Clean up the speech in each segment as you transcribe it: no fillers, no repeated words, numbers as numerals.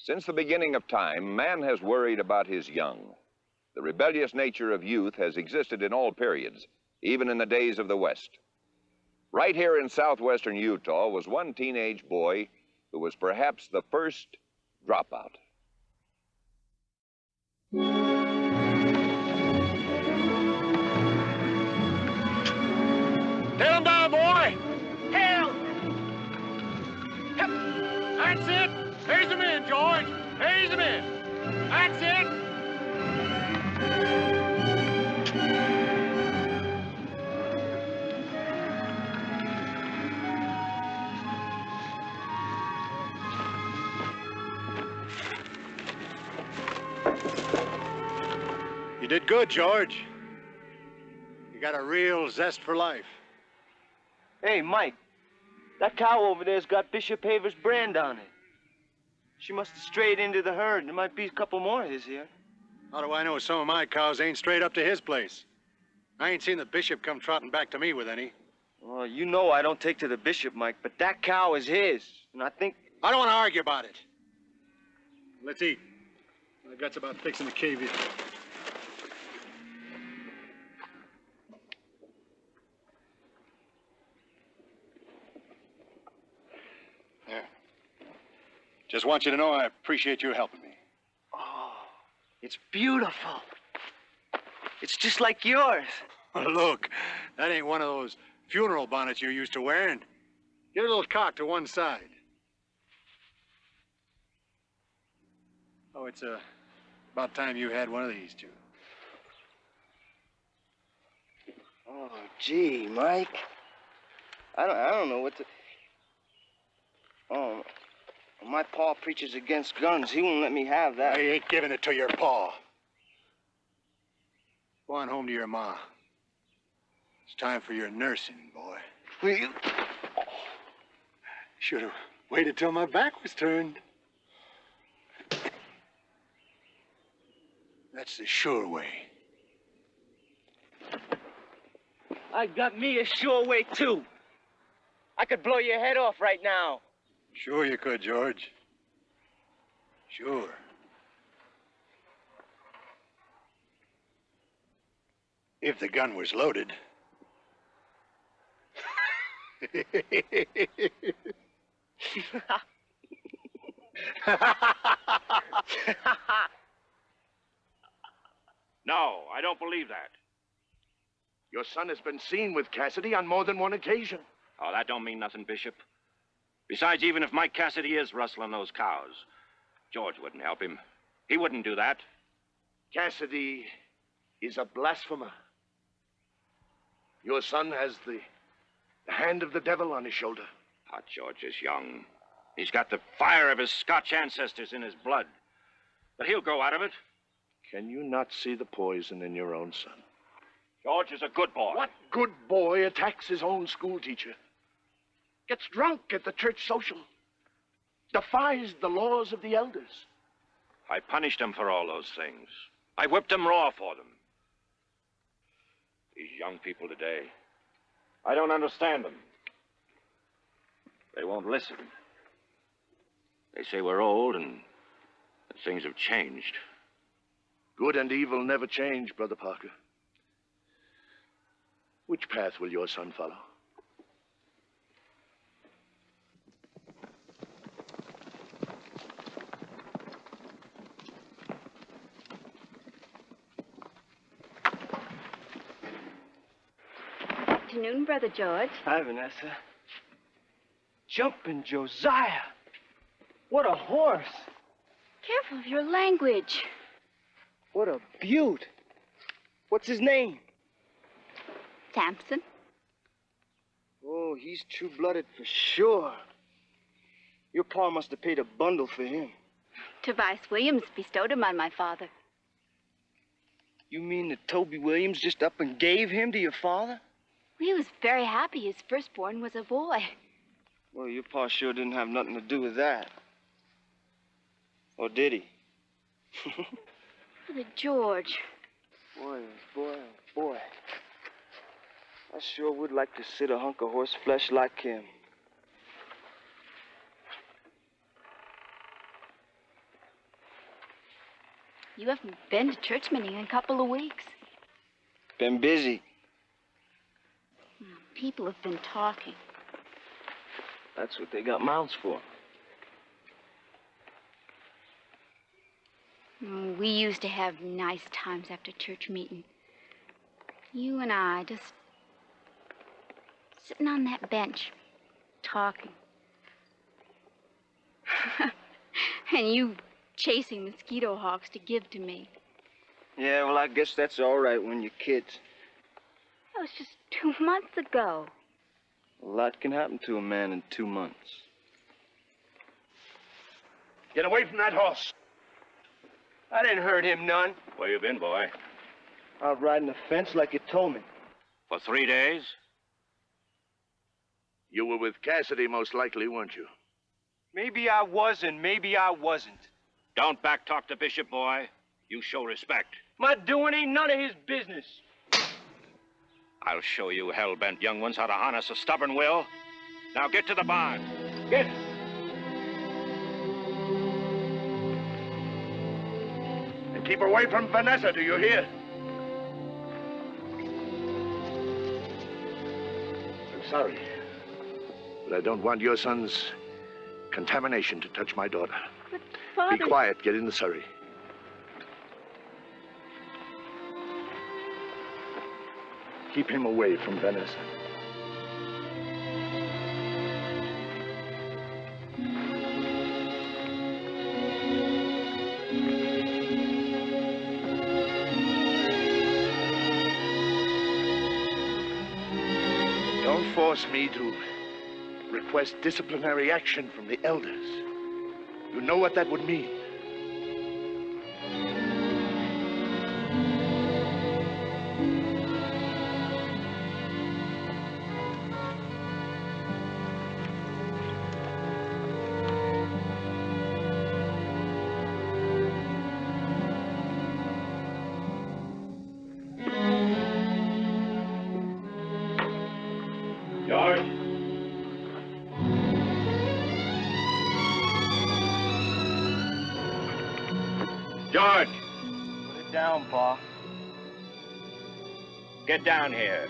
Since the beginning of time, man has worried about his young. The rebellious nature of youth has existed in all periods, even in the days of the West. Right here in southwestern Utah was one teenage boy who was perhaps the first dropout. Tail him down, boy! Tail! That's it! Haze him in, George! Haze him in! That's it! You did good, George. You got a real zest for life. Hey, Mike, that cow over there's got Bishop Haver's brand on it. She must have strayed into the herd. There might be a couple more of his here. How do I know some of my cows ain't straight up to his place? I ain't seen the bishop come trotting back to me with any. Well, you know I don't take to the bishop, Mike, but that cow is his. And I think... I don't want to argue about it. Let's eat. My gut's about fixing the cave in. There. Just want you to know I appreciate you helping me. Oh, it's beautiful. It's just like yours. Look, that ain't one of those funeral bonnets you're used to wearing. Get a little cocked to one side. Oh, it's about time you had one of these, too. Oh, gee, Mike. I don't know what to... Oh, my pa preaches against guns. He won't let me have that. I ain't giving it to your pa. Go on home to your ma. It's time for your nursing, boy. Will you? Should have waited till my back was turned. That's the sure way. I got me a sure way, too. I could blow your head off right now. Sure you could, George. Sure. If the gun was loaded. No, I don't believe that. Your son has been seen with Cassidy on more than one occasion. Oh, that don't mean nothing, Bishop. Besides, even if Mike Cassidy is rustling those cows, George wouldn't help him. He wouldn't do that. Cassidy is a blasphemer. Your son has the hand of the devil on his shoulder. Ah, George is young. He's got the fire of his Scotch ancestors in his blood. But he'll grow out of it. Can you not see the poison in your own son? George is a good boy. What good boy attacks his own schoolteacher? Gets drunk at the church social. Defies the laws of the elders. I punished him for all those things. I whipped him raw for them. These young people today, I don't understand them. They won't listen. They say we're old and that things have changed. Good and evil never change, Brother Parker. Which path will your son follow? Afternoon, Brother George. Hi, Vanessa. Jumping Josiah. What a horse. Careful of your language. What a beaut. What's his name? Samson. Oh, he's true-blooded for sure. Your pa must have paid a bundle for him. Tobias Williams bestowed him on my father. You mean that Toby Williams just up and gave him to your father? He was very happy his firstborn was a boy. Well, your pa sure didn't have nothing to do with that. Or did he? Brother George. Boy, boy, boy. I sure would like to sit a hunk of horse flesh like him. You haven't been to church meeting in a couple of weeks. Been busy. People have been talking. That's what they got mouths for. We used to have nice times after church meeting. You and I just sitting on that bench, talking. And you chasing mosquito hawks to give to me. Yeah, well, I guess that's all right when you're kids. That was just 2 months ago. A lot can happen to a man in 2 months. Get away from that horse. I didn't hurt him none. Where you been, boy? Out riding the fence like you told me. For 3 days? You were with Cassidy, most likely, weren't you? Maybe I was and maybe I wasn't. Don't backtalk the bishop, boy. You show respect. My doing ain't none of his business. I'll show you hell-bent young ones how to harness a stubborn will. Now get to the barn. Get. And keep away from Vanessa, do you hear? I'm sorry, but I don't want your son's contamination to touch my daughter. But, Father... Be quiet. Get in the surrey. Keep him away from Vanessa. Don't force me to request disciplinary action from the elders. You know what that would mean. George? George! Put it down, Pa. Get down here.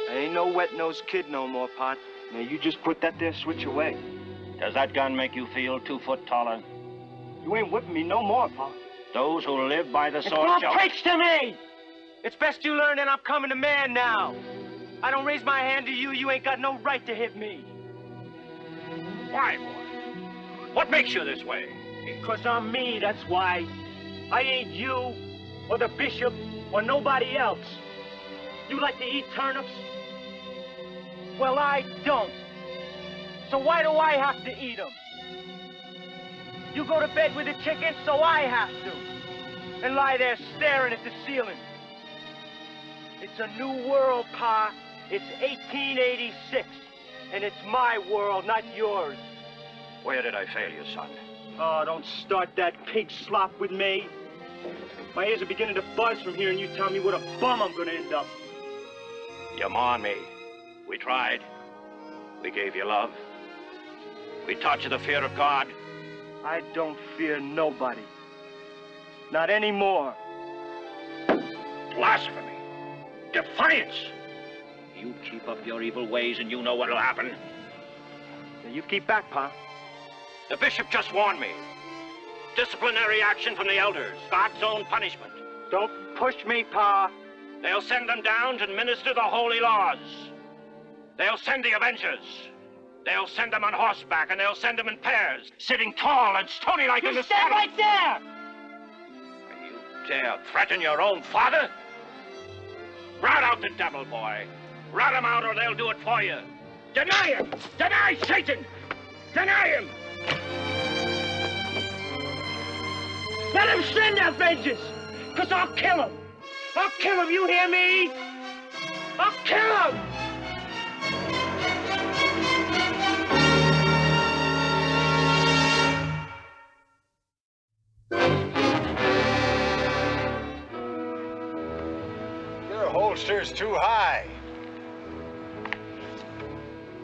I ain't no wet-nosed kid no more, Pot. Now, you just put that there switch away. Does that gun make you feel 2 foot taller? You ain't whipping me no more, Pa. Those who live by the sword Don't shall... preach to me! It's best you learn that I'm coming to man now. I don't raise my hand to you, you ain't got no right to hit me. Why, boy? What makes you this way? Because I'm me, that's why. I ain't you, or the bishop, or nobody else. You like to eat turnips? Well, I don't. So why do I have to eat them? You go to bed with the chickens, so I have to. And lie there staring at the ceiling. It's a new world, Pa. It's 1886. And it's my world, not yours. Where did I fail you, son? Oh, don't start that pig slop with me. My ears are beginning to buzz from hearing you tell me what a bum I'm gonna end up. You mourn me. We tried. We gave you love. We taught you the fear of God. I don't fear nobody. Not anymore. Blasphemy. Defiance. You keep up your evil ways and you know what'll happen. Now you keep back, Pa. The bishop just warned me. Disciplinary action from the elders. God's own punishment. Don't push me, Pa. They'll send them down to administer the holy laws. They'll send the avengers. They'll send them on horseback, and they'll send them in pairs, sitting tall and stony-like in the stand saddle. right there! You dare threaten your own father? Rout out the devil, boy. Rout him out, or they'll do it for you. Deny him! Deny Satan! Deny him! Let him send their vengeance, because I'll kill him. I'll kill him, you hear me? I'll kill him! You're holster's too high.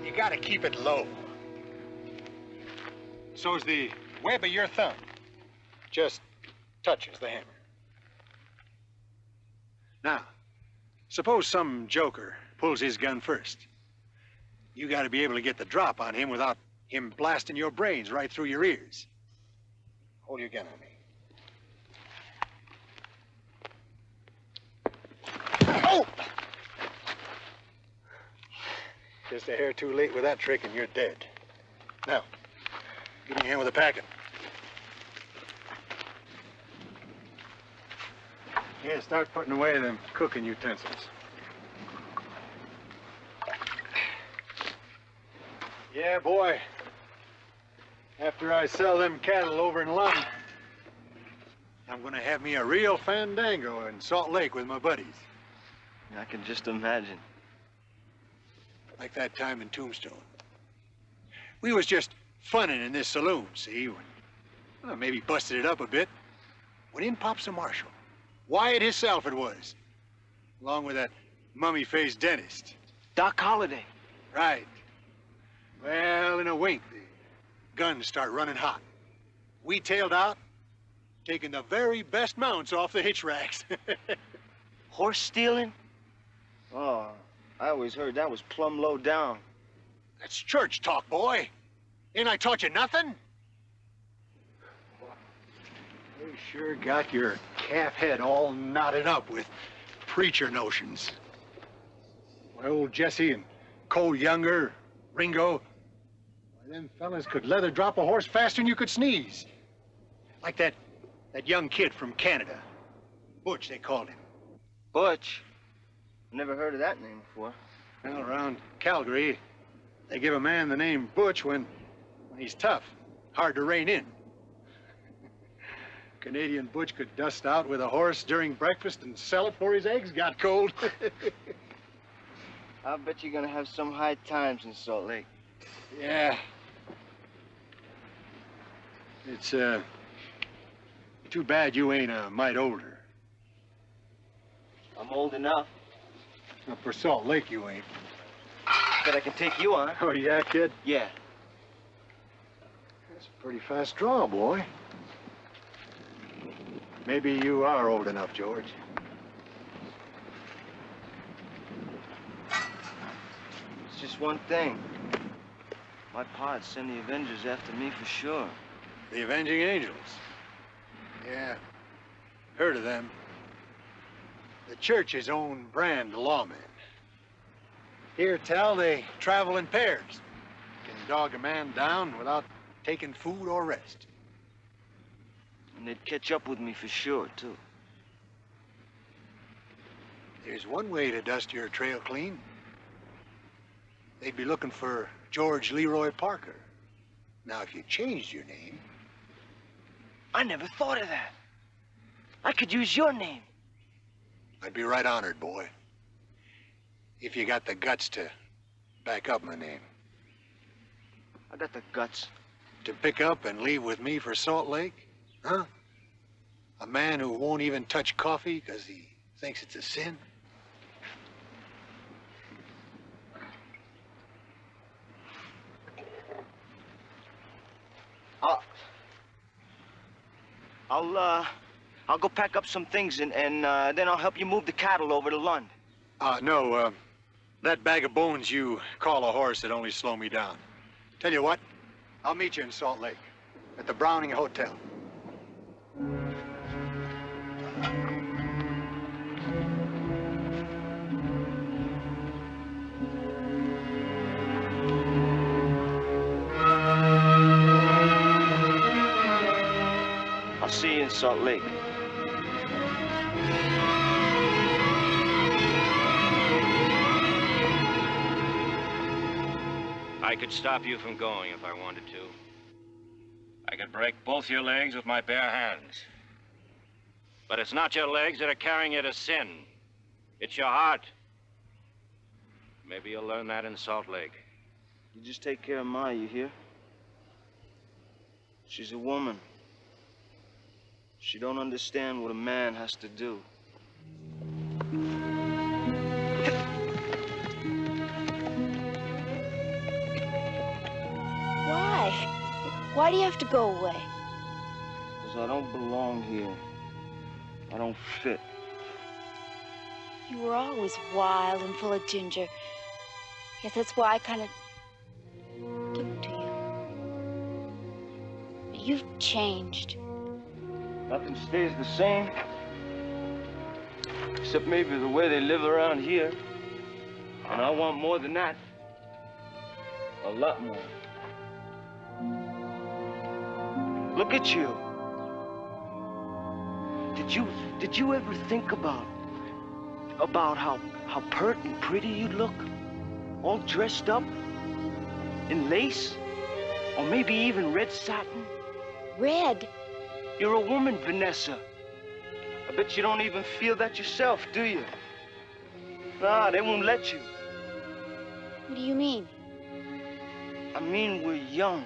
You gotta keep it low. So's the web of your thumb. Just touches the hammer. Now, suppose some joker pulls his gun first. You gotta be able to get the drop on him without him blasting your brains right through your ears. Hold your gun on me. Oh! Just a hair too late with that trick and you're dead. Now, give me a hand with the packing. Yeah, start putting away them cooking utensils. Yeah, boy. After I sell them cattle over in London, I'm gonna have me a real fandango in Salt Lake with my buddies. I can just imagine. Like that time in Tombstone. We was just funning in this saloon, see? Well, maybe busted it up a bit. When in pops a marshal. Wyatt himself it was. Along with that mummy-faced dentist. Doc Holliday. Right. Well, in a wink, the guns start running hot. We tailed out, taking the very best mounts off the hitch racks. Horse stealing? Oh, I always heard that was plumb low down. That's church talk, boy. Ain't I taught you nothing? You sure got your calf head all knotted up with preacher notions. Why, old Jesse and Cole Younger, Ringo, why, them fellas could leather drop a horse faster than you could sneeze. Like that young kid from Canada. Butch, they called him. Butch? Never heard of that name before. Well, around Calgary, they give a man the name Butch when he's tough, hard to rein in. Canadian Butch could dust out with a horse during breakfast and sell it before his eggs got cold. I bet you're gonna have some high times in Salt Lake. Yeah. It's, too bad you ain't a mite older. I'm old enough. Now, for Salt Lake, you ain't. Bet I can take you on. Oh, yeah, kid? Yeah. That's a pretty fast draw, boy. Maybe you are old enough, George. It's just one thing. My pa'd send the Avengers after me for sure. The Avenging Angels. Yeah, heard of them. The church's own brand of lawmen. Here, tell, they travel in pairs. Can dog a man down without taking food or rest. And they'd catch up with me for sure, too. There's one way to dust your trail clean. They'd be looking for George Leroy Parker. Now, if you changed your name... I never thought of that. I could use your name. I'd be right honored, boy. If you got the guts to back up my name. I got the guts. To pick up and leave with me for Salt Lake? Huh? A man who won't even touch coffee because he thinks it's a sin? I'll go pack up some things and then I'll help you move the cattle over to Lund. No, that bag of bones you call a horse would only slow me down. Tell you what, I'll meet you in Salt Lake at the Browning Hotel. I'll see you in Salt Lake. I could stop you from going if I wanted to. I could break both your legs with my bare hands. But it's not your legs that are carrying you to sin. It's your heart. Maybe you'll learn that in Salt Lake. You just take care of Ma, you hear? She's a woman. She don't understand what a man has to do. Why do you have to go away? Because I don't belong here. I don't fit. You were always wild and full of ginger. Yes, that's why I kind of took to you. But you've changed. Nothing stays the same. Except maybe the way they live around here. And I want more than that. A lot more. Look at you. Did you ever think about how pert and pretty you look? All dressed up in lace? Or maybe even red satin? Red? You're a woman, Vanessa. I bet you don't even feel that yourself, do you? Nah, they won't let you. What do you mean? I mean, we're young,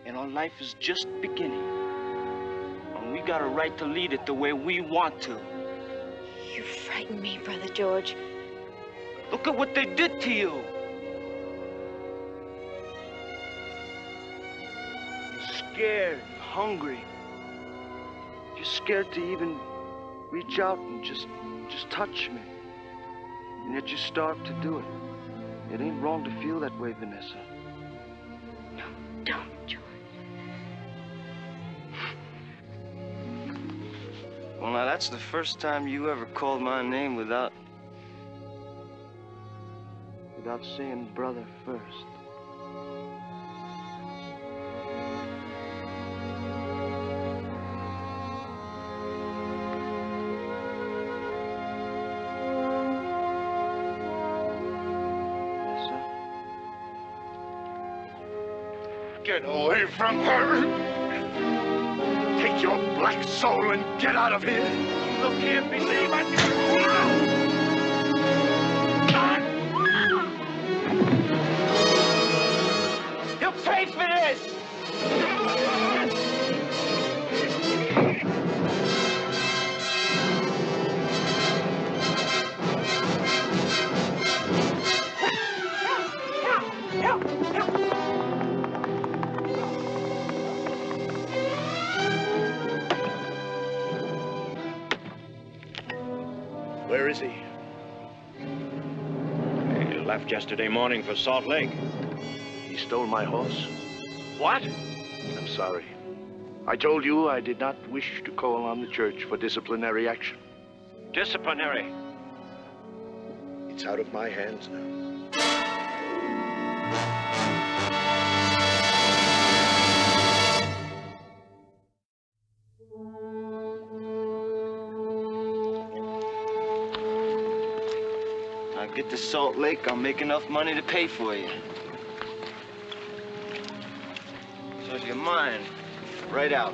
and our life is just beginning. And we got a right to lead it the way we want to. You frighten me, Brother George. Look at what they did to you. You're scared, hungry. You're scared to even reach out and just touch me. And yet you starve to do it. It ain't wrong to feel that way, Vanessa. No, don't, George. Well, now, that's the first time you ever called my name without saying brother first. Get away from her! Take your black soul and get out of here! You can't believe it! You paid for this! Where is he? He left yesterday morning for Salt Lake. He stole my horse. What? I'm sorry. I told you I did not wish to call on the church for disciplinary action. Disciplinary. It's out of my hands now. I'll get to Salt Lake, I'll make enough money to pay for you. So if you're mine, right out.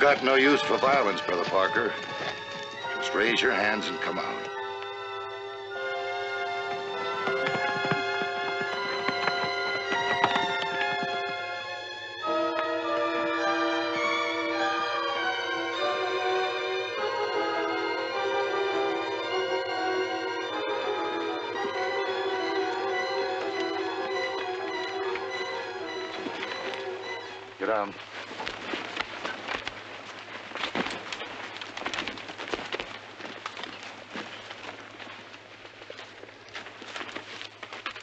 got no use for violence, Brother Parker. Just raise your hands and come out. Get down.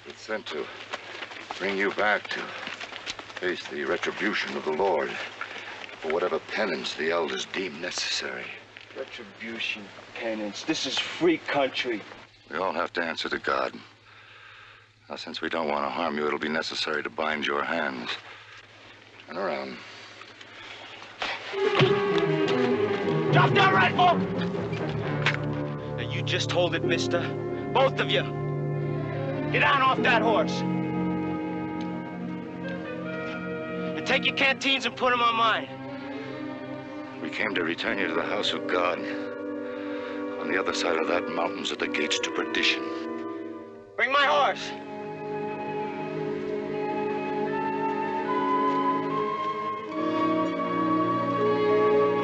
It's sent to bring you back to face the retribution of the Lord for whatever penance the elders deem necessary. Retribution, penance. This is free country. We all have to answer to God. Now, since we don't want to harm you, it'll be necessary to bind your hands. Turn around. Drop that rifle! Now you just hold it, mister. Both of you. Get down off that horse. And take your canteens and put them on mine. We came to return you to the house of God. On the other side of that mountains are the gates to perdition. Bring my horse.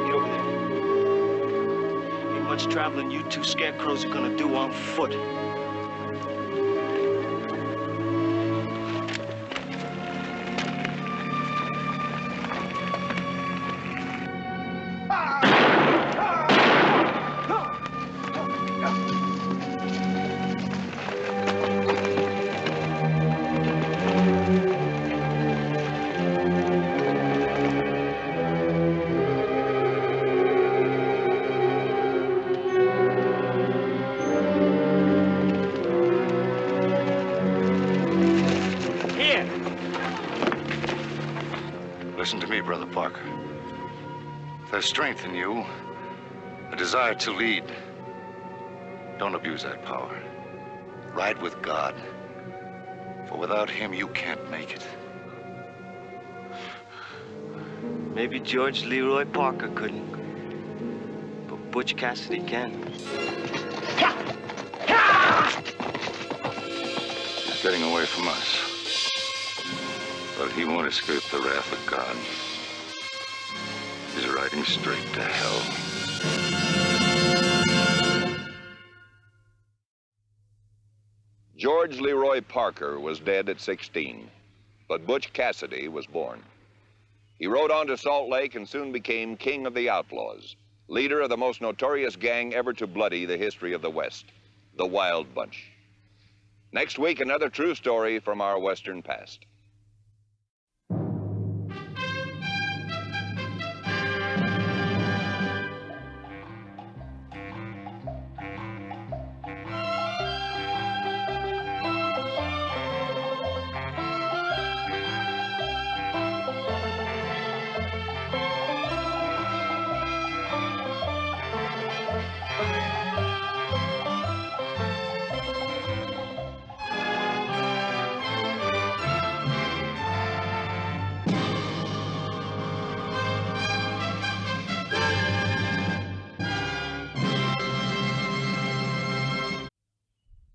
Get over there. Ain't much traveling you two scarecrows are gonna do on foot. Listen to me, Brother Parker. There's strength in you, a desire to lead. Don't abuse that power. Ride with God, for without him, you can't make it. Maybe George Leroy Parker couldn't, but Butch Cassidy can. He's getting away from us. But he won't escape the wrath of God. He's riding straight to hell. George Leroy Parker was dead at 16, but Butch Cassidy was born. He rode on to Salt Lake and soon became king of the outlaws, leader of the most notorious gang ever to bloody the history of the West, the Wild Bunch. Next week, another true story from our Western past.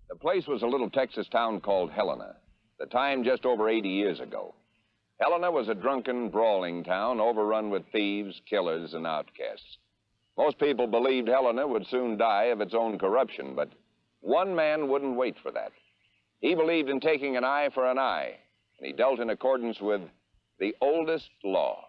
The place was a little Texas town called Helena, the time just over 80 years ago. Helena was a drunken, brawling town overrun with thieves, killers, and outcasts. Most people believed Helena would soon die of its own corruption, but one man wouldn't wait for that. He believed in taking an eye for an eye, and he dealt in accordance with the oldest law.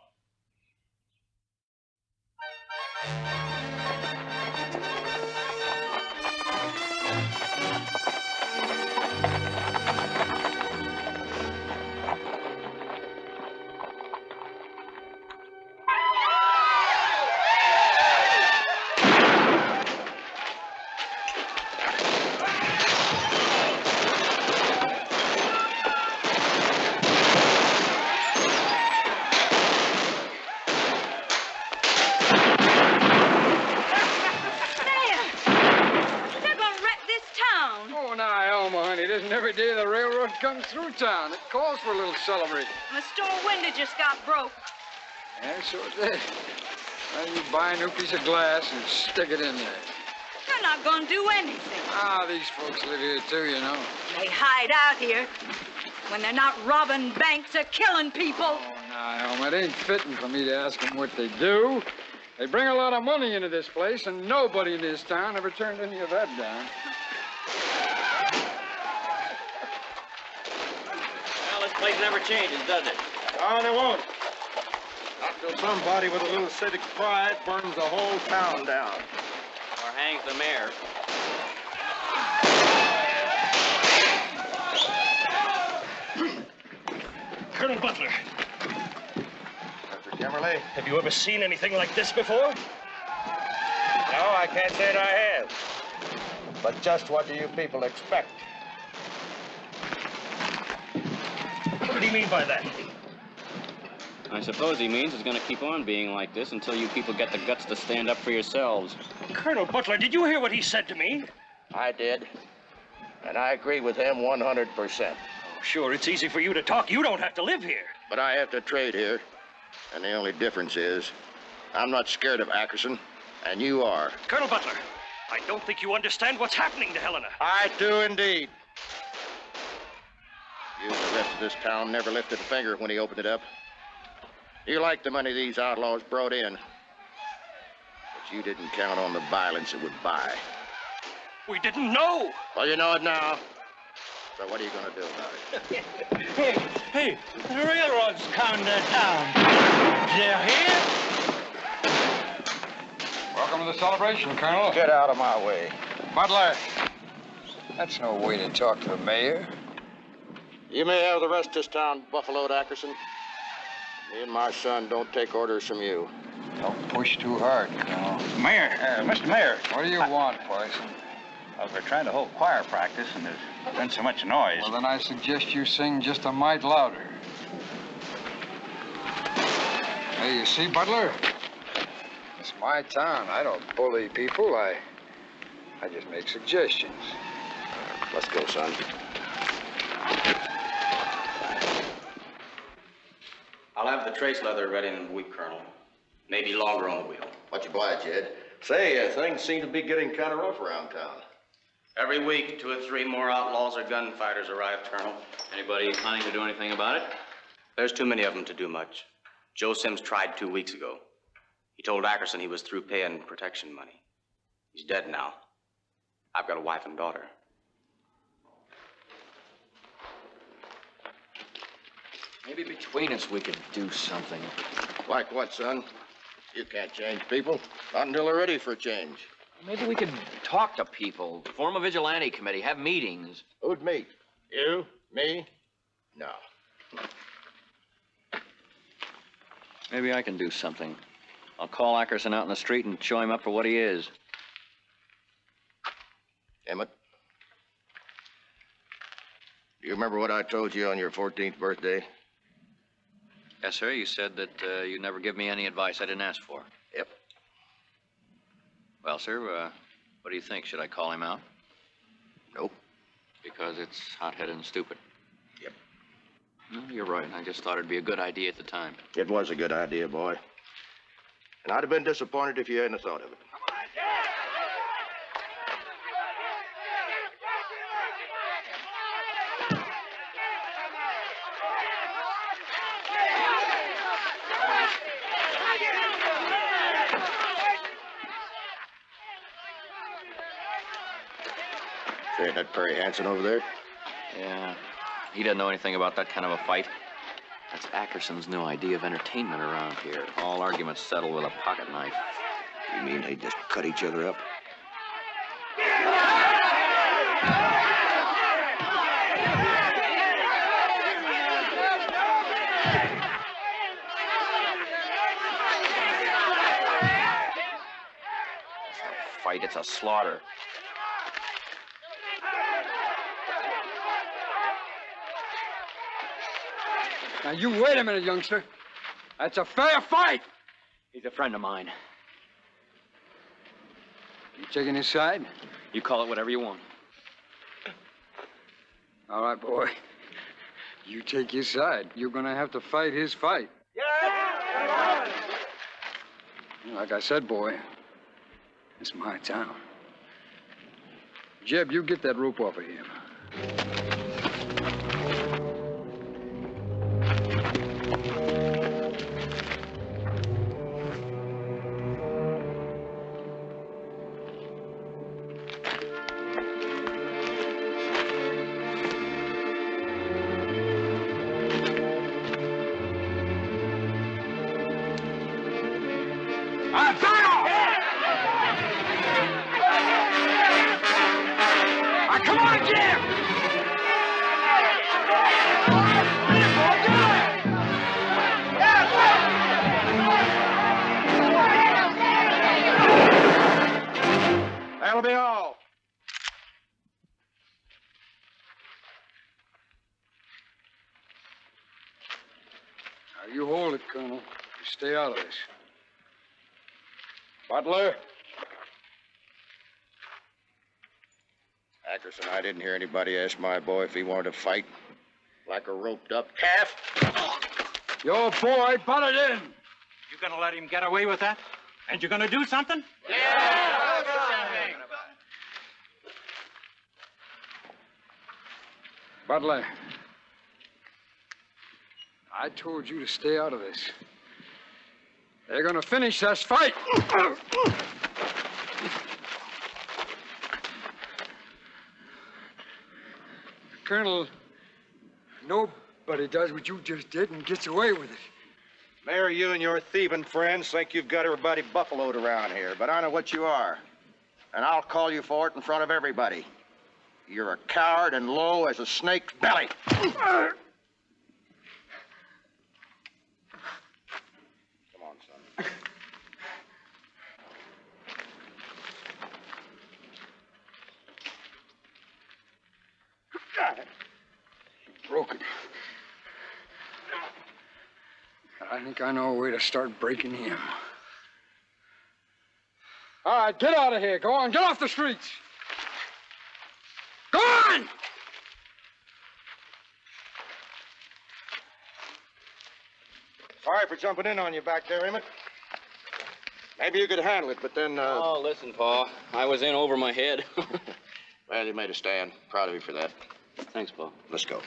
Every day the railroad comes through town. It calls for a little celebration. My store window just got broke. Yeah, so it did. Well, you buy a new piece of glass and stick it in there. They're not going to do anything. Ah, these folks live here too, you know. They hide out here. When they're not robbing banks, they're killing people. Oh, now, it ain't fitting for me to ask them what they do. They bring a lot of money into this place, and nobody in this town ever turned any of that down. Well, this place never changes, does it? Oh, they won't. Not till somebody with a little civic pride burns the whole town down. Or hangs the mayor. Colonel Butler, Mr. Kimmerly? have you ever seen anything like this before? No, I can't say that I have. But just what do you people expect? What did he mean by that? I suppose he means it's going to keep on being like this until you people get the guts to stand up for yourselves. Colonel Butler, did you hear what he said to me? I did. And I agree with him 100%. Sure, it's easy for you to talk. You don't have to live here. But I have to trade here. And the only difference is, I'm not scared of Ackerson, and you are. Colonel Butler, I don't think you understand what's happening to Helena. I do indeed. You and the rest of this town never lifted a finger when he opened it up. You liked the money these outlaws brought in. But you didn't count on the violence it would buy. We didn't know. Well, you know it now. So what are you going to do about it? Hey, the railroad's coming to town. They're here? Welcome to the celebration, Colonel. Get out of my way. Butler, that's no way to talk to the mayor. You may have the rest of this town buffaloed, Ackerson. Me and my son don't take orders from you. Don't push too hard, Colonel. Mayor, Mr. Mayor. What do you want, Poison? Well, we're trying to hold choir practice, and there's been so much noise. Well, then I suggest you sing just a mite louder. Hey, you see, Butler? It's my town. I don't bully people. I just make suggestions. Let's go, son. I'll have the trace leather ready in a week, Colonel. Maybe longer on the wheel. Much obliged, Jed. Say, things seem to be getting kind of rough around town. Every week, 2 or 3 more outlaws or gunfighters arrive, Colonel. Anybody planning to do anything about it? There's too many of them to do much. Joe Sims tried 2 weeks ago. He told Ackerson he was through paying protection money. He's dead now. I've got a wife and daughter. Maybe between us we could do something. Like what, son? You can't change people. Not until they're ready for a change. Maybe we could talk to people, form a vigilante committee, have meetings. Who'd meet? You? Me? No. Maybe I can do something. I'll call Ackerson out in the street and show him up for what he is. Emmett, do you remember what I told you on your 14th birthday? Yes, sir. You said that you'd never give me any advice I didn't ask for. Yep. Well, sir, what do you think? Should I call him out? Nope. Because it's hot-headed and stupid. Yep. No, you're right. I just thought it'd be a good idea at the time. It was a good idea, boy. And I'd have been disappointed if you hadn't thought of it. Say, that Perry Hanson over there? Yeah. He doesn't know anything about that kind of a fight. That's Ackerson's new idea of entertainment around here. All arguments settled with a pocket knife. You mean they just cut each other up? It's no fight, it's a slaughter. Now, you wait a minute, youngster. That's a fair fight. He's a friend of mine. You taking his side? You call it whatever you want. All right, boy. You take his side. You're going to have to fight his fight. Yeah. Like I said, boy, it's my town. Jeb, you get that rope off of him. Come on, Jim! That'll be all. Now, you hold it, Colonel. You stay out of this. Butler? Ackerson, I didn't hear anybody ask my boy if he wanted to fight like a roped-up calf. Your boy butted in. You gonna let him get away with that? And you gonna do something? Yeah! Butler, I told you to stay out of this. They're gonna finish this fight. Colonel, nobody does what you just did and gets away with it. Mayor, you and your thieving friends think you've got everybody buffaloed around here, but I know what you are. And I'll call you for it in front of everybody. You're a coward and low as a snake's belly. Come on, son. You broke it. I think I know a way to start breaking him. All right, get out of here. Go on, get off the streets. Go on! Sorry for jumping in on you back there, Emmett. Maybe you could handle it, but then, Oh, listen, Pa. I was in over my head. Well, you made a stand. Proud of you for that. Thanks, Pa. Let's go.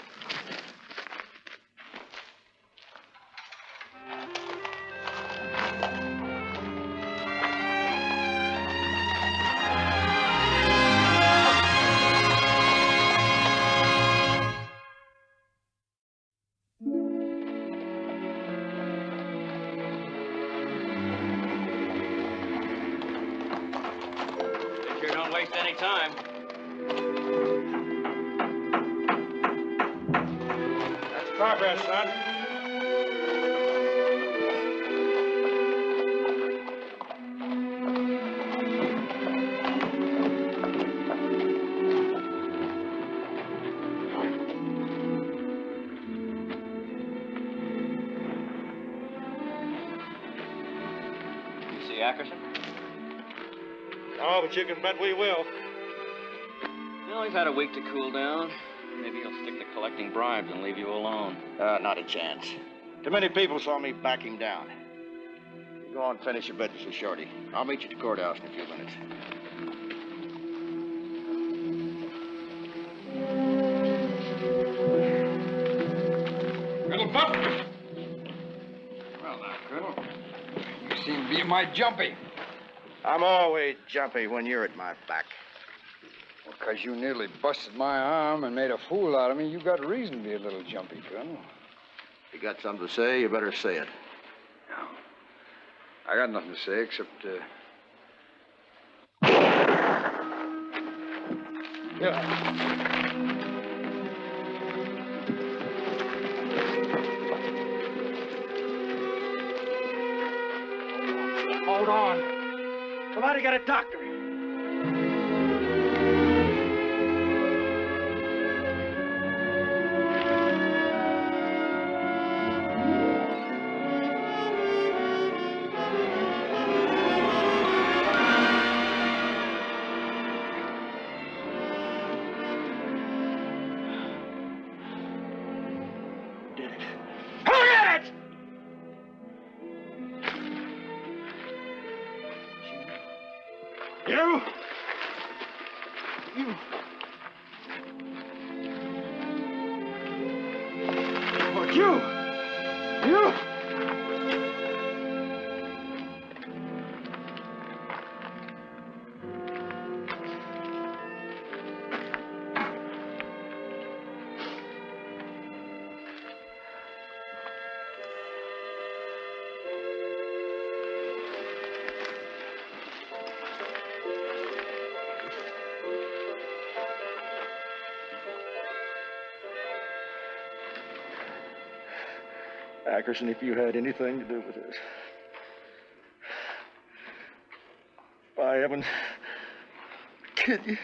Sure don't waste any time. That's progress, son. You see Ackerson? Oh, but you can bet we will. Well, he's had a week to cool down. Maybe he'll stick to collecting bribes and leave you alone. Not a chance. Too many people saw me back him down. You go on and finish your business with Shorty. I'll meet you at the courthouse in a few minutes. Colonel Butler. Well, now, Colonel, you seem to be my jumpy. I'm always jumpy when you're at my back. Well, because you nearly busted my arm and made a fool out of me, you got reason to be a little jumpy, Colonel. If you got something to say, you better say it. No. I got nothing to say except, Yeah. Hold on. Somebody got a doctor. Did it. Who did it? You! What, you! You! Ackerson, if you had anything to do with this. By heaven, kid you.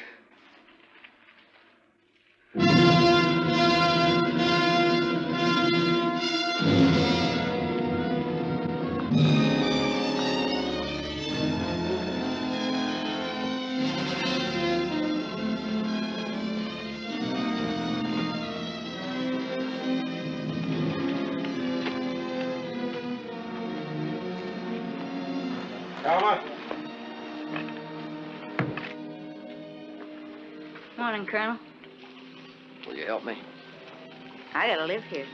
Alma? Morning, Colonel. Will you help me? I gotta live here.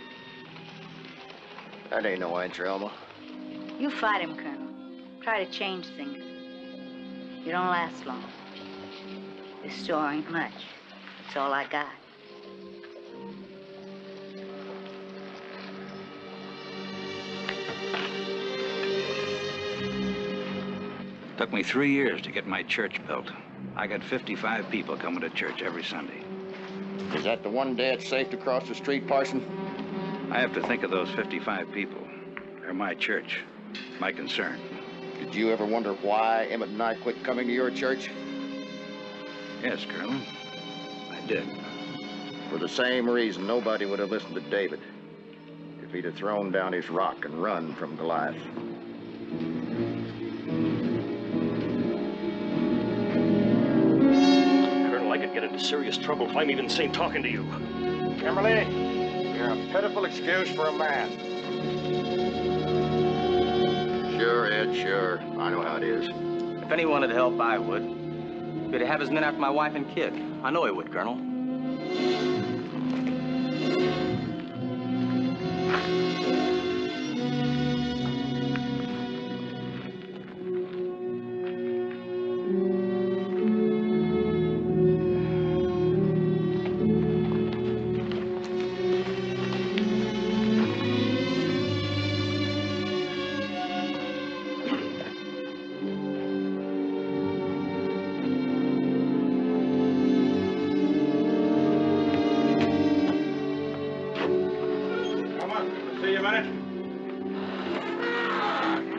That ain't no answer, Elma. You fight him, Colonel. Try to change things. You don't last long. This store ain't much. It's all I got. Took me 3 years to get my church built. I got 55 people coming to church every Sunday. Is that the one day it's safe to cross the street, Parson? I have to think of those 55 people. They're my church, my concern. Did you ever wonder why Emmett and I quit coming to your church? Yes, Colonel, I did. For the same reason nobody would have listened to David if he'd have thrown down his rock and run from Goliath. Colonel, I could get into serious trouble if I'm even seen talking to you. Kimberly, you're a pitiful excuse for a man. Sure, Ed, sure. I know how it is. If anyone would help, I would. He'd have his men after my wife and kid. I know he would, Colonel.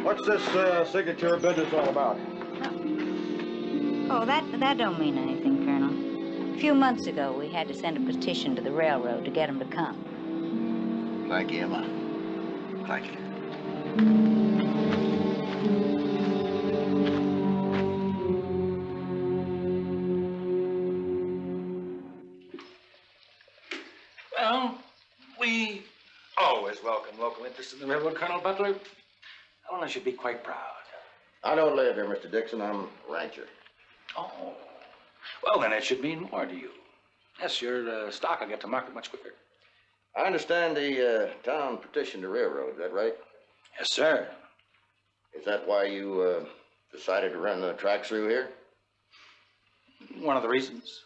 What's this signature business all about? Oh, that don't mean anything, Colonel. A few months ago, we had to send a petition to the railroad to get them to come. Thank you, Emma. Thank you. Well, we always welcome local interest in the railroad, Colonel Butler. Eleanor should be quite proud. I don't live here, Mr. Dixon. I'm a rancher. Oh. Well, then it should mean more to you. Yes, your stock will get to market much quicker. I understand the town petitioned the railroad, is that right? Yes, sir. Is that why you decided to run the tracks through here? One of the reasons.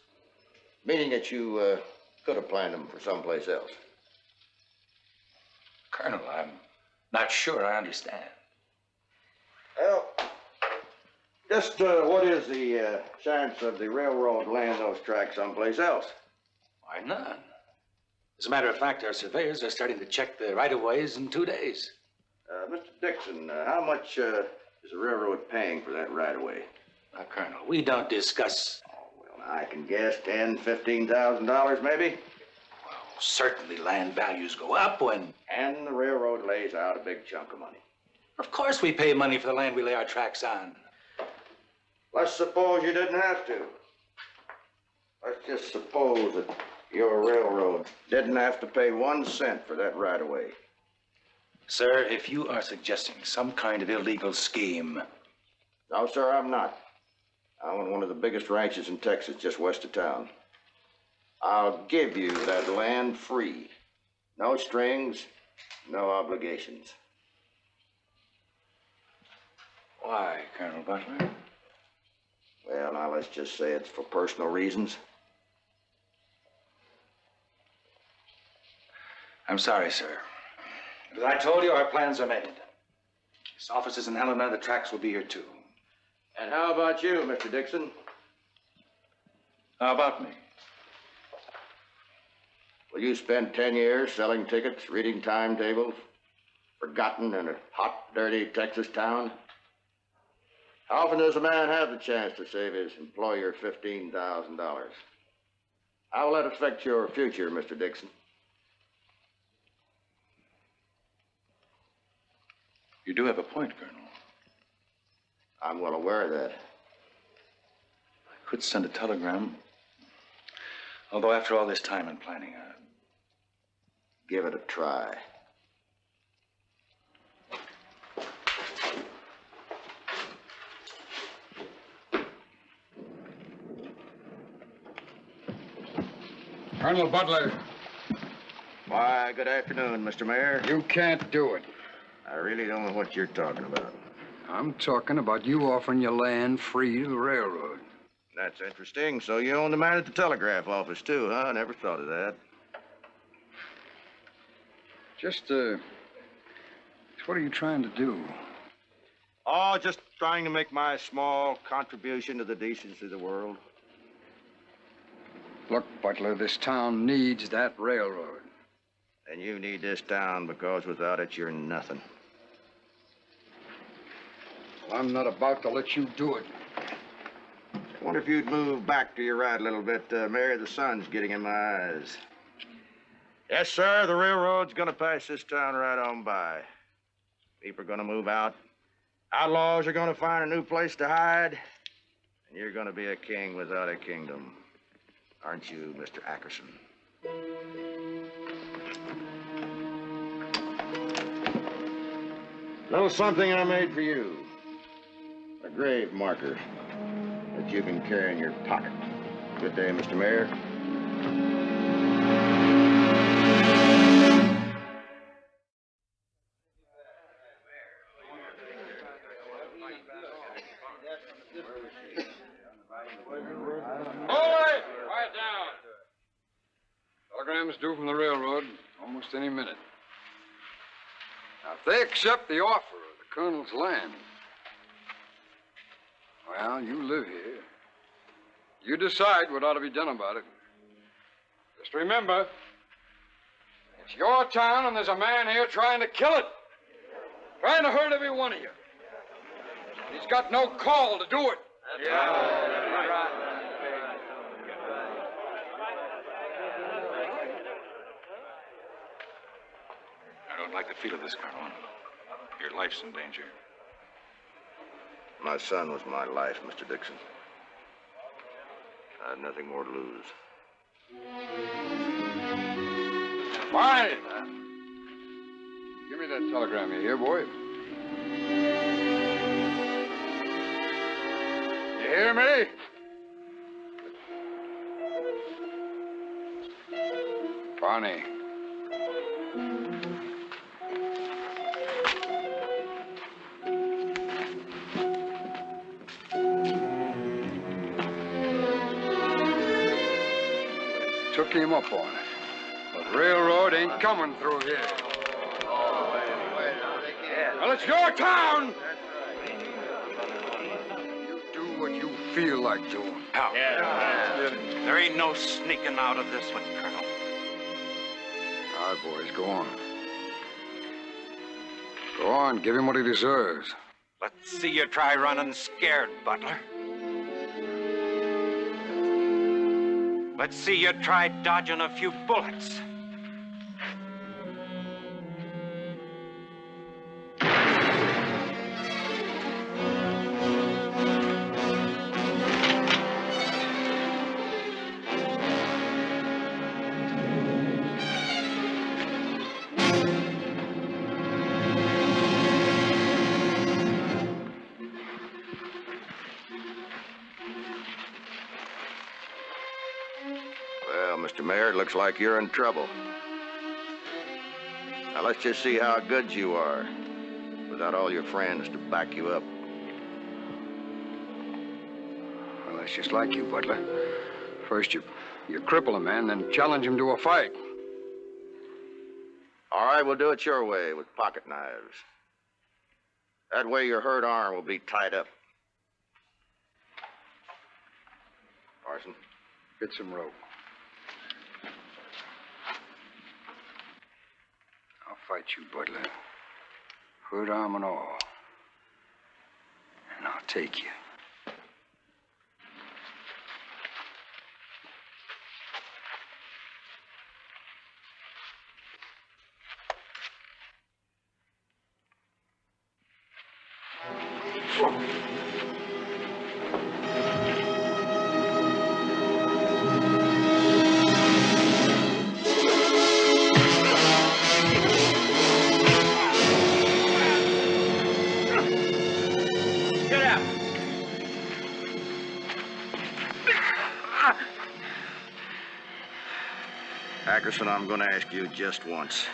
Meaning that you could have planned them for someplace else. Colonel, I'm not sure I understand. Well, just what is the chance of the railroad laying those tracks someplace else? Why, none. As a matter of fact, our surveyors are starting to check the right-of-ways in 2 days. Mr. Dixon, how much is the railroad paying for that right-of-way? Now, Colonel, we don't discuss... Oh, well, I can guess $10,000, $15,000 maybe? Well, certainly land values go up when... And the railroad lays out a big chunk of money. Of course we pay money for the land we lay our tracks on. Let's suppose you didn't have to. Let's just suppose that your railroad didn't have to pay 1 cent for that right-of-way. Sir, if you are suggesting some kind of illegal scheme... No, sir, I'm not. I own one of the biggest ranches in Texas, just west of town. I'll give you that land free. No strings, no obligations. Why, Colonel Butler? Well, now let's just say it's for personal reasons. I'm sorry, sir. As I told you, our plans are made. This office is in Helena. The tracks will be here, too. And how about you, Mr. Dixon? How about me? Will you spend 10 years selling tickets, reading timetables, forgotten in a hot, dirty Texas town? How often does a man have the chance to save his employer $15,000? How will that affect your future, Mr. Dixon? You do have a point, Colonel. I'm well aware of that. I could send a telegram. Although after all this time and planning, Give it a try. Colonel Butler. Why, good afternoon, Mr. Mayor. You can't do it. I really don't know what you're talking about. I'm talking about you offering your land free to the railroad. That's interesting. So you own the man at the telegraph office, too, huh? I never thought of that. Just what are you trying to do? Oh, just trying to make my small contribution to the decency of the world. Look, Butler, this town needs that railroad. And you need this town because without it, you're nothing. Well, I'm not about to let you do it. I wonder if you'd move back to your right a little bit, Mary. The sun's getting in my eyes. Yes, sir, the railroad's gonna pass this town right on by. People are gonna move out. Outlaws are gonna find a new place to hide. And you're gonna be a king without a kingdom. Aren't you, Mr. Ackerson? Little something I made for you. A grave marker that you can carry in your pocket. Good day, Mr. Mayor. Boy, quiet down. Telegram's due from the railroad almost any minute. Now, if they accept the offer of the colonel's land, well, you live here. You decide what ought to be done about it. Just remember, it's your town and there's a man here trying to kill it. Trying to hurt every one of you. He's got no call to do it. I don't like the feel of this, Colonel. Your life's in danger. My son was my life, Mr. Dixon. I had nothing more to lose. Fine. Give me that telegram you hear, boy. You hear me? Barney. Took him up on it. But railroad ain't coming through here. Well, it's your town. You do what you feel like doing. There ain't no sneaking out of this one, Colonel. All right, boys, go on. Go on, give him what he deserves. Let's see you try running scared, Butler. Let's see you try dodging a few bullets. Well, Mr. Mayor, it looks like you're in trouble. Now, let's just see how good you are without all your friends to back you up. Well, that's just like you, Butler. First you cripple a man, then challenge him to a fight. All right, we'll do it your way, with pocket knives. That way your hurt arm will be tied up. Parson. Get some rope. I'll fight you, Butler. Hurt arm and all. And I'll take you. Ackerson, I'm going to ask you just once.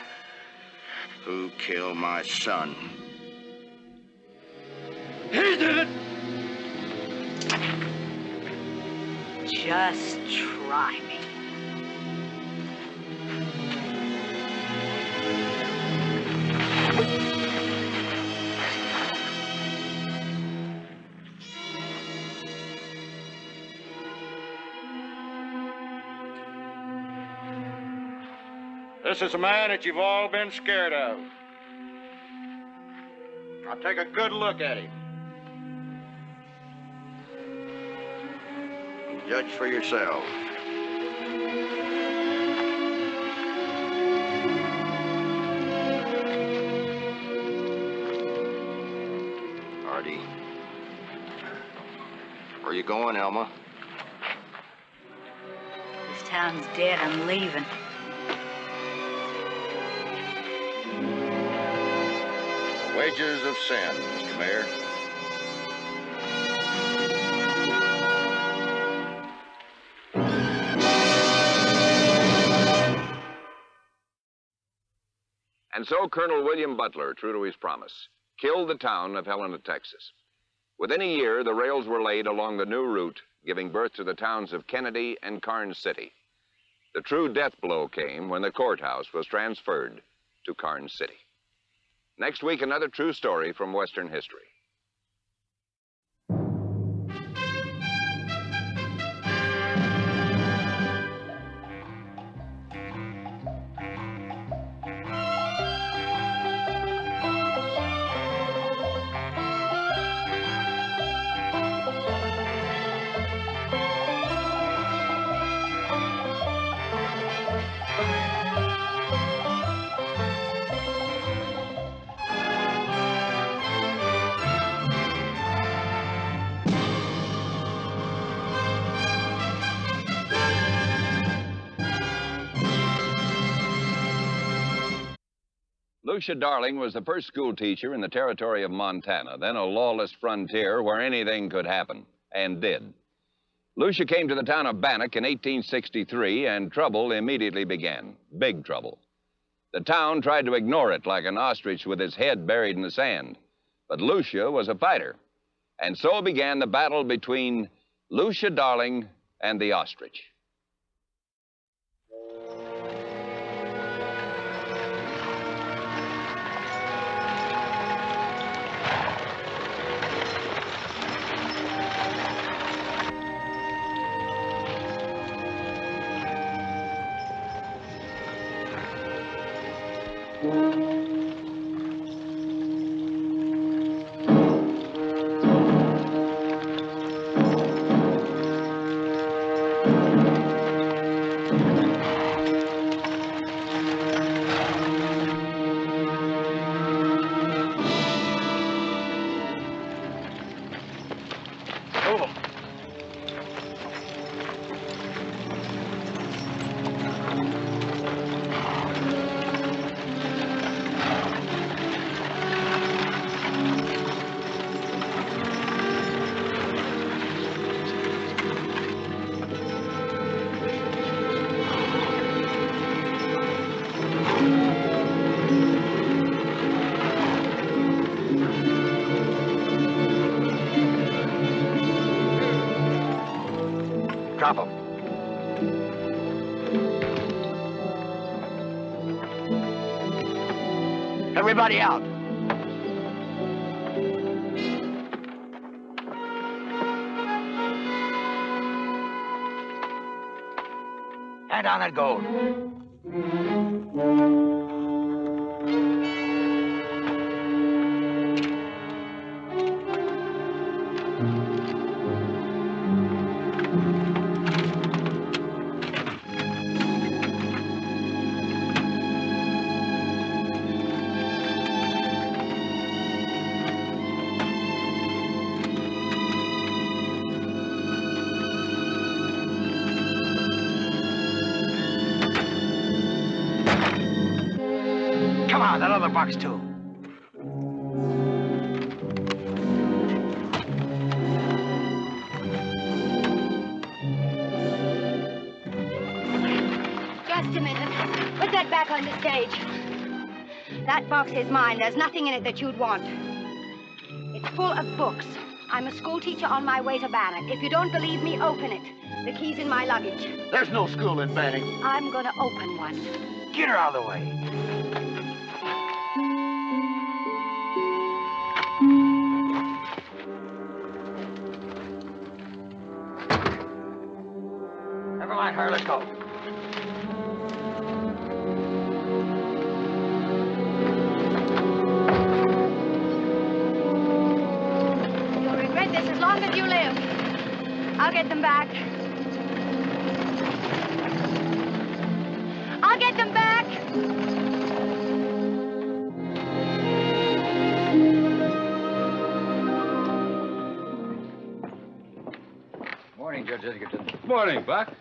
Who killed my son? He did it! Just try me. This is a man that you've all been scared of. Now take a good look at him. Judge for yourself. Artie. Where you going, Elma? This town's dead. I'm leaving. Wages of sin, Mr. Mayor. And so Colonel William Butler, true to his promise, killed the town of Helena, Texas. Within a year, the rails were laid along the new route, giving birth to the towns of Kennedy and Karnes City. The true death blow came when the courthouse was transferred to Karnes City. Next week, another true story from Western history. Lucia Darling was the first school teacher in the territory of Montana, then a lawless frontier where anything could happen, and did. Lucia came to the town of Bannock in 1863, and trouble immediately began. Big trouble. The town tried to ignore it like an ostrich with its head buried in the sand. But Lucia was a fighter. And so began the battle between Lucia Darling and the ostrich. Drop him. Everybody out. Hand on that gold. Come on, that other box, too. Just a minute. Put that back on the stage. That box is mine. There's nothing in it that you'd want. It's full of books. I'm a school teacher on my way to Bannock. If you don't believe me, open it. The key's in my luggage. There's no school in Bannock. I'm gonna open one. Get her out of the way. Never mind her. Let's go. You'll regret this as long as you live. I'll get them back. I'll get them back. Morning, Judge Edgerton. Morning, Buck.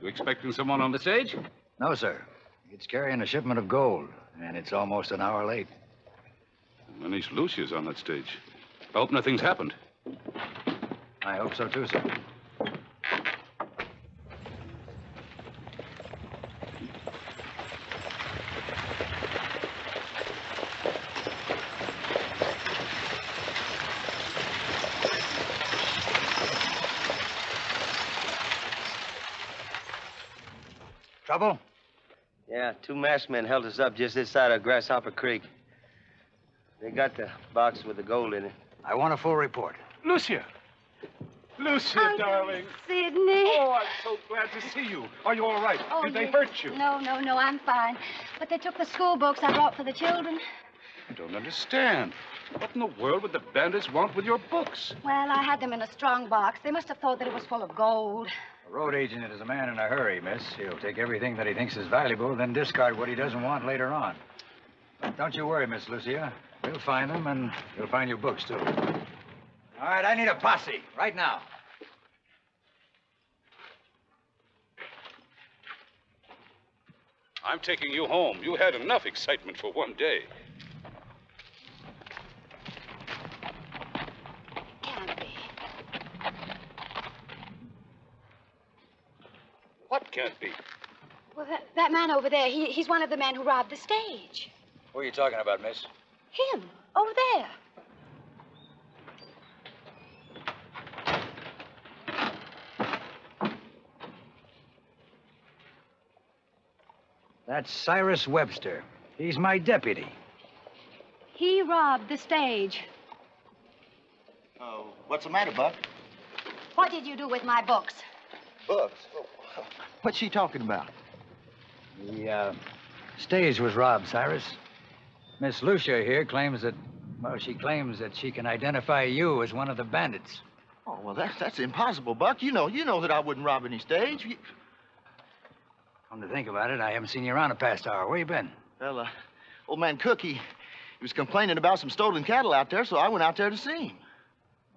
You expecting someone on the stage? No, sir. It's carrying a shipment of gold, and it's almost an hour late. Well, Miss Lucia's on that stage. I hope nothing's happened. I hope so, too, sir. Trouble? Yeah, two masked men held us up just this side of Grasshopper Creek. They got the box with the gold in it. I want a full report. Lucia! Lucia, darling. Sidney. Oh, I'm so glad to see you. Are you all right? Oh, Did they yes. hurt you? No, I'm fine. But they took the school books I brought for the children. I don't understand. What in the world would the bandits want with your books? Well, I had them in a strong box. They must have thought that it was full of gold. A road agent is a man in a hurry, miss. He'll take everything that he thinks is valuable, then discard what he doesn't want later on. But don't you worry, Miss Lucia. We'll find them, and we'll find your books, too. All right, I need a posse, right now. I'm taking you home. You had enough excitement for one day. Can't be. What can't be? Well, that man over there, he's one of the men who robbed the stage. Who are you talking about, miss? Him, over there. That's Cyrus Webster. He's my deputy. He robbed the stage. Oh, what's the matter, Buck? What did you do with my books? Books? What's she talking about? The stage was robbed, Cyrus. Miss Lucia here claims that, well, she claims that she can identify you as one of the bandits. Oh, well, that's impossible, Buck. You know that I wouldn't rob any stage. Come to think about it, I haven't seen you around the past hour. Where you been? Well, old man Cook, he was complaining about some stolen cattle out there, so I went out there to see him.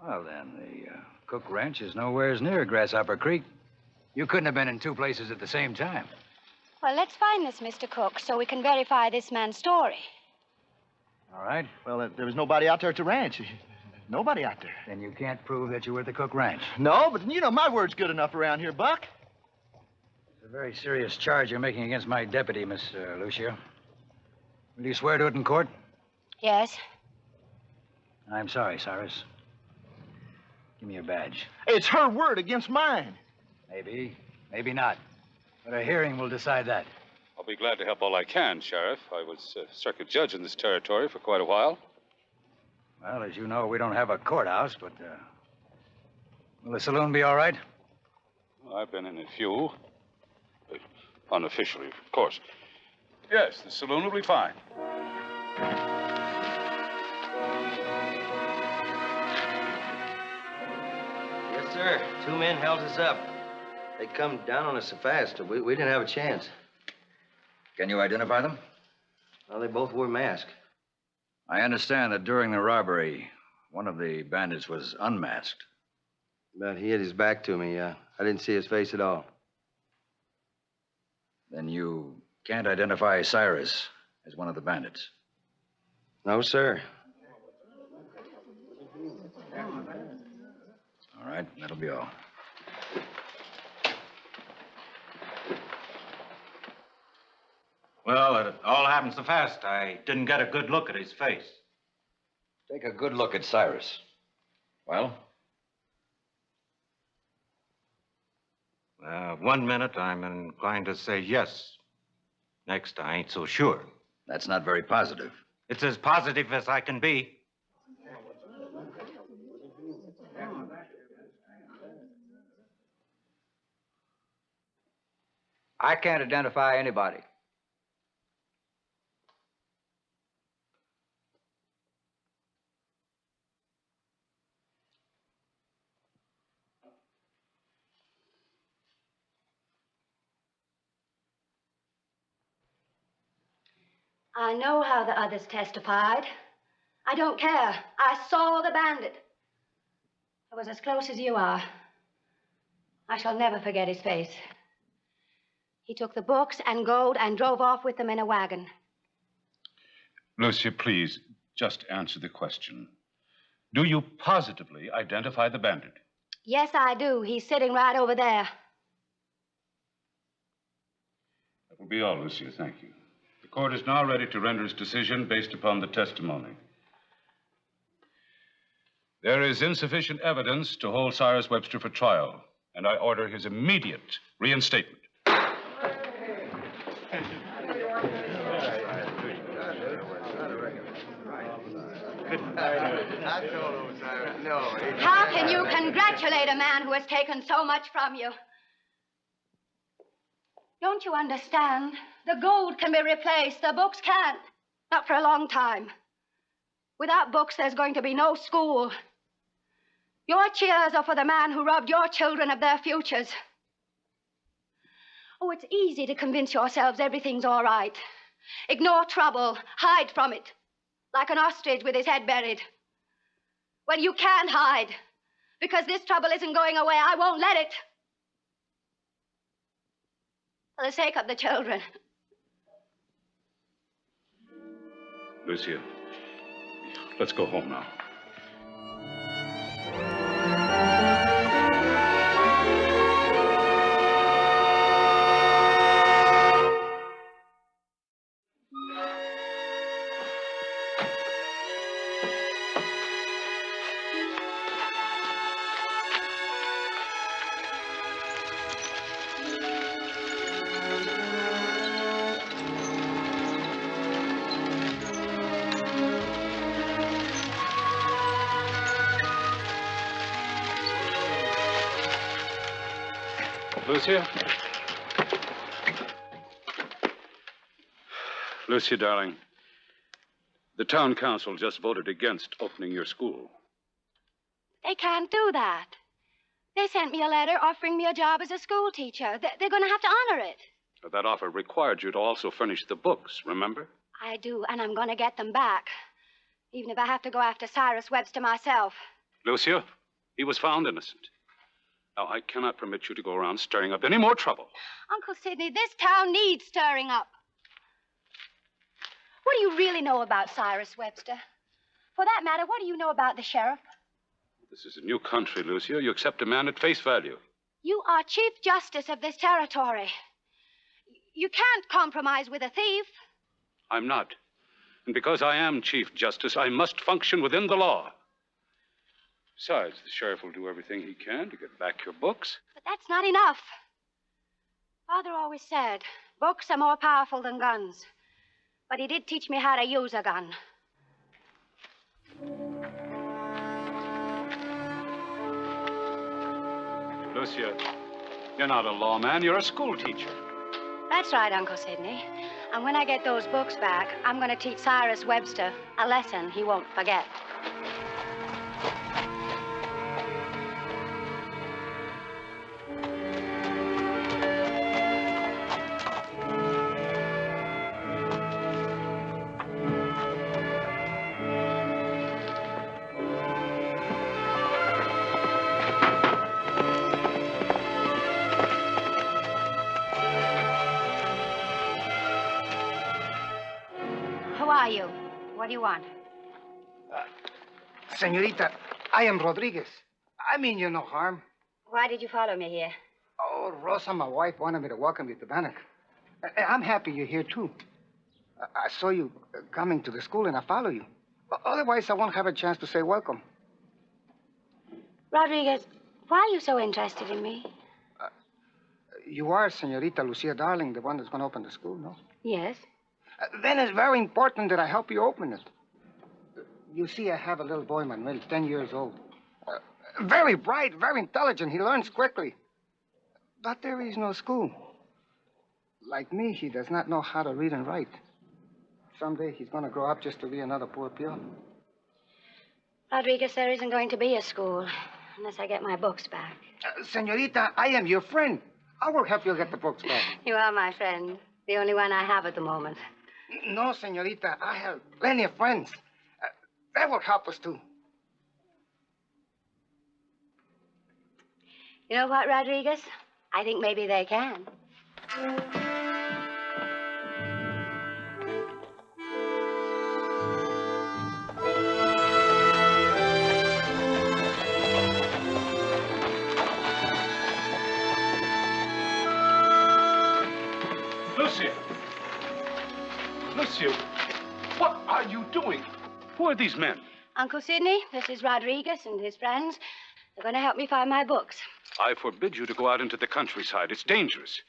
Well, then, the Cook Ranch is nowhere near Grasshopper Creek. You couldn't have been in two places at the same time. Well, let's find this Mr. Cook so we can verify this man's story. All right. Well, there was nobody out there at the ranch. Nobody out there. Then you can't prove that you were at the Cook Ranch. No, but, my word's good enough around here, Buck. It's a very serious charge you're making against my deputy, Miss Lucia. Will you swear to it in court? Yes. I'm sorry, Cyrus. Give me your badge. It's her word against mine. Maybe, maybe not. But a hearing will decide that. I'll be glad to help all I can, Sheriff. I was circuit judge in this territory for quite a while. Well, as you know, we don't have a courthouse, but will the saloon be all right? Well, I've been in a few. Unofficially, of course. Yes, the saloon will be fine. Yes, sir. 2 men held us up. They come down on us so fast, we didn't have a chance. Can you identify them? Well, they both wore masks. I understand that during the robbery, one of the bandits was unmasked. But he had his back to me. I didn't see his face at all. Then you can't identify Cyrus as one of the bandits? No, sir. All right, that'll be all. Well, it all happened so fast, I didn't get a good look at his face. Take a good look at Cyrus. Well? 1 minute, I'm inclined to say yes. Next, I ain't so sure. That's not very positive. It's as positive as I can be. I can't identify anybody. I know how the others testified. I don't care. I saw the bandit. I was as close as you are. I shall never forget his face. He took the books and gold and drove off with them in a wagon. Lucia, please, just answer the question. Do you positively identify the bandit? Yes, I do. He's sitting right over there. That will be all, Lucia. Thank you. The court is now ready to render its decision based upon the testimony. There is insufficient evidence to hold Cyrus Webster for trial, and I order his immediate reinstatement. How can you congratulate a man who has taken so much from you? Don't you understand? The gold can be replaced. The books can't. Not for a long time. Without books, there's going to be no school. Your cheers are for the man who robbed your children of their futures. Oh, it's easy to convince yourselves everything's all right. Ignore trouble. Hide from it. Like an ostrich with his head buried. Well, you can't hide. Because this trouble isn't going away. I won't let it. For the sake of the children. Lucia, let's go home now. Lucia? Lucia, darling, the town council just voted against opening your school. They can't do that. They sent me a letter offering me a job as a school teacher. They're going to have to honor it. That offer required you to also furnish the books, remember? I do, and I'm going to get them back. Even if I have to go after Cyrus Webster myself. Lucia, he was found innocent. Now, I cannot permit you to go around stirring up any more trouble. Uncle Sidney, this town needs stirring up. What do you really know about Cyrus Webster? For that matter, what do you know about the sheriff? This is a new country, Lucia. You accept a man at face value. You are Chief Justice of this territory. You can't compromise with a thief. I'm not. And because I am Chief Justice, I must function within the law. Besides, the sheriff will do everything he can to get back your books. But That's not enough. Father always said books are more powerful than guns. But he did teach me how to use a gun. Lucia, you're not a lawman, you're a school teacher. That's right, Uncle Sidney. And when I get those books back, I'm going to teach Cyrus Webster a lesson he won't forget. Who are you? What do you want? Senorita, I am Rodriguez. I mean you no harm. Why did you follow me here? Oh, Rosa, my wife, wanted me to welcome you to Bannock. I'm happy you're here, too. I saw you coming to the school, and I follow you. Otherwise, I won't have a chance to say welcome. Rodriguez, why are you so interested in me? You are Senorita Lucia Darling, the one that's going to open the school, no? Yes. Then it's very important that I help you open it. You see, I have a little boy, Manuel, 10 years old. Very bright, very intelligent. He learns quickly. But there is no school. Like me, he does not know how to read and write. Someday he's going to grow up just to be another poor peon. Rodriguez, there isn't going to be a school unless I get my books back. Senorita, I am your friend. I will help you get the books back. You are my friend, the only one I have at the moment. No, Senorita, I have plenty of friends. They will help us, too. You know what, Rodriguez? I think maybe they can. Lucia! Lucia, what are you doing? Who are these men? Uncle Sidney, this is Rodriguez and his friends. They're going to help me find my books. I forbid you to go out into the countryside. It's dangerous.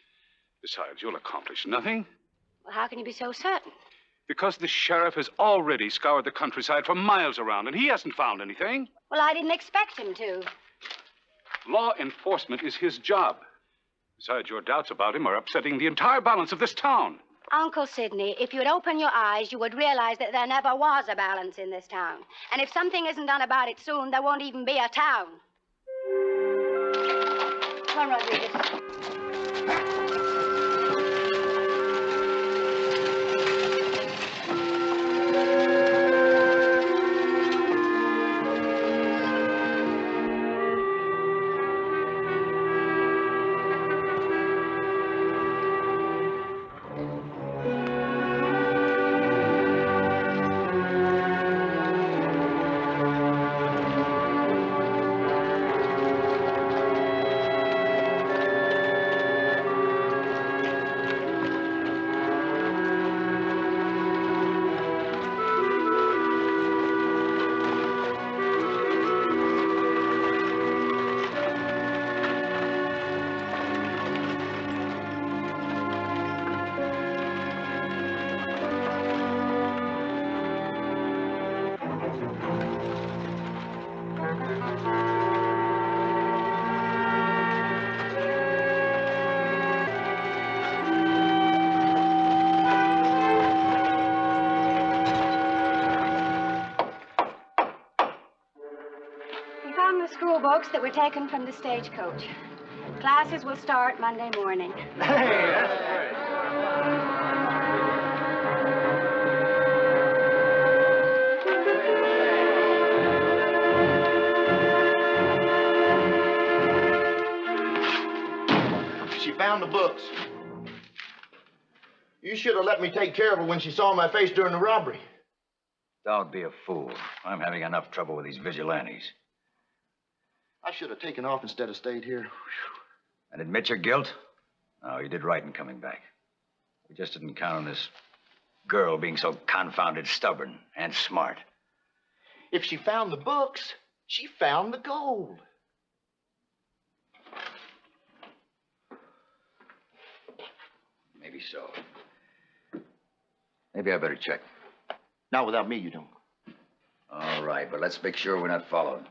Besides, you'll accomplish nothing. Well, how can you be so certain? Because the sheriff has already scoured the countryside for miles around, and he hasn't found anything. Well, I didn't expect him to. Law enforcement is his job. Besides, your doubts about him are upsetting the entire balance of this town. Uncle Sidney, if you'd open your eyes, you would realize that there never was a balance in this town. And if something isn't done about it soon, there won't even be a town. Come on, Rodriguez. School books that were taken from the stagecoach. Classes will start Monday morning. Hey, that's great. She found the books. You should have let me take care of her when she saw my face during the robbery. Don't be a fool. I'm having enough trouble with these vigilantes. I should have taken off instead of stayed here. And admit your guilt? No, you did right in coming back. We just didn't count on this girl being so confounded stubborn and smart. If she found the books, she found the gold. Maybe so. Maybe I better check. Not without me, you don't. All right, but let's make sure we're not followed.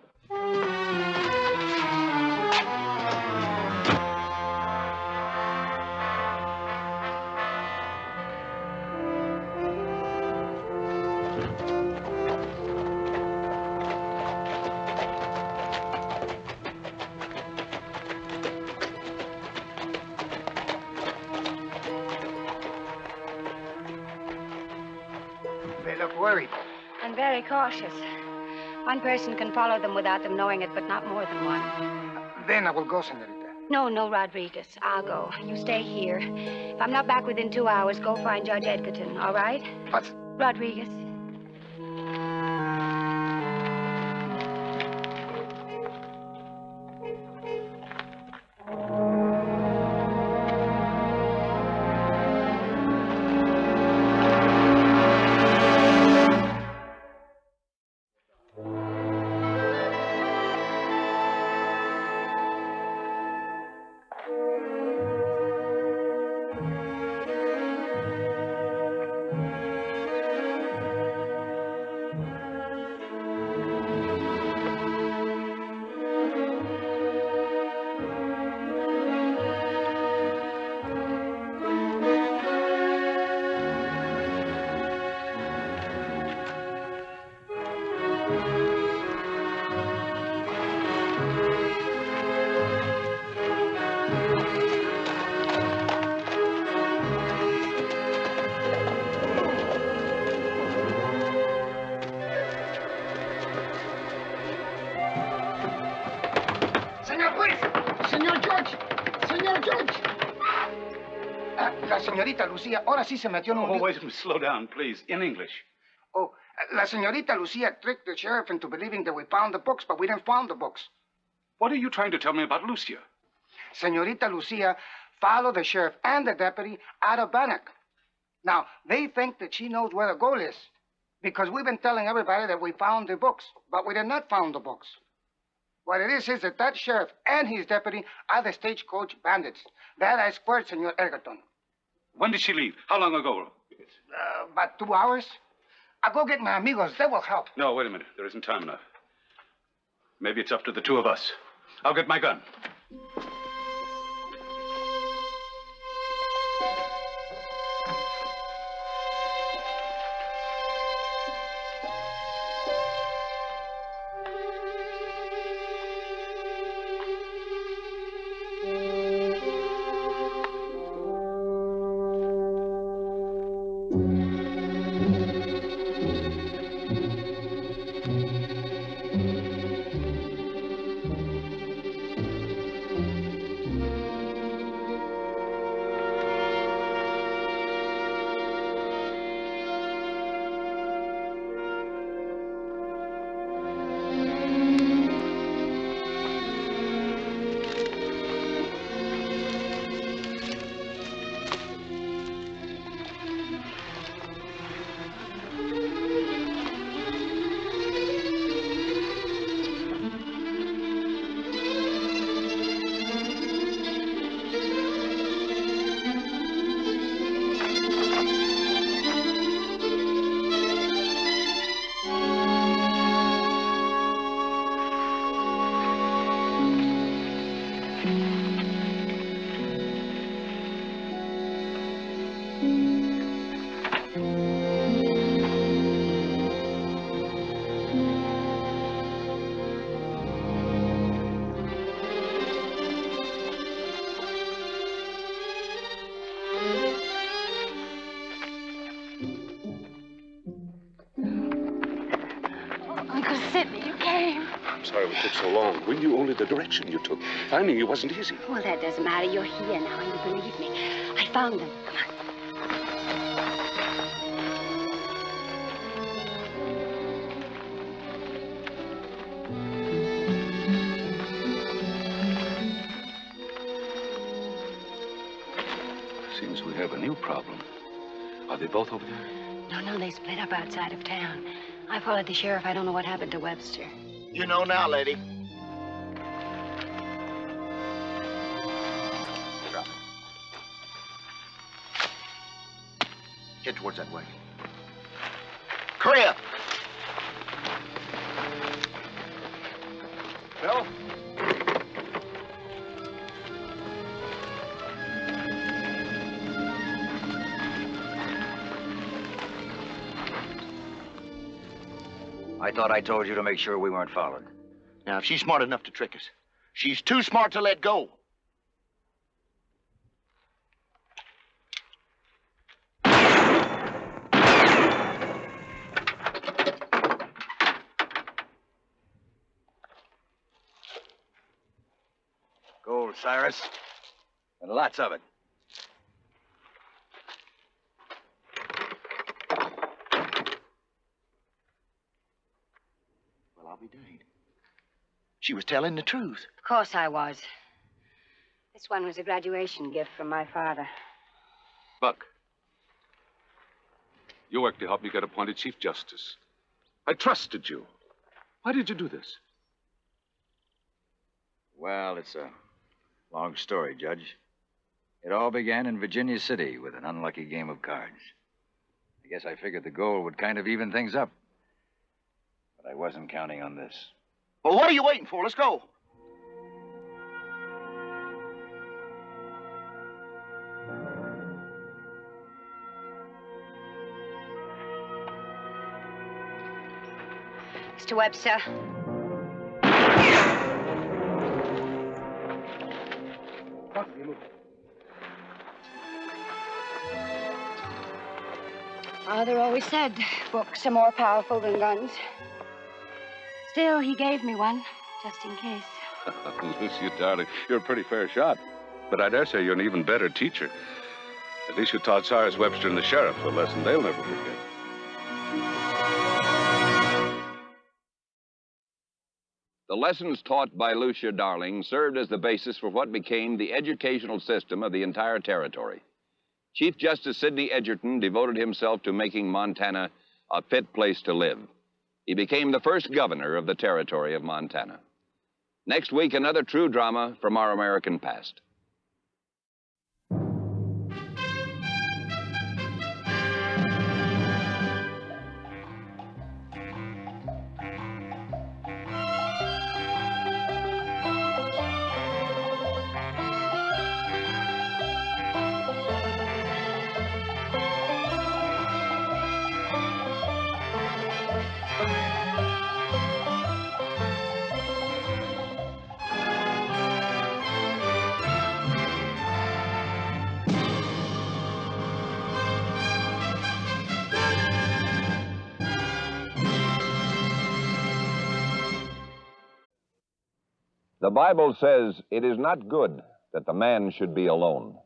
They look worried. And very cautious. One person can follow them without them knowing it, but not more than one. Then I will go, senorita. No, Rodriguez. I'll go. You stay here. If I'm not back within 2 hours, go find Judge Edgerton, all right? But... Rodriguez. La señorita Lucía ahora sí se metió en un... Oh, wait a minute. Slow down, please. In English. Oh, la señorita Lucía tricked the sheriff into believing that we found the books, but we didn't find the books. What are you trying to tell me about Lucia? Señorita Lucía followed the sheriff and the deputy out of Bannock. Now, they think that she knows where the goal is, because we've been telling everybody that we found the books, but we did not find the books. What it is that sheriff and his deputy are the stagecoach bandits. That I squared, Senor Egerton. When did she leave? How long ago? About 2 hours. I'll go get my amigos. They will help. No, wait a minute. There isn't time enough. Maybe it's up to the two of us. I'll get my gun. Sorry we took so long. We knew only the direction you took. Finding you wasn't easy. Well, that doesn't matter. You're here now. You believe me. I found them. Come on. Seems we have a new problem. Are they both over there? No, they split up outside of town. I followed the sheriff. I don't know what happened to Webster. You know now, lady. Head towards that wagon. Hurry up. Bill? I thought I told you to make sure we weren't followed. Now, if she's smart enough to trick us, she's too smart to let go. Gold, Cyrus. And lots of it. Well, I'll be danged. She was telling the truth. Of course I was. This one was a graduation gift from my father. Buck, you worked to help me get appointed Chief Justice. I trusted you. Why did you do this? Well, it's a long story, Judge. It all began in Virginia City with an unlucky game of cards. I guess I figured the gold would kind of even things up. But I wasn't counting on this. Well, what are you waiting for? Let's go. Mr. Webster. Father always said books are more powerful than guns. Still, he gave me one, just in case. Lucia, darling, you're a pretty fair shot. But I dare say you're an even better teacher. At least you taught Cyrus Webster and the sheriff a lesson they'll never forget. The lessons taught by Lucia Darling served as the basis for what became the educational system of the entire territory. Chief Justice Sidney Edgerton devoted himself to making Montana a fit place to live. He became the first governor of the territory of Montana. Next week, another true drama from our American past. The Bible says it is not good that the man should be alone.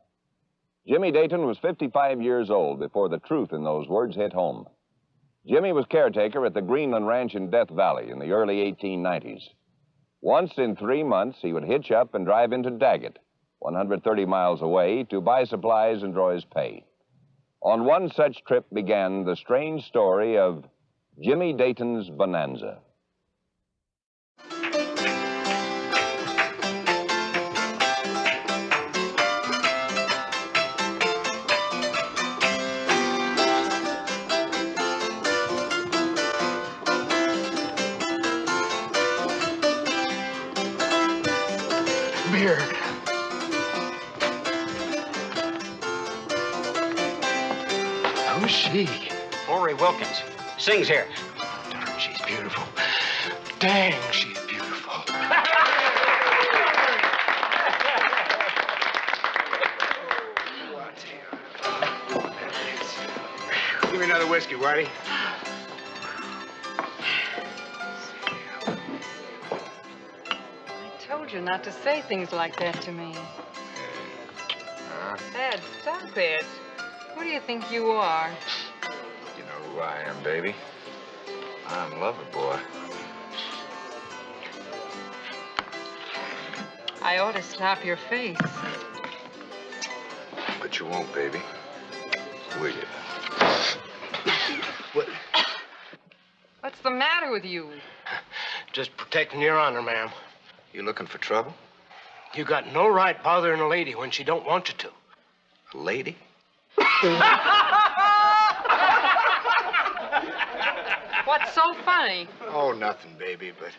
Jimmy Dayton was 55 years old before the truth in those words hit home. Jimmy was caretaker at the Greenland Ranch in Death Valley in the early 1890s. Once in 3 months, he would hitch up and drive into Daggett, 130 miles away, to buy supplies and draw his pay. On one such trip began the strange story of Jimmy Dayton's Bonanza. Beer. Who's she? Lori Wilkins. Sings here. Darn, she's beautiful. Dang, she's beautiful. Give me another whiskey, Whitey. I told you not to say things like that to me. Dad, stop it. Who do you think you are? You know who I am, baby. I'm Loverboy. I ought to slap your face. But you won't, baby. Will you? What? What's the matter with you? Just protecting your honor, ma'am. You looking for trouble? You got no right bothering a lady when she don't want you to. A lady? What's so funny? Oh, nothing, baby, but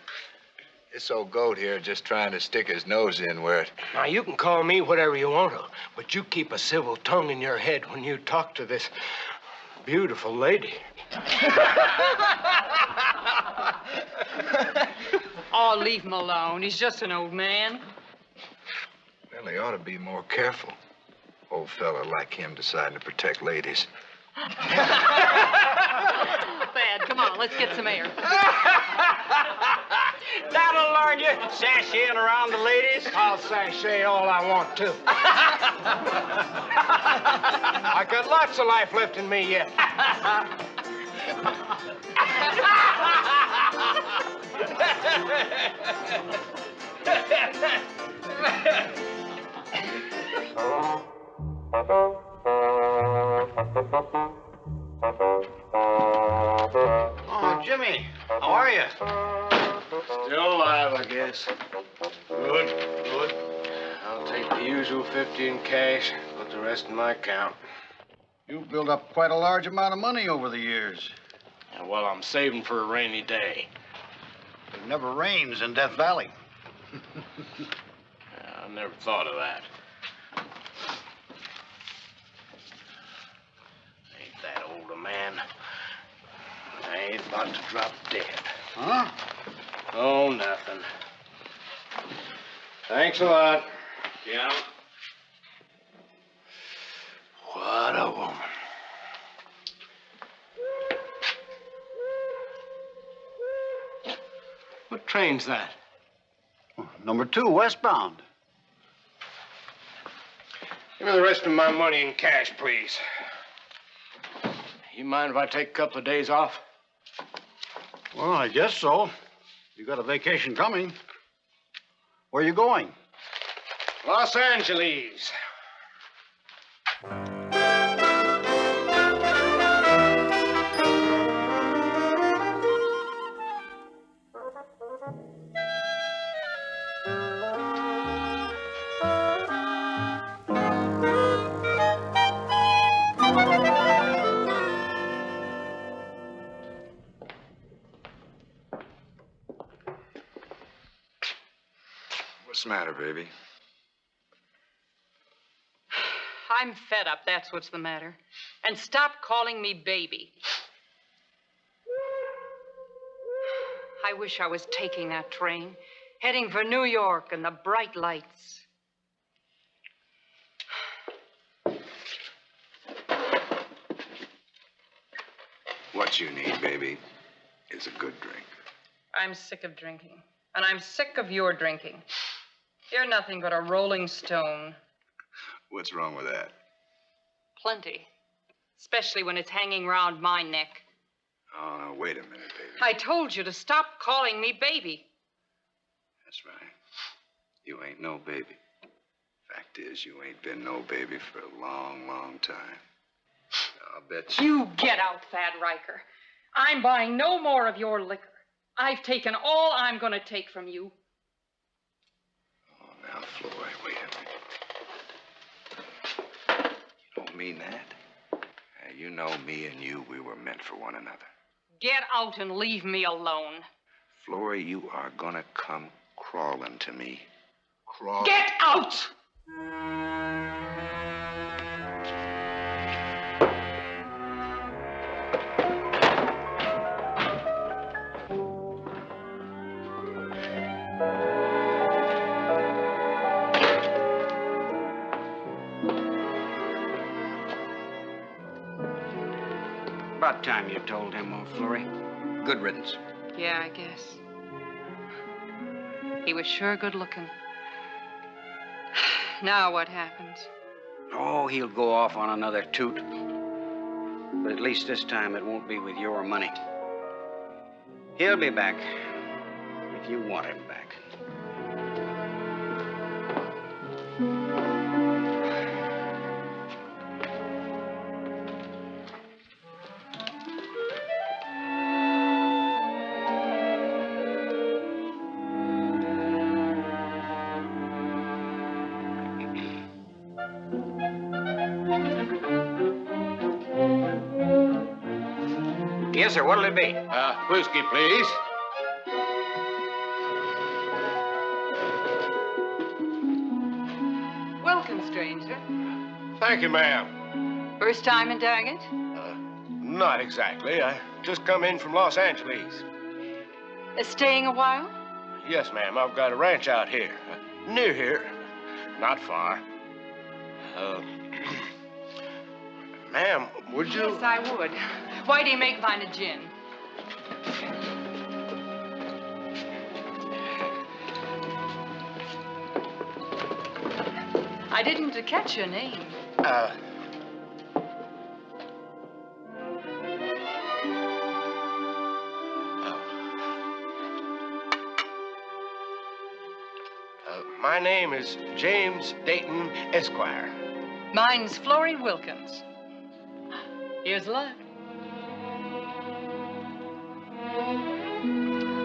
this old goat here just trying to stick his nose in where it... Now, you can call me whatever you want to, but you keep a civil tongue in your head when you talk to this beautiful lady. Oh, leave him alone. He's just an old man. Well, he ought to be more careful. Old fella like him deciding to protect ladies. Thad, come on, let's get some air. That'll learn you, sashaying around the ladies. I'll sashay all I want to. I got lots of life left in me yet. Oh, Jimmy, how are you? Still alive, I guess. Good, good. I'll take the usual 50 in cash, put the rest in my account. You've built up quite a large amount of money over the years. Yeah, well, I'm saving for a rainy day. It never rains in Death Valley. I never thought of that. Ain't that old a man. I ain't about to drop dead. Huh? Oh, nothing. Thanks a lot. Yeah. What a woman. What train's that? Number 2, westbound. Give me the rest of my money in cash, please. You mind if I take a couple of days off? Well, I guess so. You got a vacation coming. Where are you going? Los Angeles. What's the matter, baby? I'm fed up, that's what's the matter. And stop calling me baby. I wish I was taking that train, heading for New York and the bright lights. What you need, baby, is a good drink. I'm sick of drinking, and I'm sick of your drinking. You're nothing but a rolling stone. What's wrong with that? Plenty. Especially when it's hanging round my neck. Oh, now, wait a minute, baby. I told you to stop calling me baby. That's right. You ain't no baby. Fact is, you ain't been no baby for a long, long time. I'll bet you... You get out, Thad Riker. I'm buying no more of your liquor. I've taken all I'm going to take from you. Oh, now, Floyd, wait a minute. You don't mean that? You know me and you, we were meant for one another. Get out and leave me alone. Flory, you are gonna come crawling to me. Crawling. Get out! About time you told him, old Flurry. Good riddance. Yeah, I guess. He was sure good looking. Now what happens? Oh, he'll go off on another toot. But at least this time it won't be with your money. He'll be back. If you want him back. Yes, sir. What'll it be? Whiskey, please. Welcome, stranger. Thank you, ma'am. First time in Daggett? Not exactly. I just come in from Los Angeles. Staying a while? Yes, ma'am. I've got a ranch out here. Near here. Not far. Ma'am, would you... Yes, I would. Why do you make mine a gin? I didn't catch your name. My name is James Dayton, Esquire. Mine's Florrie Wilkins. Here's luck.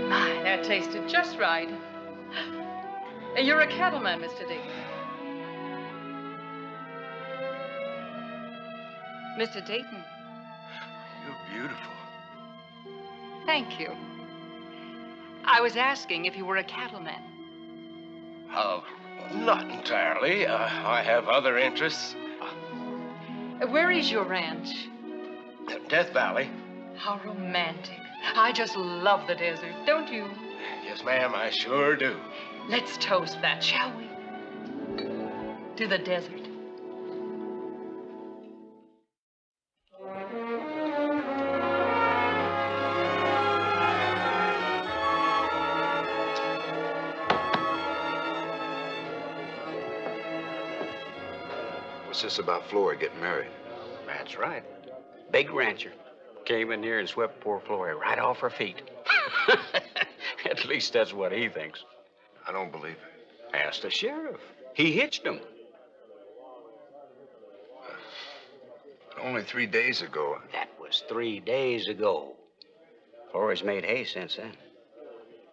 My, that tasted just right. You're a cattleman, Mr. Dayton. Mr. Dayton. You're beautiful. Thank you. I was asking if you were a cattleman. Not entirely. I have other interests. Where is your ranch? Death Valley. How romantic. I just love the desert, don't you? Yes, ma'am, I sure do. Let's toast that, shall we? To the desert. What's this about Flora getting married? That's right. Big rancher. Came in here and swept poor Florrie right off her feet. At least that's what he thinks. I don't believe it. Ask the sheriff. He hitched him. Only 3 days ago. That was 3 days ago. Florrie's made hay since then.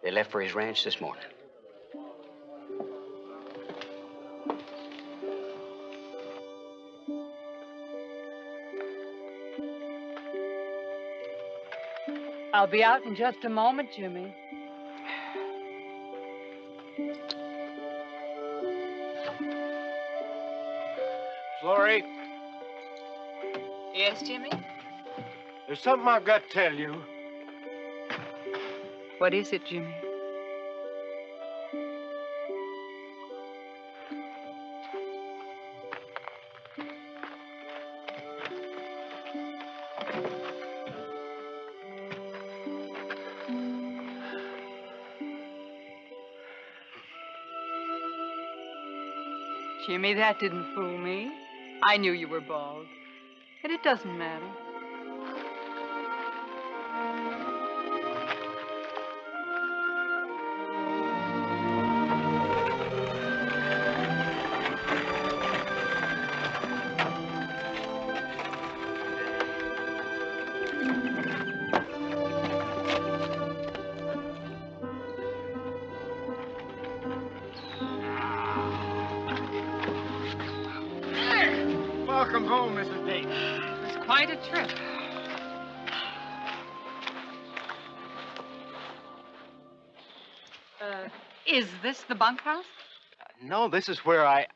They left for his ranch this morning. I'll be out in just a moment, Jimmy. Florrie, Yes, Jimmy? there's something I've got to tell you. What is it, Jimmy? Jimmy, that didn't fool me. I knew you were bald. And it doesn't matter. Welcome home, Mrs. Dayton. It was quite a trip. Is this the bunkhouse? No, this is where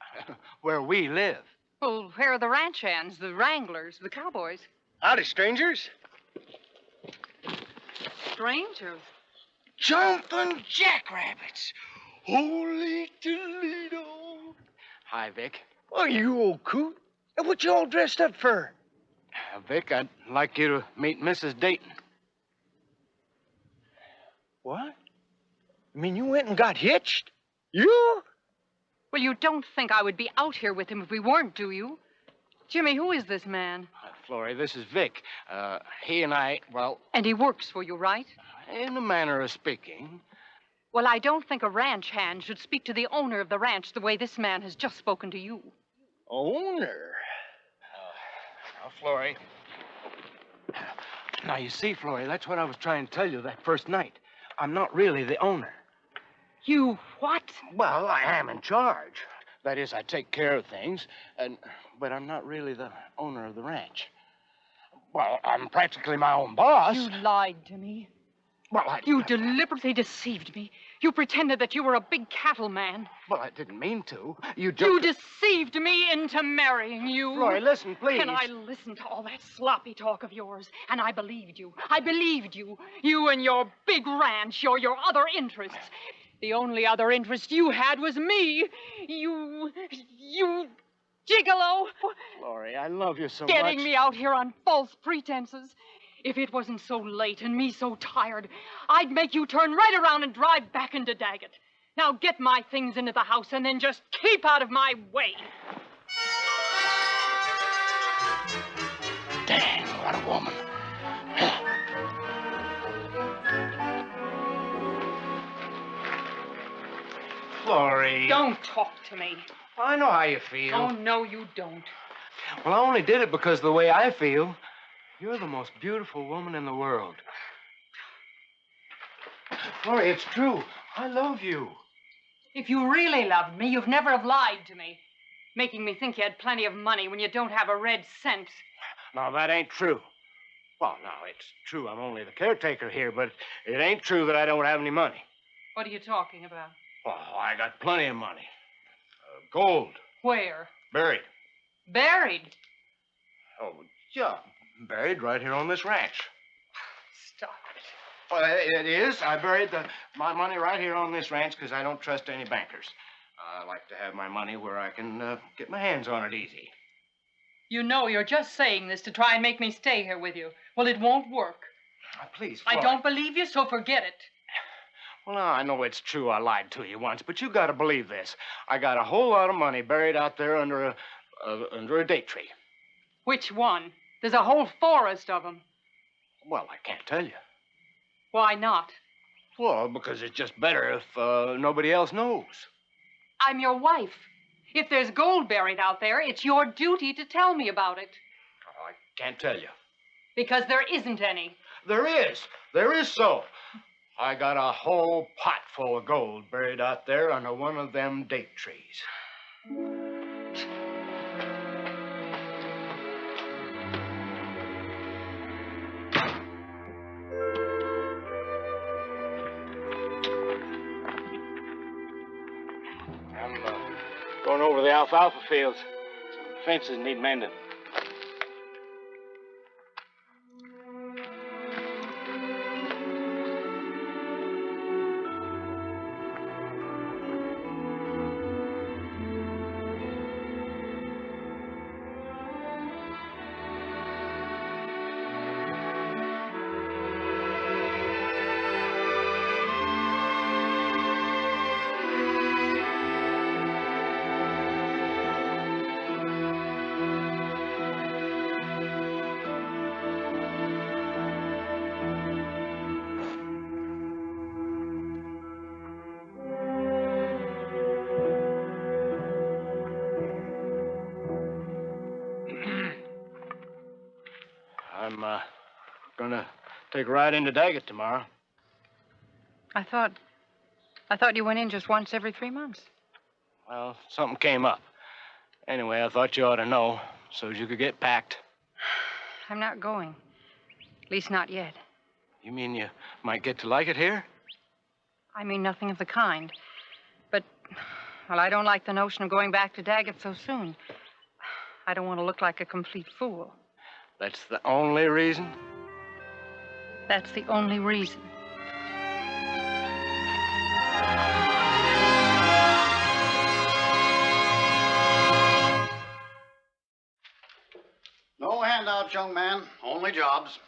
where we live. Well, where are the ranch hands, the wranglers, the cowboys? Howdy, strangers. Strangers? Jumping jackrabbits. Holy Toledo. Hi, Vic. Oh, you old coot. And what you all dressed up for? Vic, I'd like you to meet Mrs. Dayton. What? You mean you went and got hitched? You? Well, you don't think I would be out here with him if we weren't, do you? Jimmy, who is this man? Florrie, this is Vic. He and I, well... And he works for you, right? In a manner of speaking. Well, I don't think a ranch hand should speak to the owner of the ranch the way this man has just spoken to you. Owner? Now, Florrie. Now, you see, Florrie, that's what I was trying to tell you that first night. I'm not really the owner. You what? Well, I am in charge. That is, I take care of things, but I'm not really the owner of the ranch. Well, I'm practically my own boss. You lied to me. Well, You deliberately deceived me. You pretended that you were a big cattle man. Well, I didn't mean to. You deceived me into marrying you. Florrie, listen, please. And I listened to all that sloppy talk of yours, and I believed you. I believed you. You and your big ranch, your other interests. The only other interest you had was me. You gigolo. Florrie, I love you so Getting much. me out here on false pretenses. If it wasn't so late and me so tired, I'd make you turn right around and drive back into Daggett. Now get my things into the house and then just keep out of my way. Dang, what a woman. Florrie. Don't talk to me. I know how you feel. Oh, no, you don't. Well, I only did it because of the way I feel. You're the most beautiful woman in the world. Florrie, it's true. I love you. If you really loved me, you'd never have lied to me, making me think you had plenty of money when you don't have a red cent. No, that ain't true. Well, no, it's true. I'm only the caretaker here, but it ain't true that I don't have any money. What are you talking about? Oh, I got plenty of money. Gold. Where? Buried. Buried? Oh, yeah. Buried right here on this ranch. Stop it. Well, it is. I buried my money right here on this ranch because I don't trust any bankers. I like to have my money where I can get my hands on it easy. You know you're just saying this to try and make me stay here with you. Well, it won't work. Now, please, I Florrie. don't believe you, so forget it. Well, now, I know it's true I lied to you once, but you got to believe this. I got a whole lot of money buried out there under a date tree. Which one? There's a whole forest of them. Well, I can't tell you. Why not? Well, because it's just better if nobody else knows. I'm your wife. If there's gold buried out there, it's your duty to tell me about it. I can't tell you. Because there isn't any. There is. There is so. I got a whole pot full of gold buried out there under one of them date trees. I'm going over the alfalfa fields. Some fences need mending. I'm gonna take a ride into Daggett tomorrow. I thought you went in just once every 3 months. Well, something came up. Anyway, I thought you ought to know so as you could get packed. I'm not going. At least not yet. You mean you might get to like it here? I mean nothing of the kind. But, well, I don't like the notion of going back to Daggett so soon. I don't want to look like a complete fool. That's the only reason? That's the only reason. No handouts, young man. Only jobs.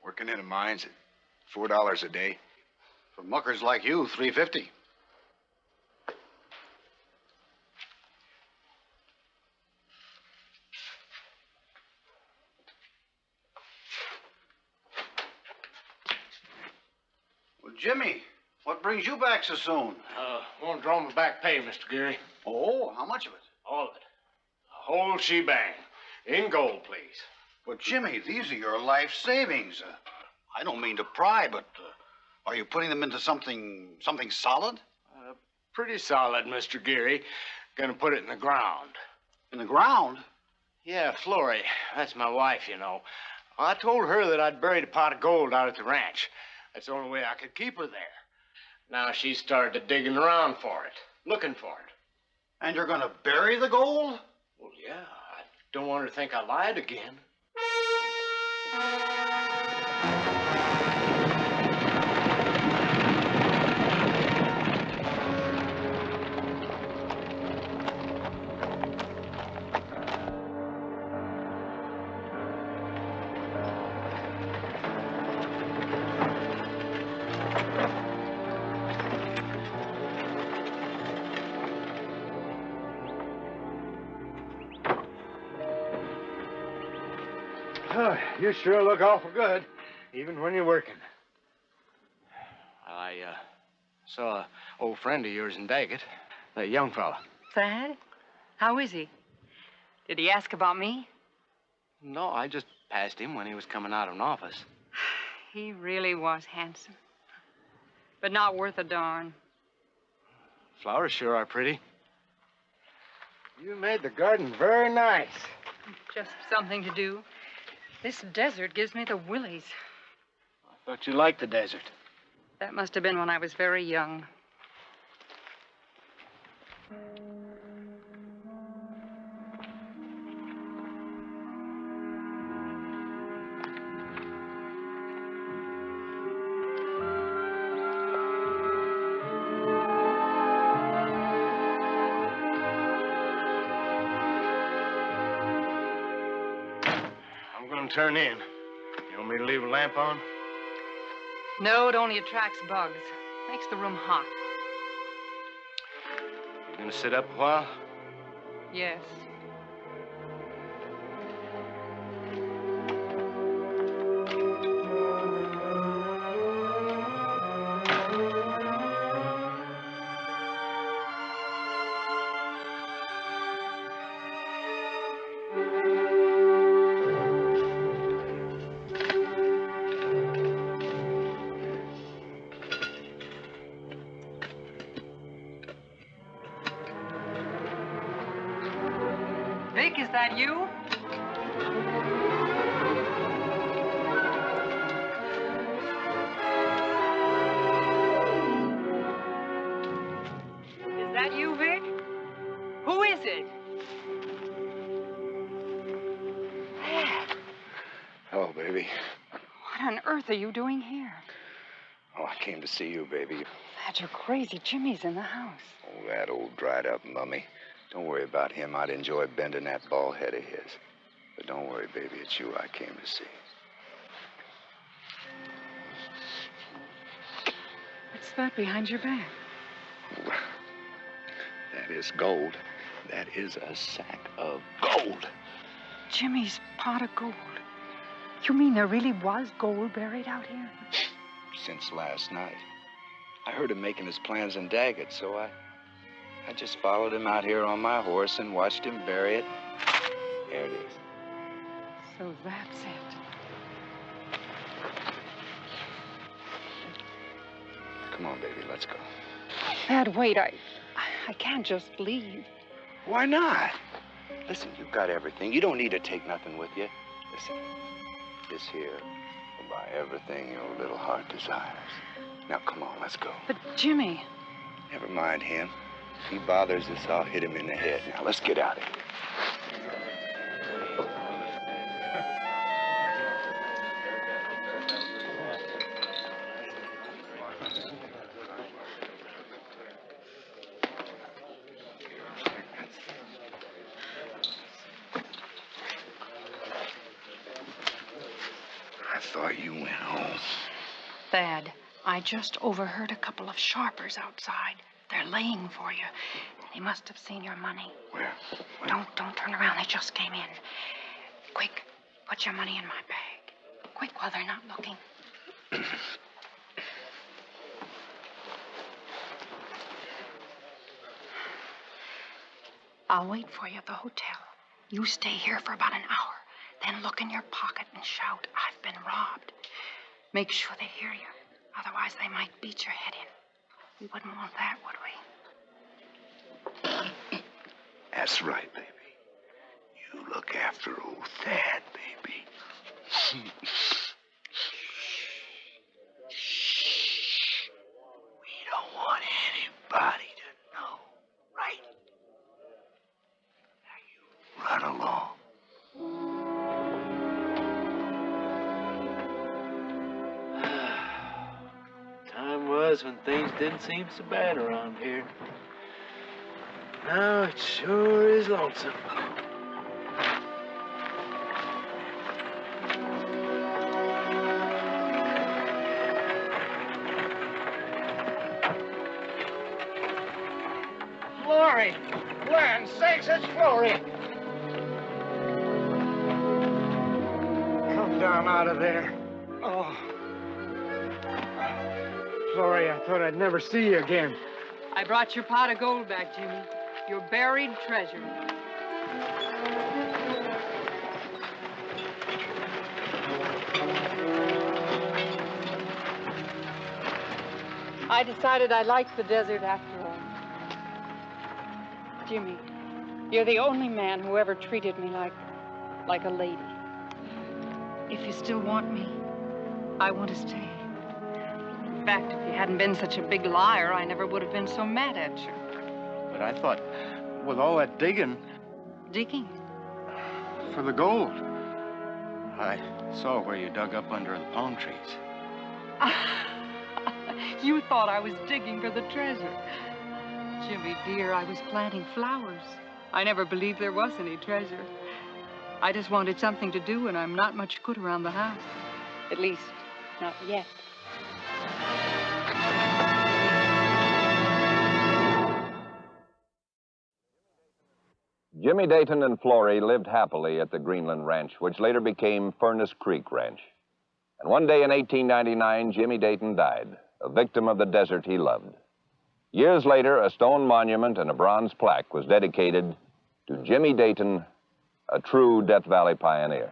Working in the mines at $4 a day. For muckers like you, $3.50. Well, Jimmy, what brings you back so soon? Want to draw my back pay, Mr. Geary. Oh, how much of it? All of it. The whole shebang. In gold, please. But, Jimmy, these are your life savings. I don't mean to pry, but are you putting them into something solid? Pretty solid, Mr. Geary. Gonna put it in the ground. In the ground? Yeah, Florrie. That's my wife, you know. I told her that I'd buried a pot of gold out at the ranch. That's the only way I could keep her there. Now she's started digging around for it, looking for it. And you're gonna bury the gold? Well, yeah. I don't want her to think I lied again. Oh, you sure look awful good, even when you're working. I saw an old friend of yours in Daggett, that young fella. Thad? How is he? Did he ask about me? No, I just passed him when he was coming out of an office. He really was handsome. But not worth a darn. Flowers sure are pretty. You made the garden very nice. Just something to do. This desert gives me the willies. I thought you liked the desert. That must have been when I was very young. I'm going to turn in. You want me to leave a lamp on? No, it only attracts bugs. Makes the room hot. You going to sit up a while? Yes. Vic, is that you? Is that you, Vic? Who is it? Dad, Hello, baby. what on earth are you doing here? Oh, I came to see you, baby. Dad, you're crazy. Jimmy's in the house. Oh, that old dried-up mummy. Don't worry about him. I'd enjoy bending that bald head of his. But don't worry, baby. It's you I came to see. What's that behind your back? That is gold. That is a sack of gold. Jimmy's pot of gold. You mean there really was gold buried out here? Since last night. I heard him making his plans in Daggett, so I just followed him out here on my horse and watched him bury it. There it is. So that's it. Come on, baby, let's go. Dad, wait. I can't just leave. Why not? Listen, you've got everything. You don't need to take nothing with you. Listen, this here will buy everything your little heart desires. Now, come on, let's go. But Jimmy... Never mind him. If he bothers us, I'll hit him in the head. Now, let's get out of here. I thought you went home. Thad, I just overheard a couple of sharpers outside. They're laying for you. They must have seen your money. Where? Don't turn around. They just came in. Quick, put your money in my bag. Quick, while they're not looking. I'll wait for you at the hotel. You stay here for about an hour. Then look in your pocket and shout, "I've been robbed." Make sure they hear you. Otherwise, they might beat your head in. We wouldn't want that, would we? That's right, baby. You look after old Thad, baby. Shh. We don't want anybody to know, right? Now you run along. Time was when things didn't seem so bad around here. Now it sure is lonesome. Florrie! Land sakes, it's Florrie! Come down out of there. Oh. Florrie, I thought I'd never see you again. I brought your pot of gold back, Jimmy. Your buried treasure. I decided I liked the desert after all. Jimmy, you're the only man who ever treated me like a lady. If you still want me, I want to stay. In fact, if you hadn't been such a big liar, I never would have been so mad at you. But I thought, with all that digging... Digging? For the gold. I saw where you dug up under the palm trees. You thought I was digging for the treasure. Jimmy, dear, I was planting flowers. I never believed there was any treasure. I just wanted something to do, and I'm not much good around the house. At least, not yet. Jimmy Dayton and Florrie lived happily at the Greenland Ranch, which later became Furnace Creek Ranch. And one day in 1899, Jimmy Dayton died, a victim of the desert he loved. Years later, a stone monument and a bronze plaque was dedicated to Jimmy Dayton, a true Death Valley pioneer.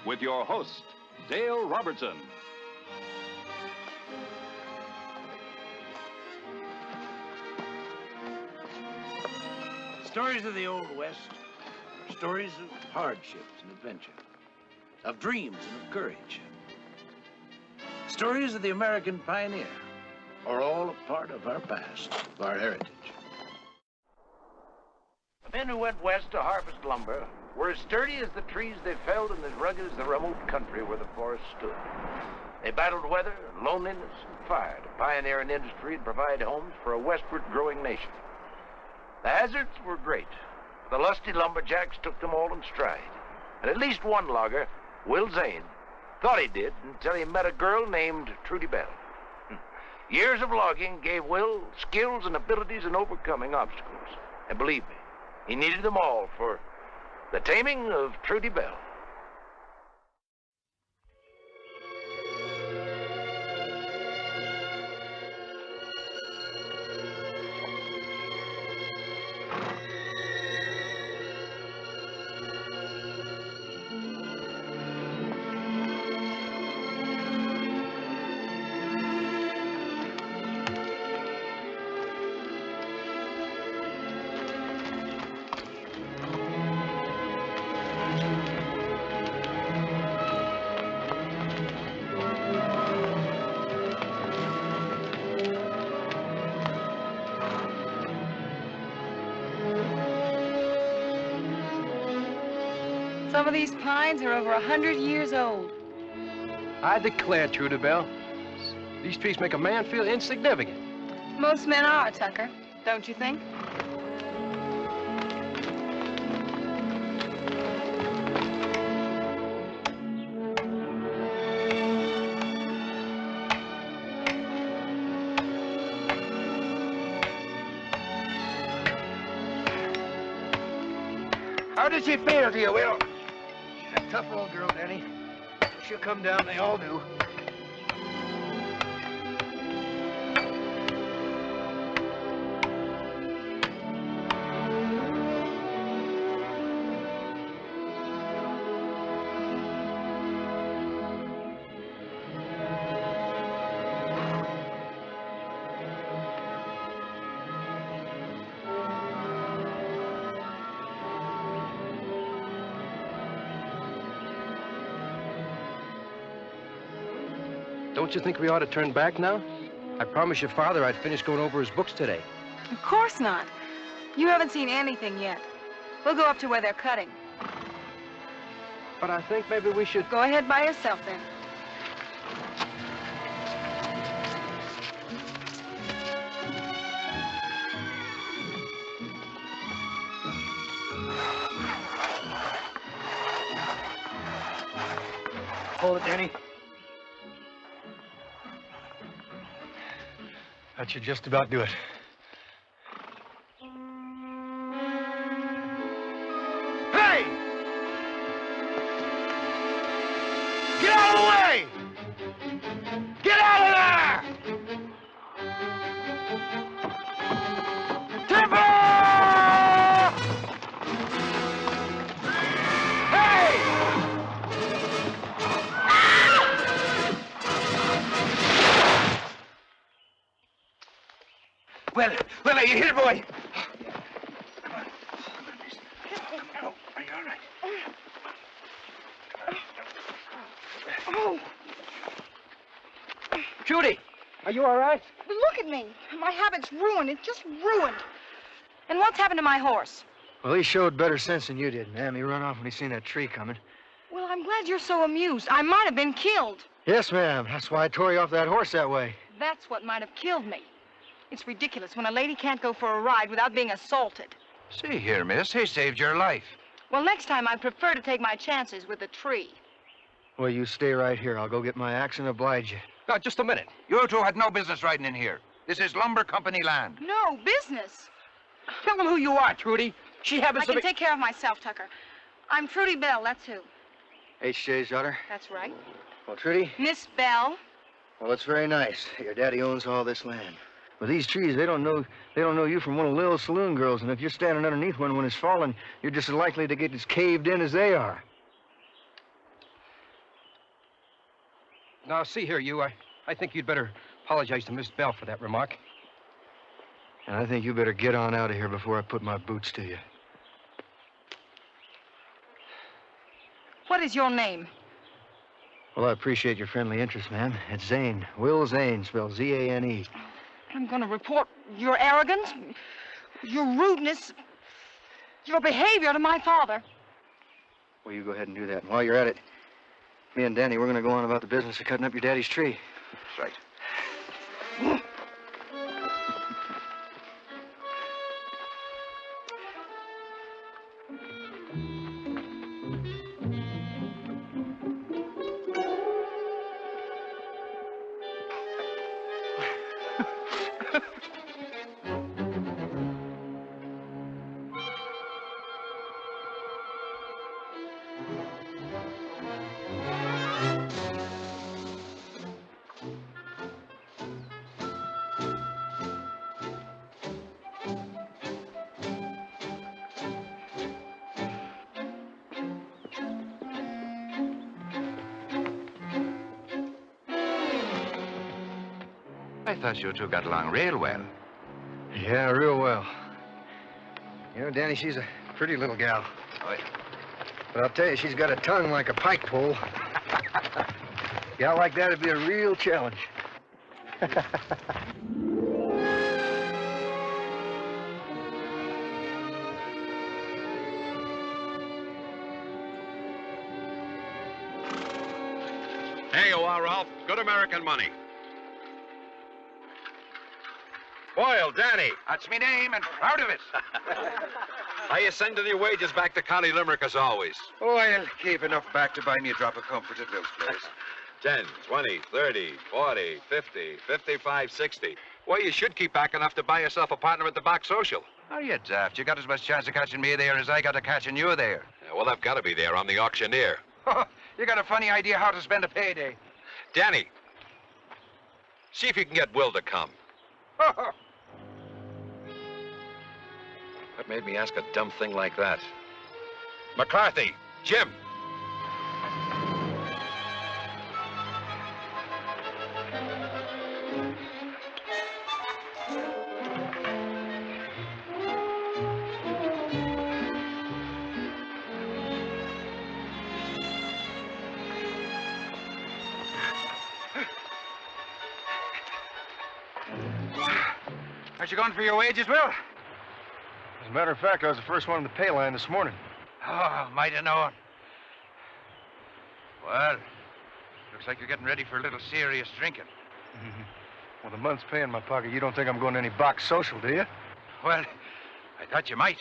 With your host, Dale Robertson. Stories of the Old West are stories of hardships and adventure, of dreams and of courage. Stories of the American pioneer are all a part of our past, of our heritage. The men who went west to harvest lumber were as sturdy as the trees they felled and as rugged as the remote country where the forest stood. They battled weather and loneliness and fire to pioneer an industry and provide homes for a westward growing nation. The hazards were great. The lusty lumberjacks took them all in stride. And at least one logger, Will Zane, thought he did until he met a girl named Trudy Bell. Years of logging gave Will skills and abilities in overcoming obstacles. And believe me, he needed them all for the taming of Trudy Bell. Some of these pines are over 100 years old. I declare, Trudy Bell, these trees make a man feel insignificant. Most men are, Tucker, don't you think? did she feel to you, Will? She's a tough little girl, Danny. She'll come down, they all do. Don't you think we ought to turn back now? I promised your father I'd finish going over his books today. Of course not. You haven't seen anything yet. We'll go up to where they're cutting. But I think maybe we should... Go ahead by yourself, then. Hold it, Danny. That should just about do it. Hey! Get out of the way! Get out of there! Timber! Hey! Well, are you here, boy? Are you all right? Oh, Judy, are you all right? look at me. My habit's ruined. It's just ruined. And what's happened to my horse? Well, he showed better sense than you did, ma'am. He run off when he seen that tree coming. Well, I'm glad you're so amused. I might have been killed. Yes, ma'am. That's why I tore you off that horse that way. That's what might have killed me. It's ridiculous when a lady can't go for a ride without being assaulted. See here, miss, he saved your life. Well, next time I'd prefer to take my chances with a tree. Well, you stay right here. I'll go get my axe and oblige you. Now, just a minute. You two had no business riding in here. This is lumber company land. No, business. Tell them who you are, Trudy. She happens I to can be... take care of myself, Tucker. I'm Trudy Bell, that's who. H.J.'s daughter? That's right. Well, Trudy? Miss Bell. Well, it's very nice. Your daddy owns all this land. But these trees, they don't know you from one of Lil's saloon girls, and if you're standing underneath one when it's falling, you're just as likely to get as caved in as they are. Now, see here, you. I think you'd better apologize to Miss Bell for that remark. And I think you better get on out of here before I put my boots to you. What is your name? Well, I appreciate your friendly interest, ma'am. It's Zane. Will Zane, spelled Z-A-N-E. I'm going to report your arrogance, your rudeness, your behavior to my father. Well, you go ahead and do that. And while you're at it, me and Danny, we're going to go on about the business of cutting up your daddy's tree. That's right. I thought you two got along real well. Yeah, real well. You know, Danny, she's a pretty little gal. Oh, But I'll tell you, she's got a tongue like a pike pole. Gal like that would be a real challenge. There you are, Ralph. Good American money. Boyle, Danny. That's me name, and proud of it. Are you sending your wages back to County Limerick as always? Oh, I'll keep enough back to buy me a drop of comfort at Bill's place. 10, 20, 30, 40, 50, 55, 60. Well, you should keep back enough to buy yourself a partner at the Bach Social. Are you daft? You got as much chance of catching me there as I got of catching you there. Yeah, well, I've got to be there. I'm the auctioneer. You got a funny idea how to spend a payday. Danny, see if you can get Will to come. What made me ask a dumb thing like that? McCarthy, Jim. Aren't you going for your wages, Will? As a matter of fact, I was the first one in the pay line this morning. Oh, might have known. Well, looks like you're getting ready for a little serious drinking. With a month's pay in my pocket, you don't think I'm going to any box social, do you? Well, I thought you might.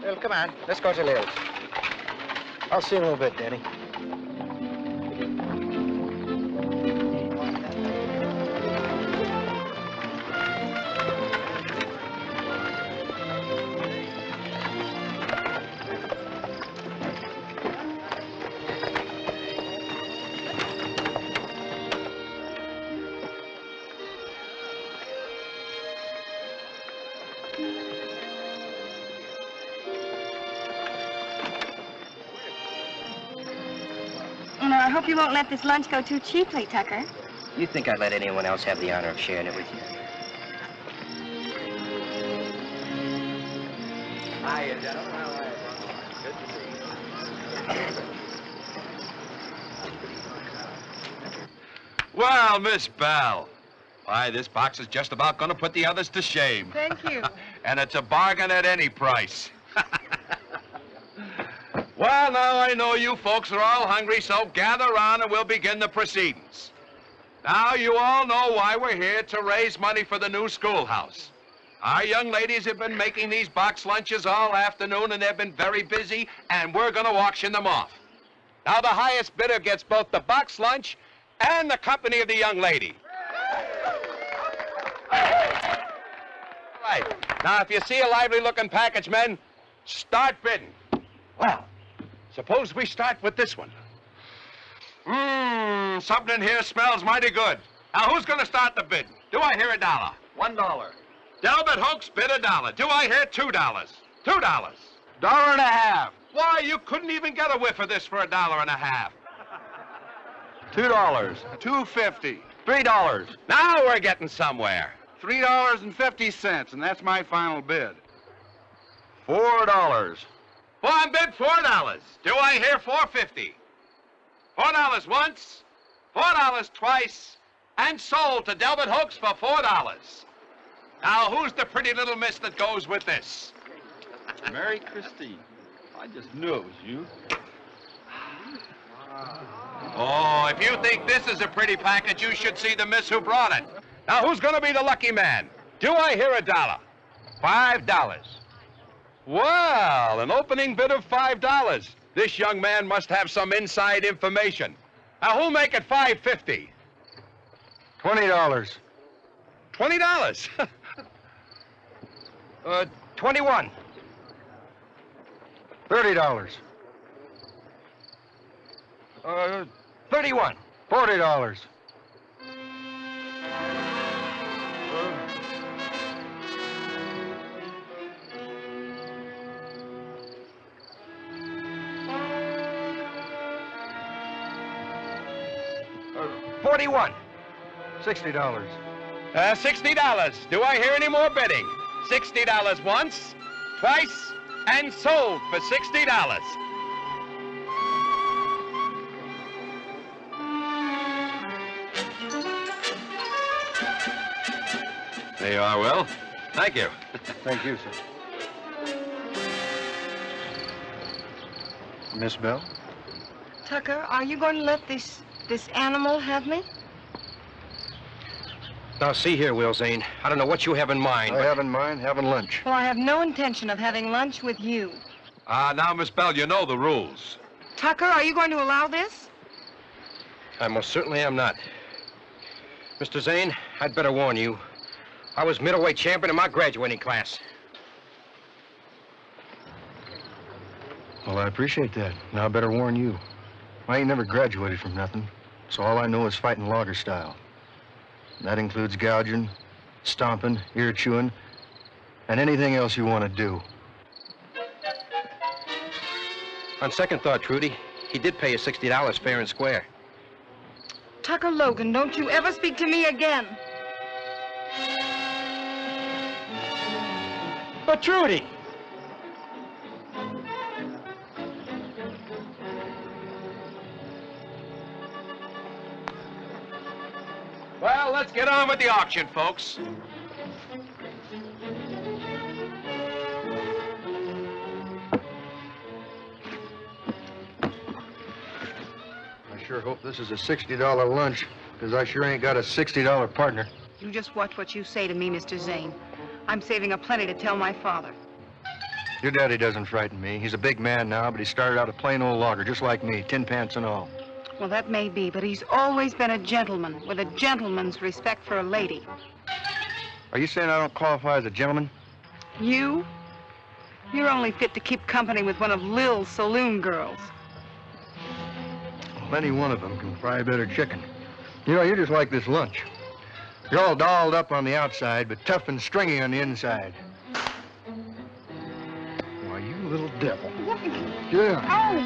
Well, come on. Let's go to Lil's. I'll see you in a little bit, Danny. I hope you won't let this lunch go too cheaply, Tucker. You think I'd let anyone else have the honor of sharing it with you? Hiya, gentlemen. How are you? Good to see you. Well, Miss Bell, why, this box is just about going to put the others to shame. Thank you. And it's a bargain at any price. Well, now I know you folks are all hungry, so gather around and we'll begin the proceedings. Now, you all know why we're here, to raise money for the new schoolhouse. Our young ladies have been making these box lunches all afternoon, and they've been very busy, and we're going to auction them off. Now, the highest bidder gets both the box lunch and the company of the young lady. Right. Now, if you see a lively-looking package, men, start bidding. Well, suppose we start with this one. Something in here smells mighty good. Now, who's going to start the bid? Do I hear $1? $1. Delbert Hoax bid $1. Do I hear $2? $2. $1.50. Why, you couldn't even get a whiff of this for $1.50. $2. $2.50. $3. Now we're getting somewhere. $3.50, and that's my final bid. $4. Well, I'm bid $4. Do I hear $4.50? $4 once, $4 twice, and sold to Delbert Hoax for $4. Now, who's the pretty little miss that goes with this? Mary Christine. I just knew it was you. Oh, if you think this is a pretty package, you should see the miss who brought it. Now, who's going to be the lucky man? Do I hear $1? $5. Well, an opening bid of $5. This young man must have some inside information. Now, who'll make it $5.50? $20. $20? 21. $30. 31. $40. $41. $60. $60. Do I hear any more bidding? $60 once, twice and sold for $60. There you are, Will. Thank you. Thank you, sir. Miss Bell? Tucker, are you going to let this animal have me? Now, see here, Will Zane. I don't know what you have in mind. I have in mind having lunch. Well, I have no intention of having lunch with you. Now, Miss Bell, you know the rules. Tucker, are you going to allow this? I most certainly am not. Mr. Zane, I'd better warn you. I was middleweight champion in my graduating class. Well, I appreciate that. Now I better warn you. I ain't never graduated from nothing, so all I know is fighting logger style. And that includes gouging, stomping, ear chewing, and anything else you want to do. On second thought, Trudy, he did pay you $60 fair and square. Tucker Logan, don't you ever speak to me again. But Trudy! Well, let's get on with the auction, folks. I sure hope this is a $60 lunch, because I sure ain't got a $60 partner. You just watch what you say to me, Mr. Zane. I'm saving a plenty to tell my father. Your daddy doesn't frighten me. He's a big man now, but he started out a plain old logger, just like me, tin pants and all. Well, that may be, but he's always been a gentleman, with a gentleman's respect for a lady. Are you saying I don't qualify as a gentleman? You? You're only fit to keep company with one of Lil's saloon girls. Well, any one of them can fry better chicken. You know, you're just like this lunch. You're all dolled up on the outside, but tough and stringy on the inside. Why, you little devil. Yeah. Oh,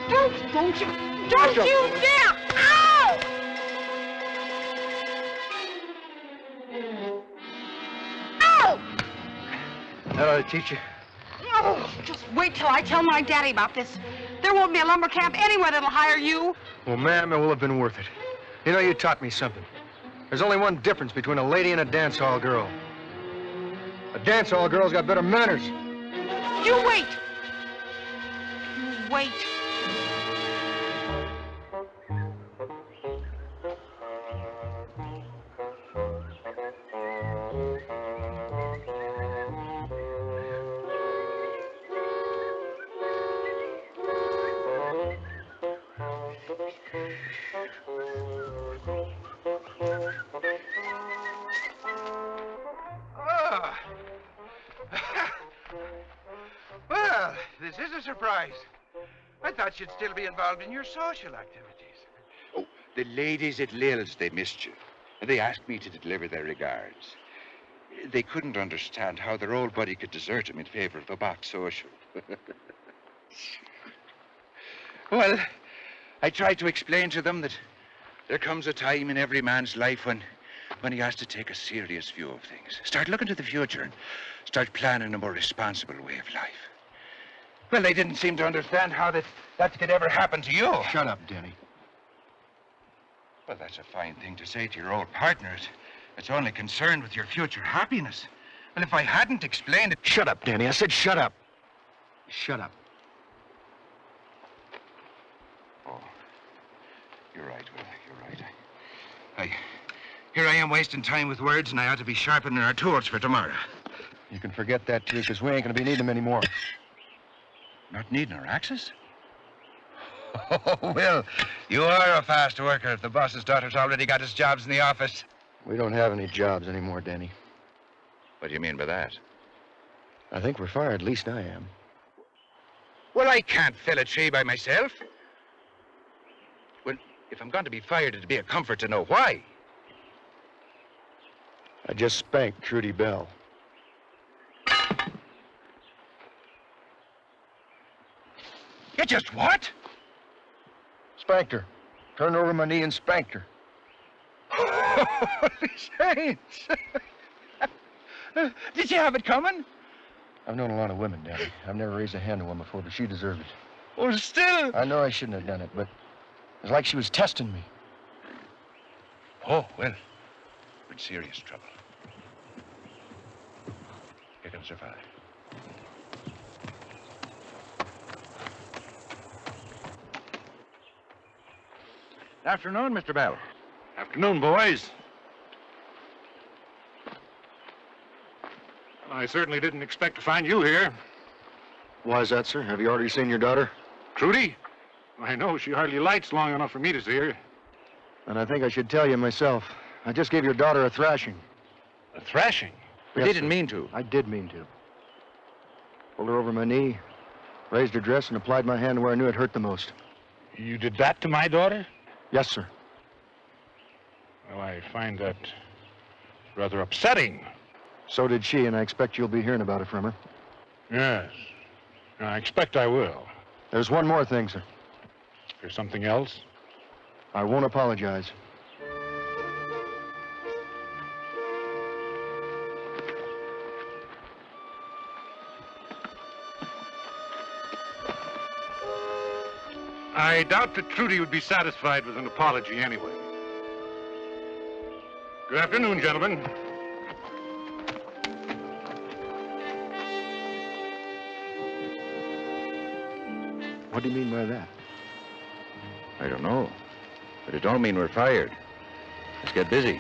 don't you dare! Ow! Ow! That ought to teach you. Oh, just wait till I tell my daddy about this. There won't be a lumber camp anywhere that'll hire you. Well, ma'am, it will have been worth it. You know, you taught me something. There's only one difference between a lady and a dance hall girl. A dance hall girl's got better manners. You wait! You wait. Oh. Well, this is a surprise. I thought you'd still be involved in your social activities. Oh, the ladies at Lil's, they missed you. And they asked me to deliver their regards. They couldn't understand how their old buddy could desert him in favor of a box social. Well, I tried to explain to them that there comes a time in every man's life when he has to take a serious view of things. Start looking to the future and start planning a more responsible way of life. Well, they didn't seem to understand how that could ever happen to you. Shut up, Denny. Well, that's a fine thing to say to your old partner. It's only concerned with your future happiness. Well, if I hadn't explained it... Shut up, Denny. I said shut up. Shut up. Oh, you're right, Will. You're right. Here I am wasting time with words, and I ought to be sharpening our tools for tomorrow. You can forget that, too, because we ain't going to be needing them anymore. Not needing our axes? Oh, Will, you are a fast worker if the boss's daughter's already got his jobs in the office. We don't have any jobs anymore, Denny. What do you mean by that? I think we're fired. At least I am. Well, I can't fell a tree by myself. Well, if I'm going to be fired, it'd be a comfort to know why. I just spanked Trudy Bell. You just what? Spanked her. Turned over my knee and spanked her. Holy saints! Did you have it coming? I've known a lot of women, Daddy. I've never raised a hand to one before, but she deserved it. Oh, still? I know I shouldn't have done it, but it was like she was testing me. Oh, well, we're in serious trouble. Here comes her father. Afternoon, Mr. Bell. Afternoon, boys. I certainly didn't expect to find you here. Why is that, sir? Have you already seen your daughter? Trudy? I know she hardly lights long enough for me to see her. And I think I should tell you myself. I just gave your daughter a thrashing. A thrashing? Yes, You didn't sir. mean to. I did mean to. Pulled her over my knee, raised her dress, and applied my hand where I knew it hurt the most. You did that to my daughter? Yes, sir. Well, I find that rather upsetting. So did she, and I expect you'll be hearing about it from her. Yes. I expect I will. There's one more thing, sir. There's something else? I won't apologize. I doubt that Trudy would be satisfied with an apology anyway. Good afternoon, gentlemen. What do you mean by that? I don't know. But it don't mean we're fired. Let's get busy.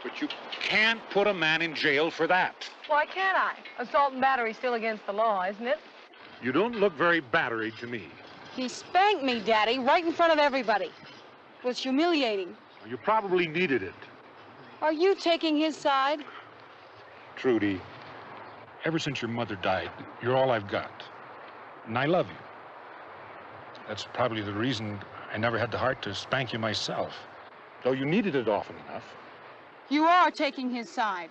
But you can't put a man in jail for that. Why can't I? Assault and battery's still against the law, isn't it? You don't look very batteried to me. He spanked me, Daddy, right in front of everybody. It was humiliating. You probably needed it. Are you taking his side? Trudy, ever since your mother died, you're all I've got. And I love you. That's probably the reason I never had the heart to spank you myself, though you needed it often enough. You are taking his side.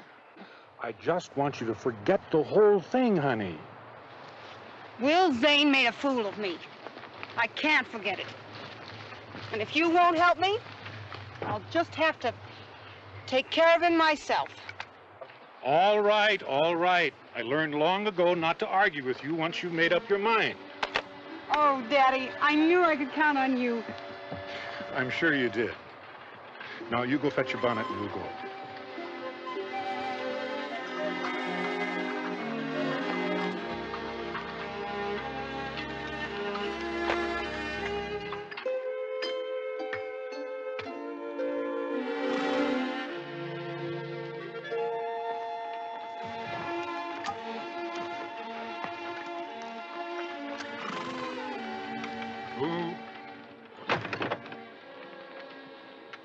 I just want you to forget the whole thing, honey. Will Zane made a fool of me. I can't forget it. And if you won't help me, I'll just have to take care of him myself. All right, all right. I learned long ago not to argue with you once you've made up your mind. Oh, Daddy, I knew I could count on you. I'm sure you did. Now, you go fetch your bonnet and we'll go.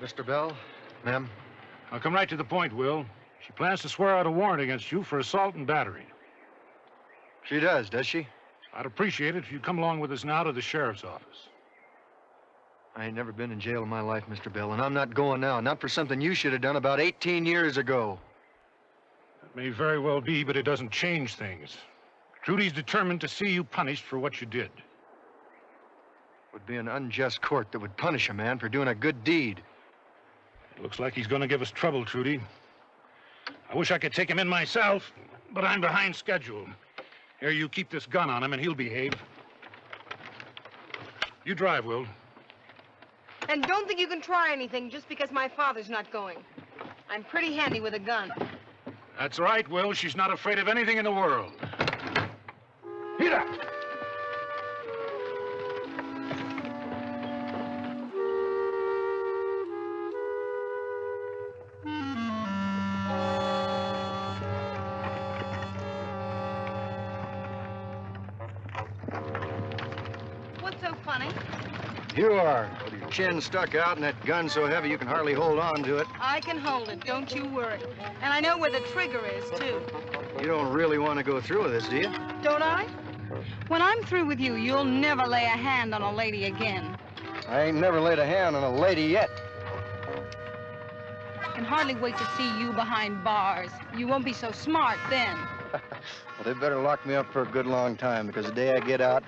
Mr. Bell, ma'am. I'll come right to the point, Will. She plans to swear out a warrant against you for assault and battery. She does she? I'd appreciate it if you'd come along with us now to the sheriff's office. I ain't never been in jail in my life, Mr. Bell, and I'm not going now. Not for something you should have done about 18 years ago. That may very well be, but it doesn't change things. Trudy's determined to see you punished for what you did. It would be an unjust court that would punish a man for doing a good deed. It looks like he's going to give us trouble, Trudy. I wish I could take him in myself, but I'm behind schedule. Here, you keep this gun on him and he'll behave. You drive, Will. And don't think you can try anything just because my father's not going. I'm pretty handy with a gun. That's right, Will. She's not afraid of anything in the world. Here! What's so funny? You are, with your chin stuck out and that gun so heavy you can hardly hold on to it. I can hold it, don't you worry. And I know where the trigger is, too. You don't really want to go through with this, do you? Don't I? When I'm through with you, you'll never lay a hand on a lady again. I ain't never laid a hand on a lady yet. I can hardly wait to see you behind bars. You won't be so smart then. Well, they better lock me up for a good long time, because the day I get out,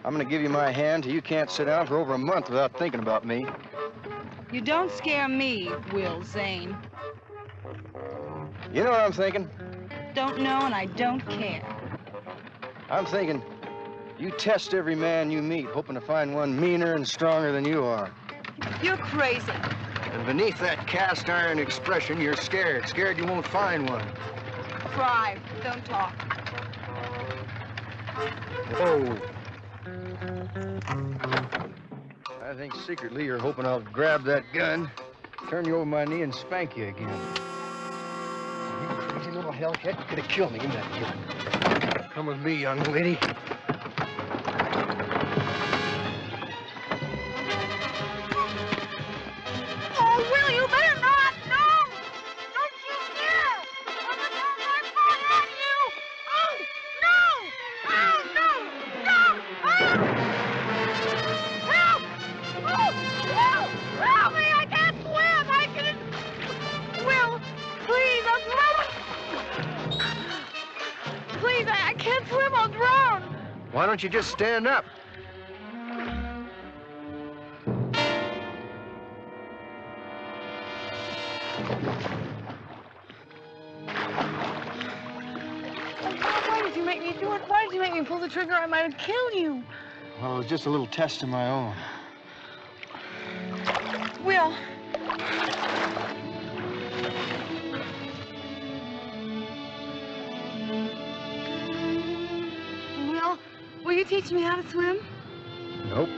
I'm gonna give you my hand till you can't sit down for over a month without thinking about me. You don't scare me, Will Zane. You know what I'm thinking? Don't know and I don't care. I'm thinking you test every man you meet, hoping to find one meaner and stronger than you are. You're crazy. And beneath that cast iron expression, you're scared. Scared you won't find one. Cry, don't talk. Whoa. I think secretly you're hoping I'll grab that gun, turn you over my knee, and spank you again. You crazy little hellcat, you could have killed me. Give me that gun. Come with me, young lady. Oh, Will, you better not! No! Don't you dare! I'm gonna turn my fire on you! Oh, no! Oh, no! No! Oh! Help! Oh, Will! Help me! I can't swim! I can... Will, please, I'm drowning! Please, I can't swim. I'll drown! Why don't you just stand up? Why did you make me do it? Why did you make me pull the trigger? I might have killed you. Well, it was just a little test of my own. Will. Will you teach me how to swim? Nope.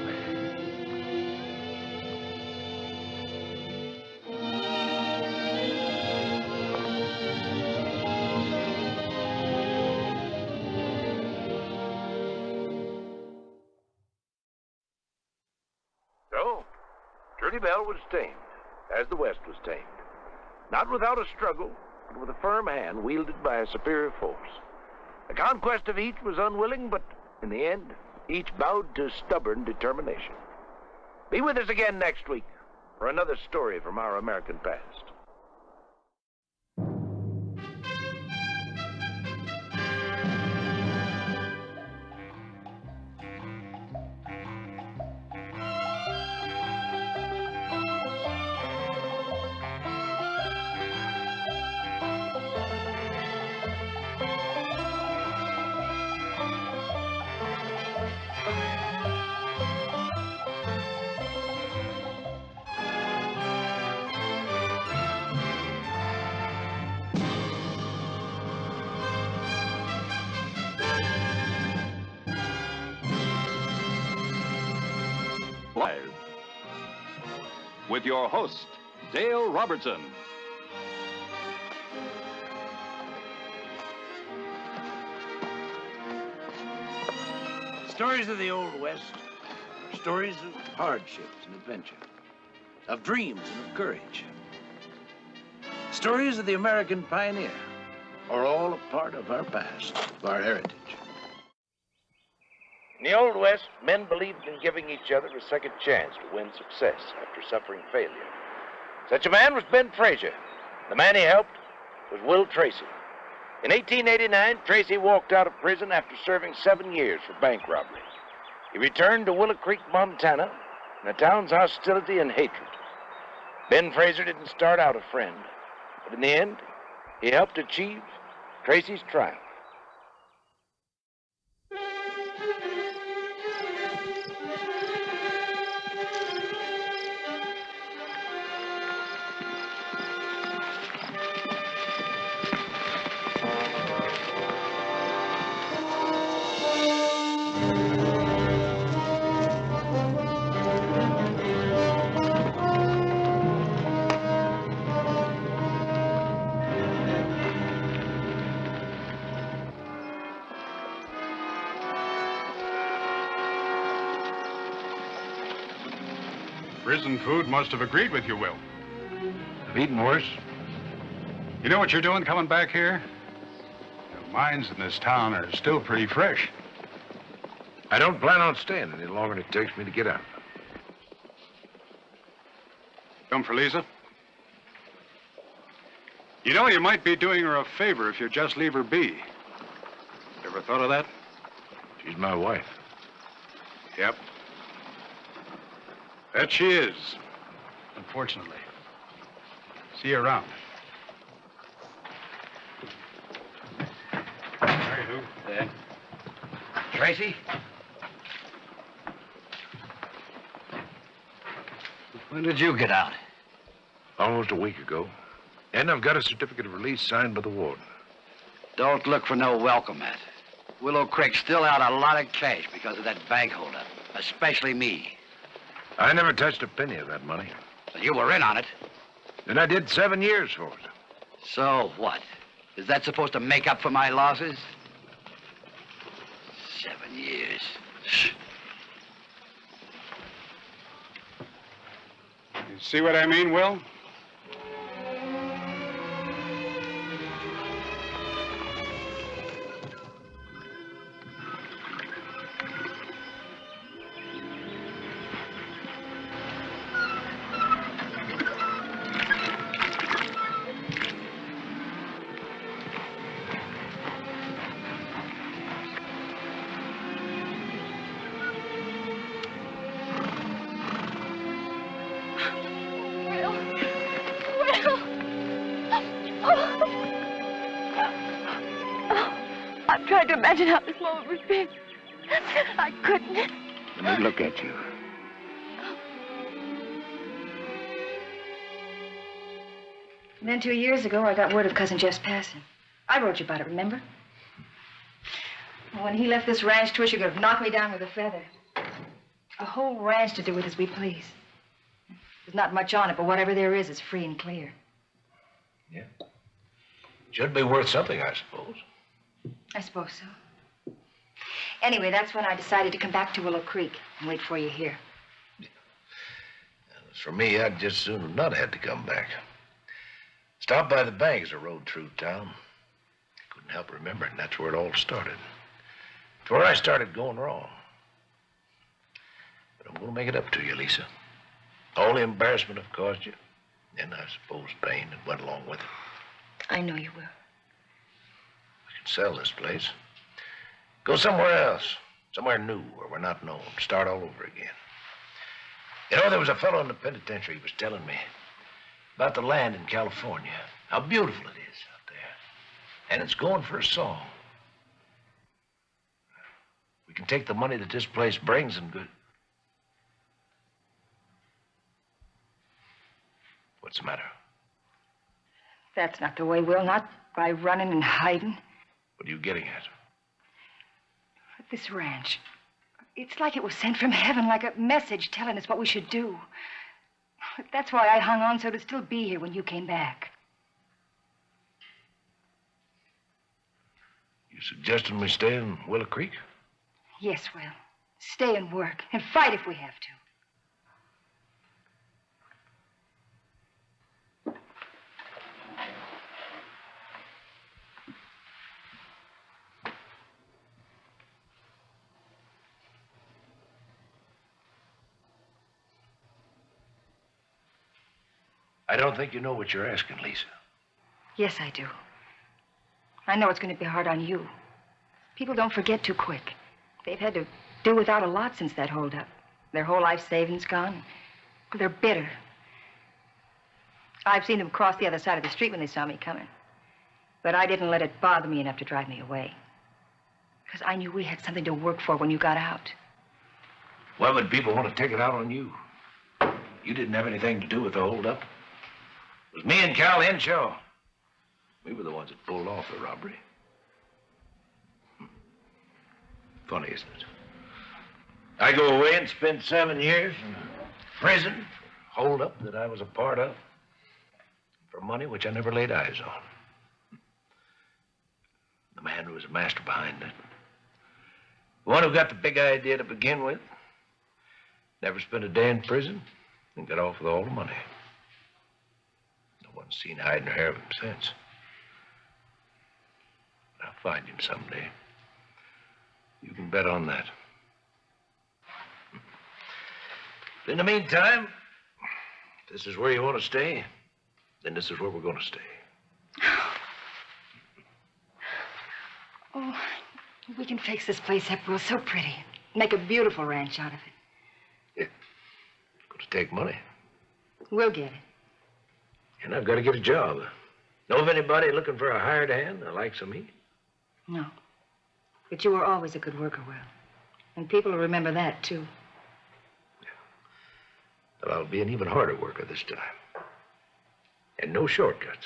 So, Shirley Bell was tamed, as the West was tamed. Not without a struggle, but with a firm hand wielded by a superior force. The conquest of each was unwilling, but in the end, each bowed to stubborn determination. Be with us again next week for another story from our American past. Live with your host, Dale Robertson. Stories of the Old West are stories of hardships and adventure, of dreams and of courage. Stories of the American pioneer are all a part of our past, of our heritage. In the Old West, men believed in giving each other a second chance to win success after suffering failure. Such a man was Ben Frazier. The man he helped was Will Tracy. In 1889, Tracy walked out of prison after serving 7 years for bank robbery. He returned to Willow Creek, Montana, in the town's hostility and hatred. Ben Frazier didn't start out a friend, but in the end, he helped achieve Tracy's triumph. Prison food must have agreed with you, Will. I've eaten worse. You know what you're doing coming back here? The mines in this town are still pretty fresh. I don't plan on staying any longer than it takes me to get out. Come for Lisa? You know, you might be doing her a favor if you just leave her be. Ever thought of that? She's my wife. Yep. That she is. Unfortunately. See you around. Sorry, who? Yeah. Tracy? When did you get out? Almost a week ago. And I've got a certificate of release signed by the warden. Don't look for no welcome at. Willow Creek's still out a lot of cash because of that bank holdup, especially me. I never touched a penny of that money. So you were in on it. And I did 7 years for it. So what? Is that supposed to make up for my losses? 7 years. You see what I mean, Will? I'm trying to imagine how this moment would be. I couldn't. Let me look at you. And then 2 years ago, I got word of Cousin Jeff's passing. I wrote you about it, remember? When he left this ranch to us, you could have knocked me down with a feather. A whole ranch to do with as we please. There's not much on it, but whatever there is free and clear. Yeah. Should be worth something, I suppose. I suppose so. Anyway, that's when I decided to come back to Willow Creek and wait for you here. As for me, I'd just soon have not had to come back. Stopped by the bank as I rode through town. Couldn't help remembering that's where it all started. It's where I started going wrong. But I'm going to make it up to you, Lisa. All the embarrassment I've caused you, and I suppose pain that went along with it. I know you will. We can sell this place. Go somewhere else. Somewhere new where we're not known. Start all over again. You know, there was a fellow in the penitentiary who was telling me about the land in California. How beautiful it is out there. And it's going for a song. We can take the money that this place brings and good. What's the matter? That's not the way, Will. Not by running and hiding. What are you getting at? This ranch. It's like it was sent from heaven, like a message telling us what we should do. That's why I hung on so to still be here when you came back. You suggesting we stay in Willow Creek? Yes, Will. Stay and work and fight if we have to. I don't think you know what you're asking, Lisa. Yes, I do. I know it's going to be hard on you. People don't forget too quick. They've had to do without a lot since that holdup. Their whole life savings gone. They're bitter. I've seen them cross the other side of the street when they saw me coming. But I didn't let it bother me enough to drive me away. Because I knew we had something to work for when you got out. Why would people want to take it out on you? You didn't have anything to do with the holdup. It was me and Cal Henshaw. We were the ones that pulled off the robbery. Funny, isn't it? I go away and spend 7 years in prison, holdup that I was a part of, for money which I never laid eyes on. The man who was a master behind it, the one who got the big idea to begin with, never spent a day in prison and got off with all the money. No one's seen hide nor hair of him since. I'll find him someday. You can bet on that. But in the meantime, if this is where you want to stay, then this is where we're going to stay. Oh, we can fix this place up, Will. So pretty. Make a beautiful ranch out of it. It's going to take money. We'll get it. And I've got to get a job. Know of anybody looking for a hired hand the likes of me? No. But you were always a good worker, Will. And people will remember that, too. But I'll be an even harder worker this time. And no shortcuts.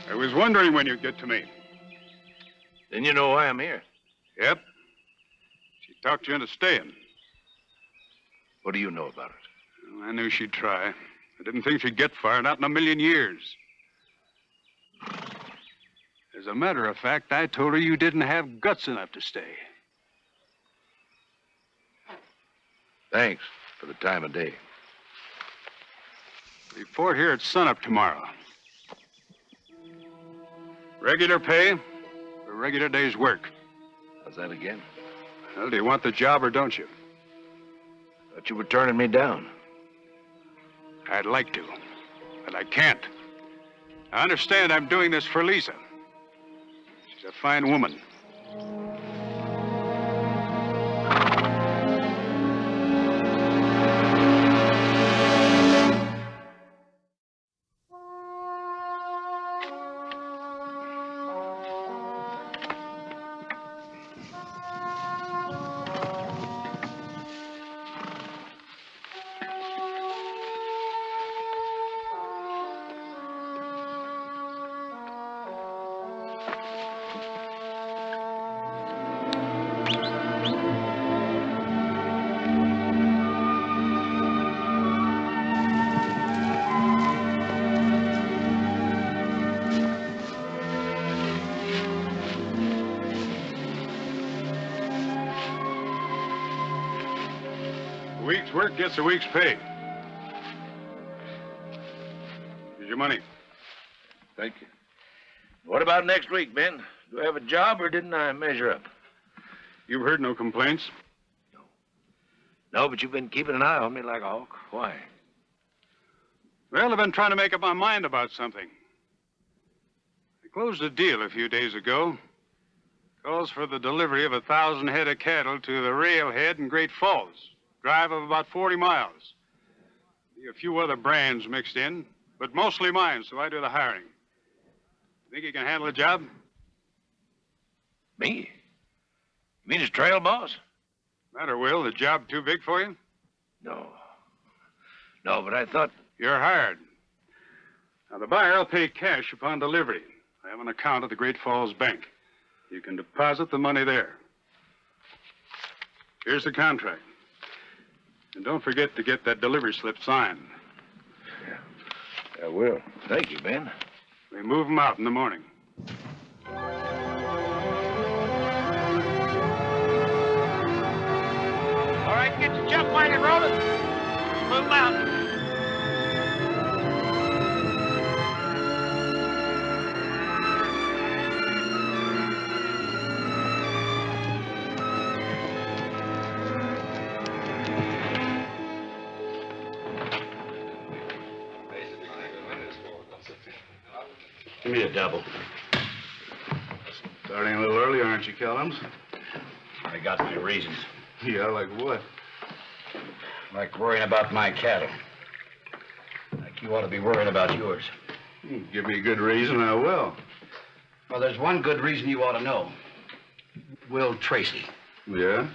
I was wondering when you'd get to me. Then you know why I'm here. Yep. She talked you into staying. What do you know about it? Well, I knew she'd try. I didn't think she'd get far, not in a million years. As a matter of fact, I told her you didn't have guts enough to stay. Thanks for the time of day. Report here at sunup tomorrow. Regular pay for a regular day's work. How's that again? Well, do you want the job or don't you? Thought you were turning me down. I'd like to, but I can't. I understand I'm doing this for Lisa. She's a fine woman. A week's work gets a week's pay. Here's your money. Thank you. What about next week, Ben? Do I have a job or didn't I measure up? You've heard no complaints? No, but you've been keeping an eye on me like a hawk. Why? Well, I've been trying to make up my mind about something. I closed a deal a few days ago. Calls for the delivery of 1,000 head of cattle to the railhead in Great Falls. Drive of about 40 miles. Be a few other brands mixed in, but mostly mine, so I do the hiring. Think you can handle the job? Me? You mean as trail boss? Matter, Will, the job too big for you? No. No, but I thought... You're hired. Now, the buyer will pay cash upon delivery. I have an account at the Great Falls Bank. You can deposit the money there. Here's the contract. And don't forget to get that delivery slip signed. I will. Thank you, Ben. We move them out in the morning. All right, get your jump wagon rolling. Move them out. Give me a double. Starting a little early, aren't you, Kellums? I got my reasons. Yeah, like what? Like worrying about my cattle. Like you ought to be worrying about yours. Give me a good reason, I will. Well, there's one good reason you ought to know. Will Tracy. Yeah?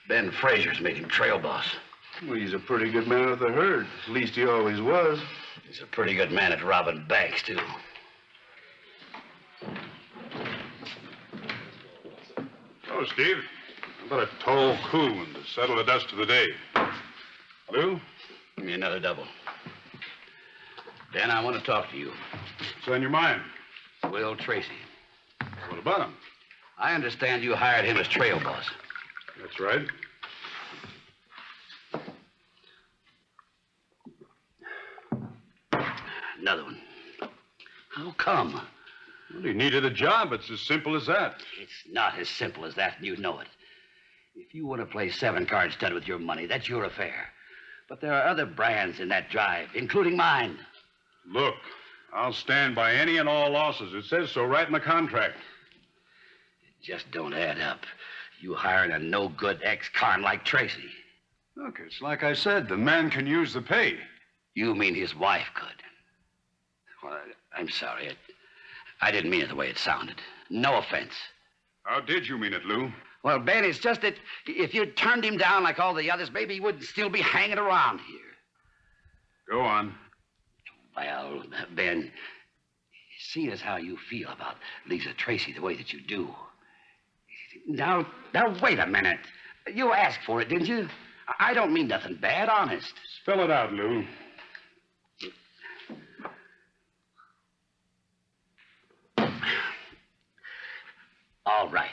Ben Frazier's made him trail boss. Well, he's a pretty good man of the herd. At least he always was. He's a pretty good man at robbing banks, too. Oh, Steve, how about a tall coon to settle the dust of the day? Lou? Give me another double. Ben, I want to talk to you. What's on your mind? Will Tracy. What about him? I understand you hired him as trail boss. That's right. Another one. How come? Well, he needed a job. It's as simple as that. It's not as simple as that, and you know it. If you want to play 7-card stud with your money, that's your affair. But there are other brands in that drive, including mine. Look, I'll stand by any and all losses. It says so right in the contract. It just don't add up. You hiring a no-good ex-con like Tracy. Look, it's like I said, the man can use the pay. You mean his wife could? Well, I'm sorry. I didn't mean it the way it sounded. No offense. How did you mean it, Lou? Well, Ben, it's just that if you'd turned him down like all the others, maybe he wouldn't still be hanging around here. Go on. Well, Ben, seeing as how you feel about Lisa Tracy the way that you do. Now, wait a minute. You asked for it, didn't you? I don't mean nothing bad, honest. Spell it out, Lou. All right.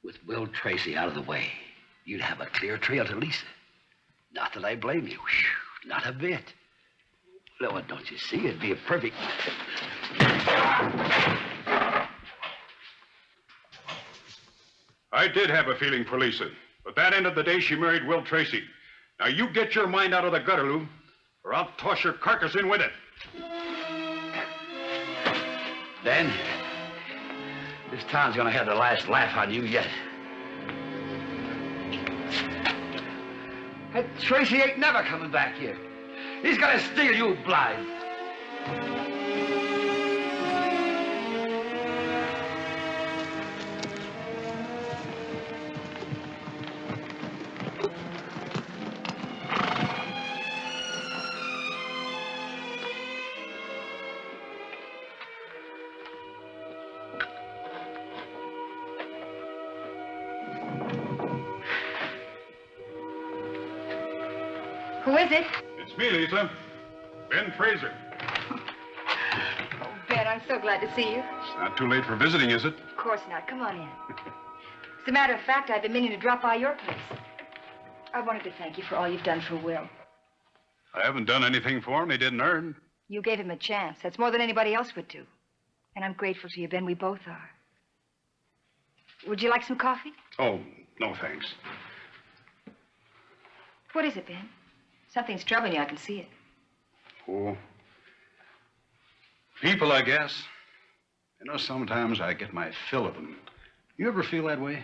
With Will Tracy out of the way, you'd have a clear trail to Lisa. Not that I blame you. Whew, not a bit. No, don't you see? It'd be a perfect... I did have a feeling for Lisa, but that ended the day she married Will Tracy. Now, you get your mind out of the gutter, Lou, or I'll toss your carcass in with it. Ben, this town's gonna have the last laugh on you yet. That Tracy ain't never coming back here. He's gonna steal you blind. Who is it? It's me, Lisa. Ben Fraser. Oh, Ben, I'm so glad to see you. It's not too late for visiting, is it? Of course not. Come on in. As a matter of fact, I've been meaning to drop by your place. I wanted to thank you for all you've done for Will. I haven't done anything for him he didn't earn. You gave him a chance. That's more than anybody else would do. And I'm grateful to you, Ben. We both are. Would you like some coffee? Oh, no thanks. What is it, Ben? Something's troubling you. I can see it. Oh. People, I guess. You know, sometimes I get my fill of them. You ever feel that way?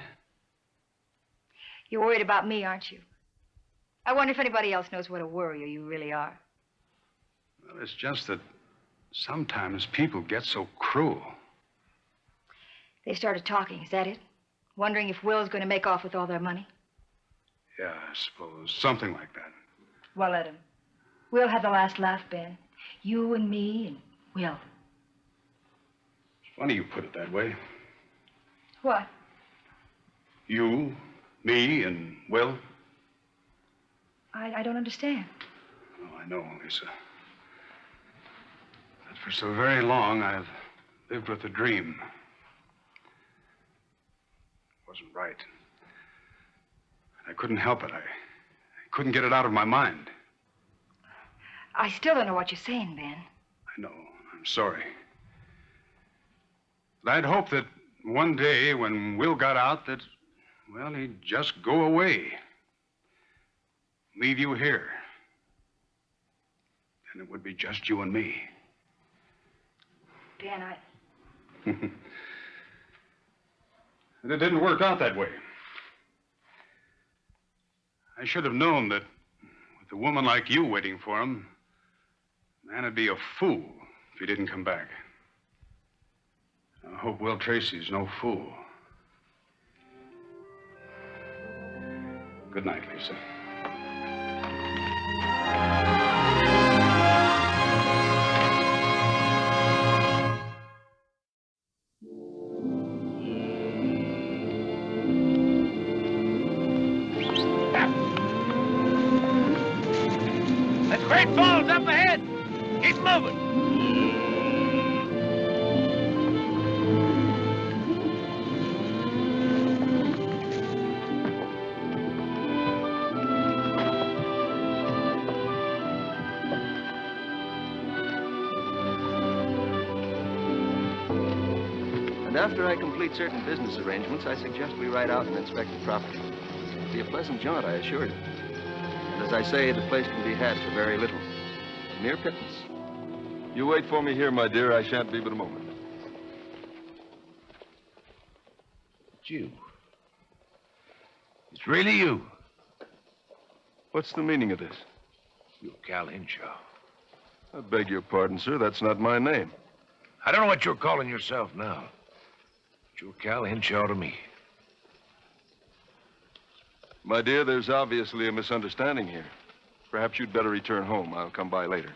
You're worried about me, aren't you? I wonder if anybody else knows what a worrier you really are. Well, it's just that sometimes people get so cruel. They started talking, is that it? Wondering if Will's going to make off with all their money? Yeah, I suppose. Something like that. Well, let him. We'll have the last laugh, Ben. You and me and Will. Funny you put it that way. What? You, me, and Will. I don't understand. Oh, I know, Lisa. But for so very long, I've lived with a dream. It wasn't right. I couldn't help it. I couldn't get it out of my mind. I still don't know what you're saying, Ben. I know. I'm sorry. But I'd hoped that one day when Will got out that, well, he'd just go away. Leave you here. And it would be just you and me. Ben, And it didn't work out that way. I should have known that with With a woman like you waiting for him, the man would be a fool if he didn't come back. I hope Will Tracy's no fool. Good night, Lisa. That's Great Falls up ahead. Keep moving. And after I complete certain business arrangements, I suggest we ride out and inspect the property. It'll be a pleasant jaunt, I assure you. And as I say, the place can be had for very little. A mere pittance. You wait for me here, my dear. I shan't be but a moment. It's you. It's really you. What's the meaning of this? You're Cal Henshaw. I beg your pardon, sir. That's not my name. I don't know what you're calling yourself now. But you're Cal Henshaw to me. My dear, there's obviously a misunderstanding here. Perhaps you'd better return home. I'll come by later.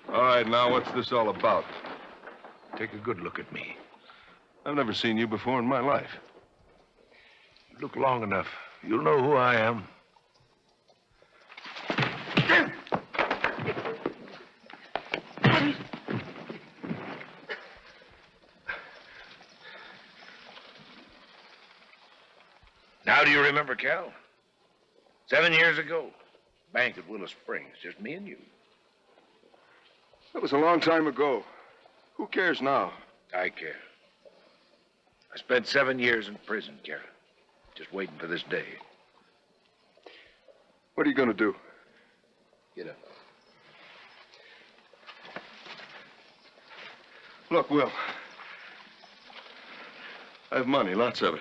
All right, now, what's this all about? Take a good look at me. I've never seen you before in my life. Look long enough. You'll know who I am. Now do you remember, Cal? 7 years ago, bank at Willow Springs, just me and you. That was a long time ago. Who cares now? I care. I spent 7 years in prison, Kara, just waiting for this day. What are you going to do? Get up. Look, Will. I have money, lots of it.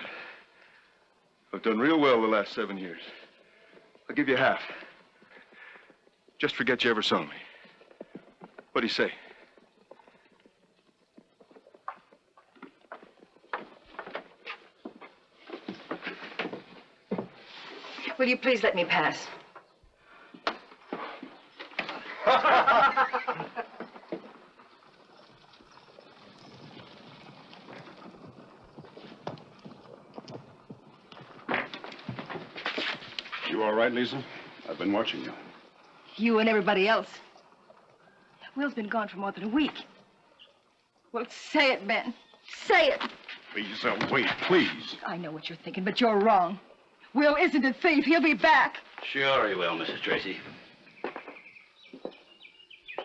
I've done real well the last 7 years. I'll give you half. Just forget you ever saw me. What do you say? Will you please let me pass? You all right, Lisa? I've been watching you. You and everybody else. Will's been gone for more than a week. Well, say it, Ben. Say it. Lisa, wait, please. I know what you're thinking, but you're wrong. Will isn't a thief. He'll be back. Sure he will, Mrs. Tracy.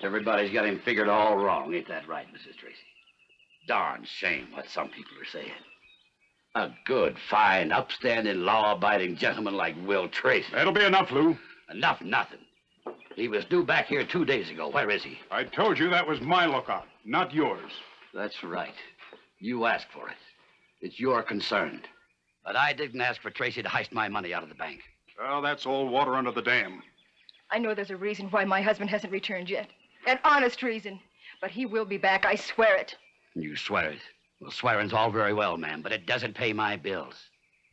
Everybody's got him figured all wrong. Ain't that right, Mrs. Tracy? Darn shame what some people are saying. A good, fine, upstanding, law-abiding gentleman like Will Tracy. That'll be enough, Lou. Enough nothing. He was due back here 2 days ago. Where is he? I told you that was my lookout, not yours. That's right. You asked for it. It's your concern. But I didn't ask for Tracy to heist my money out of the bank. Well, that's all water under the dam. I know there's a reason why my husband hasn't returned yet. An honest reason. But he will be back, I swear it. You swear it. Well, swearing's all very well, ma'am, but it doesn't pay my bills.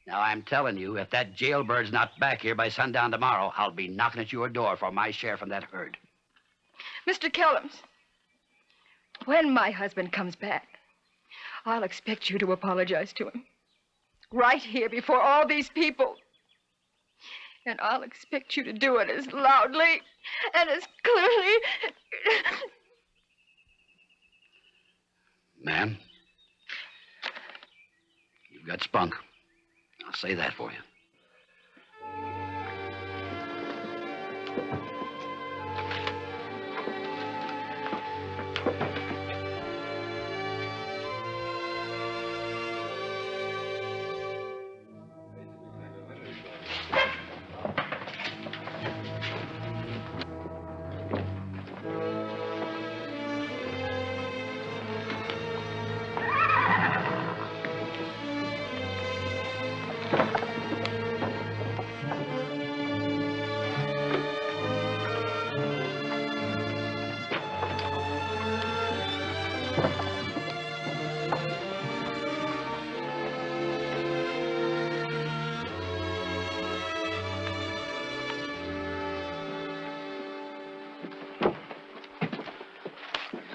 Now, I'm telling you, if that jailbird's not back here by sundown tomorrow, I'll be knocking at your door for my share from that herd. Mr. Kellums, when my husband comes back, I'll expect you to apologize to him. Right here before all these people. And I'll expect you to do it as loudly and as clearly. Ma'am, you've got spunk. I'll say that for you.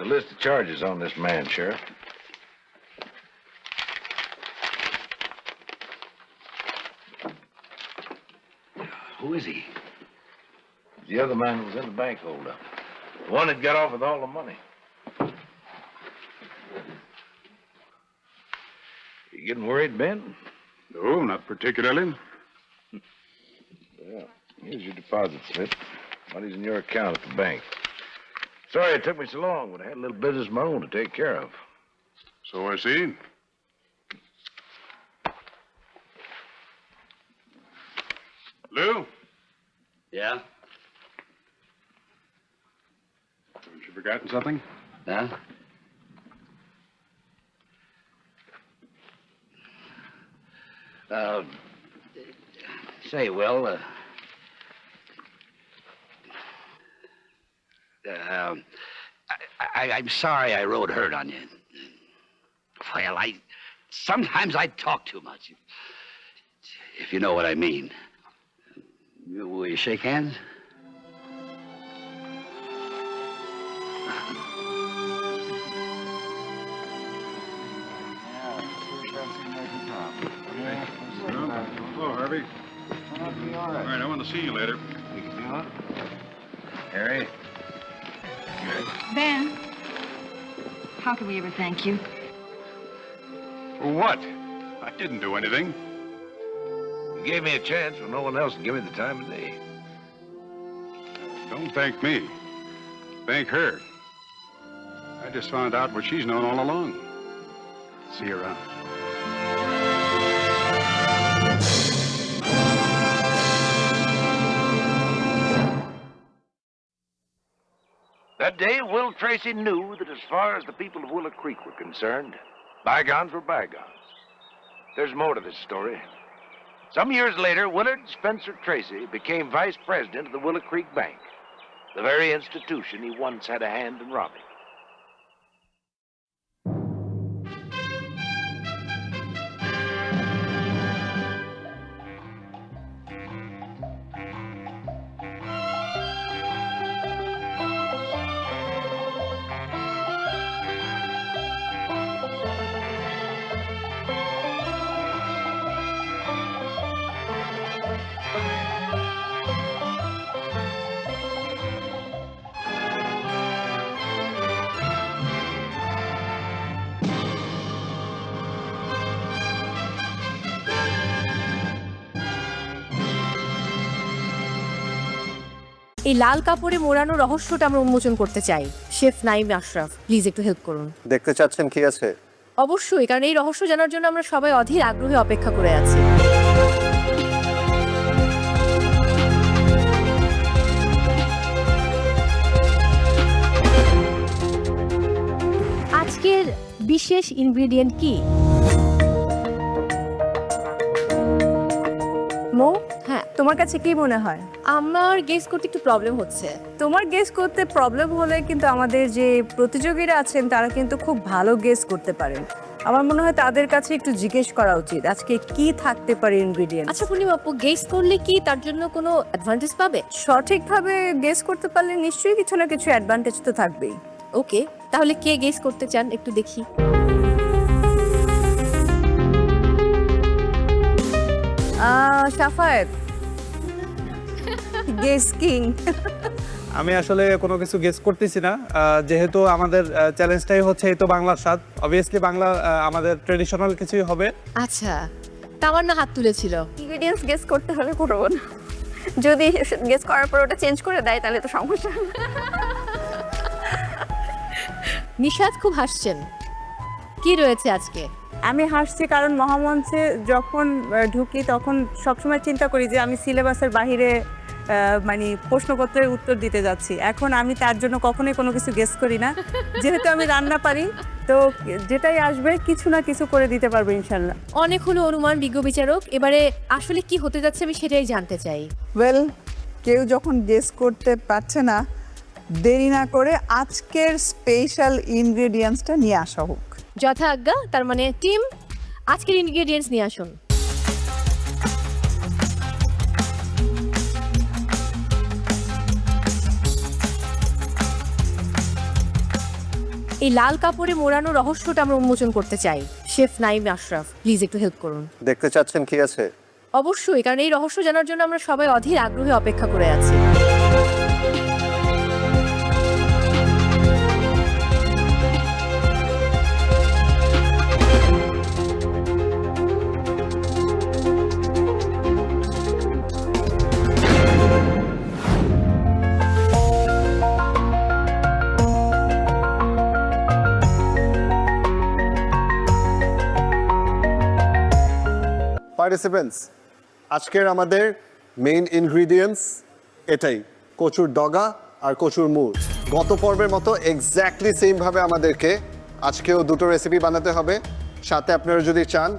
the list of charges on this man, Sheriff. Who is he? The other man who was in the bank holdup. The one that got off with all the money. You getting worried, Ben? No, not particularly. Well, here's your deposit slip. Money's in your account at the bank. Sorry it took me so long, but I had a little business of my own to take care of. So I see. Lou? Yeah? Haven't you forgotten something? Huh? Say, Will, I'm sorry I rode herd on you. Well, sometimes I talk too much, if you know what I mean. Will you shake hands? Hello, Harvey. All right, I want to see you later. Harry? Ben, how can we ever thank you? For what? I didn't do anything. You gave me a chance when no one else would give me the time of day. Don't thank me. Thank her. I just found out what she's known all along. See you around. That day, Will Tracy knew that as far as the people of Willow Creek were concerned, bygones were bygones. There's more to this story. Some years later, Willard Spencer Tracy became vice president of the Willow Creek Bank, the very institution he once had a hand in robbing. এই লাল কাপড়ে মোড়ানো রহস্যটা আমরা উন্মোচন করতে চাই। Chef Naim Ashraf, please একটু help করুন। দেখতে চাচ্ছেন কি আছে? অবশ্যই, কারণ এই রহস্য জানার জন্য আমরা সবাই অধীর আগ্রহে অপেক্ষা করে আছি। আজকের বিশেষ ইনগ্রেডিয়েন্ট কি? মো, হ্যাঁ, তোমার কাছে কি মনে হয়? আমার গেস করতে একটু প্রবলেম হচ্ছে। তোমার গেস করতে প্রবলেম হলে কিন্তু আমাদের যে প্রতিযোগীরা আছেন তারা কিন্তু খুব ভালো গেস করতে পারেন। আমার মনে হয় তাদের কাছে একটু জিজ্ঞেস করা উচিত আজকে কি থাকতে পারে ইনগ্রেডিয়েন্ট। আচ্ছা পূর্ণিমা আপু, গেস করলে কি তার জন্য কোনো অ্যাডভান্টেজ পাবে? সঠিকভাবে গেস করতে পারলে নিশ্চয়ই কিছু না কিছু অ্যাডভান্টেজ তো থাকবেই। ওকে, তাহলে কে গেস করতে চান একটু দেখি। Safayet, guess king. আমি আসলে কোনো কিছু গেস করতেছি না, যেহেতু আমাদের চ্যালেঞ্জটাই হচ্ছে এই তো বাংলার স্বাদ, অবভিয়াসলি বাংলা আমাদের ট্রেডিশনাল কিছুই হবে। আচ্ছা, তামান্না হাত তুলেছিল। ইনগ্রেডিয়েন্টস গেস করতে হলে করব না, যদি গেস করার পর ওটা চেঞ্জ করে দেয় তাহলে তো সমস্যা। নিশাত খুব হাসছেন, কি রয়েছে আজকে? আমি হাসছি কারণ মহামঞ্চে যখন ঢুকি তখন সবসময় চিন্তা করি যে আমি সিলেবাসের বাহিরে মানে প্রশ্নপত্রের উত্তর দিতে যাচ্ছি। এখন আমি তার জন্য কখনোই কোনো কিছু গেস করি না, যেহেতু আমি রান্না পারি তো যেটাই আসবে কিছু না কিছু করে দিতে পারবো ইনশাল্লাহ। অনেক হলো অনুমান বিজ্ঞ বিচারক, এবারে আসলে কি হতে যাচ্ছে আমি সেটাই জানতে চাই। ওয়েল, কেউ যখন গেস করতে পারছে না, দেরি না করে আজকের স্পেশাল ইনগ্রেডিয়েন্টসটা নিয়ে আসা হোক। যথা আজ্ঞা, তার মানে টিম আজকের ইনগ্রেডিয়েন্টস নিয়ে আসুন। এই লাল কাপড়ে মোড়ানো রহস্যটা আমরা উন্মোচন করতে চাই। শেফ নাইম আশরাফ, প্লিজ একটু হেল্প করুন। দেখতে চাচ্ছেন কি আছে? অবশ্যই, কারণ এই রহস্য জানার জন্য আমরা সবাই অধীর আগ্রহে অপেক্ষা করে আছি। পার্টিসিপেন্টস, আজকের আমাদের মেইন ইনগ্রিডিয়েন্টস এটাই, কচুর ডগা আর কচুর মুড়। গত পর্বের মতো এক্স্যাক্টলি সেমভাবে আমাদেরকে আজকেও দুটো রেসিপি বানাতে হবে। সাথে আপনারা যদি চান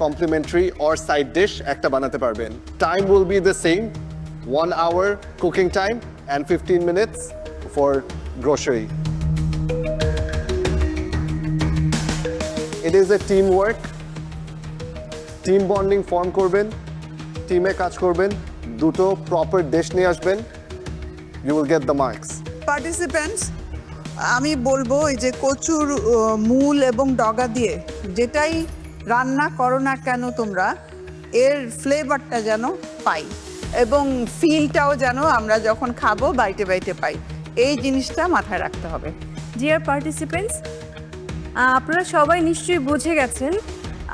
কমপ্লিমেন্টারি অর সাইড ডিশ একটা বানাতে পারবেন। Time will be the same, 1 hour cooking time and 15 minutes for grocery. It is a team work, team bonding form করবেন, টিমে কাজ করবেন, দুটো প্রপার ডিশ নিয়ে আসবেন, you will get the marks. Participants, আমি বলবো এই যে কচুর মূল এবং ডগা দিয়ে যেটাই রান্না করো না কেন তোমরা, এর ফ্লেভারটা যেন পাই এবং ফিলটাও যেন আমরা যখন খাবো বাইটে বাইটে পাই, এই জিনিসটা মাথায় রাখতে হবে। ডিয়ার পার্টিসিপেন্টস, আপনারা সবাই নিশ্চয়ই বুঝে গেছেন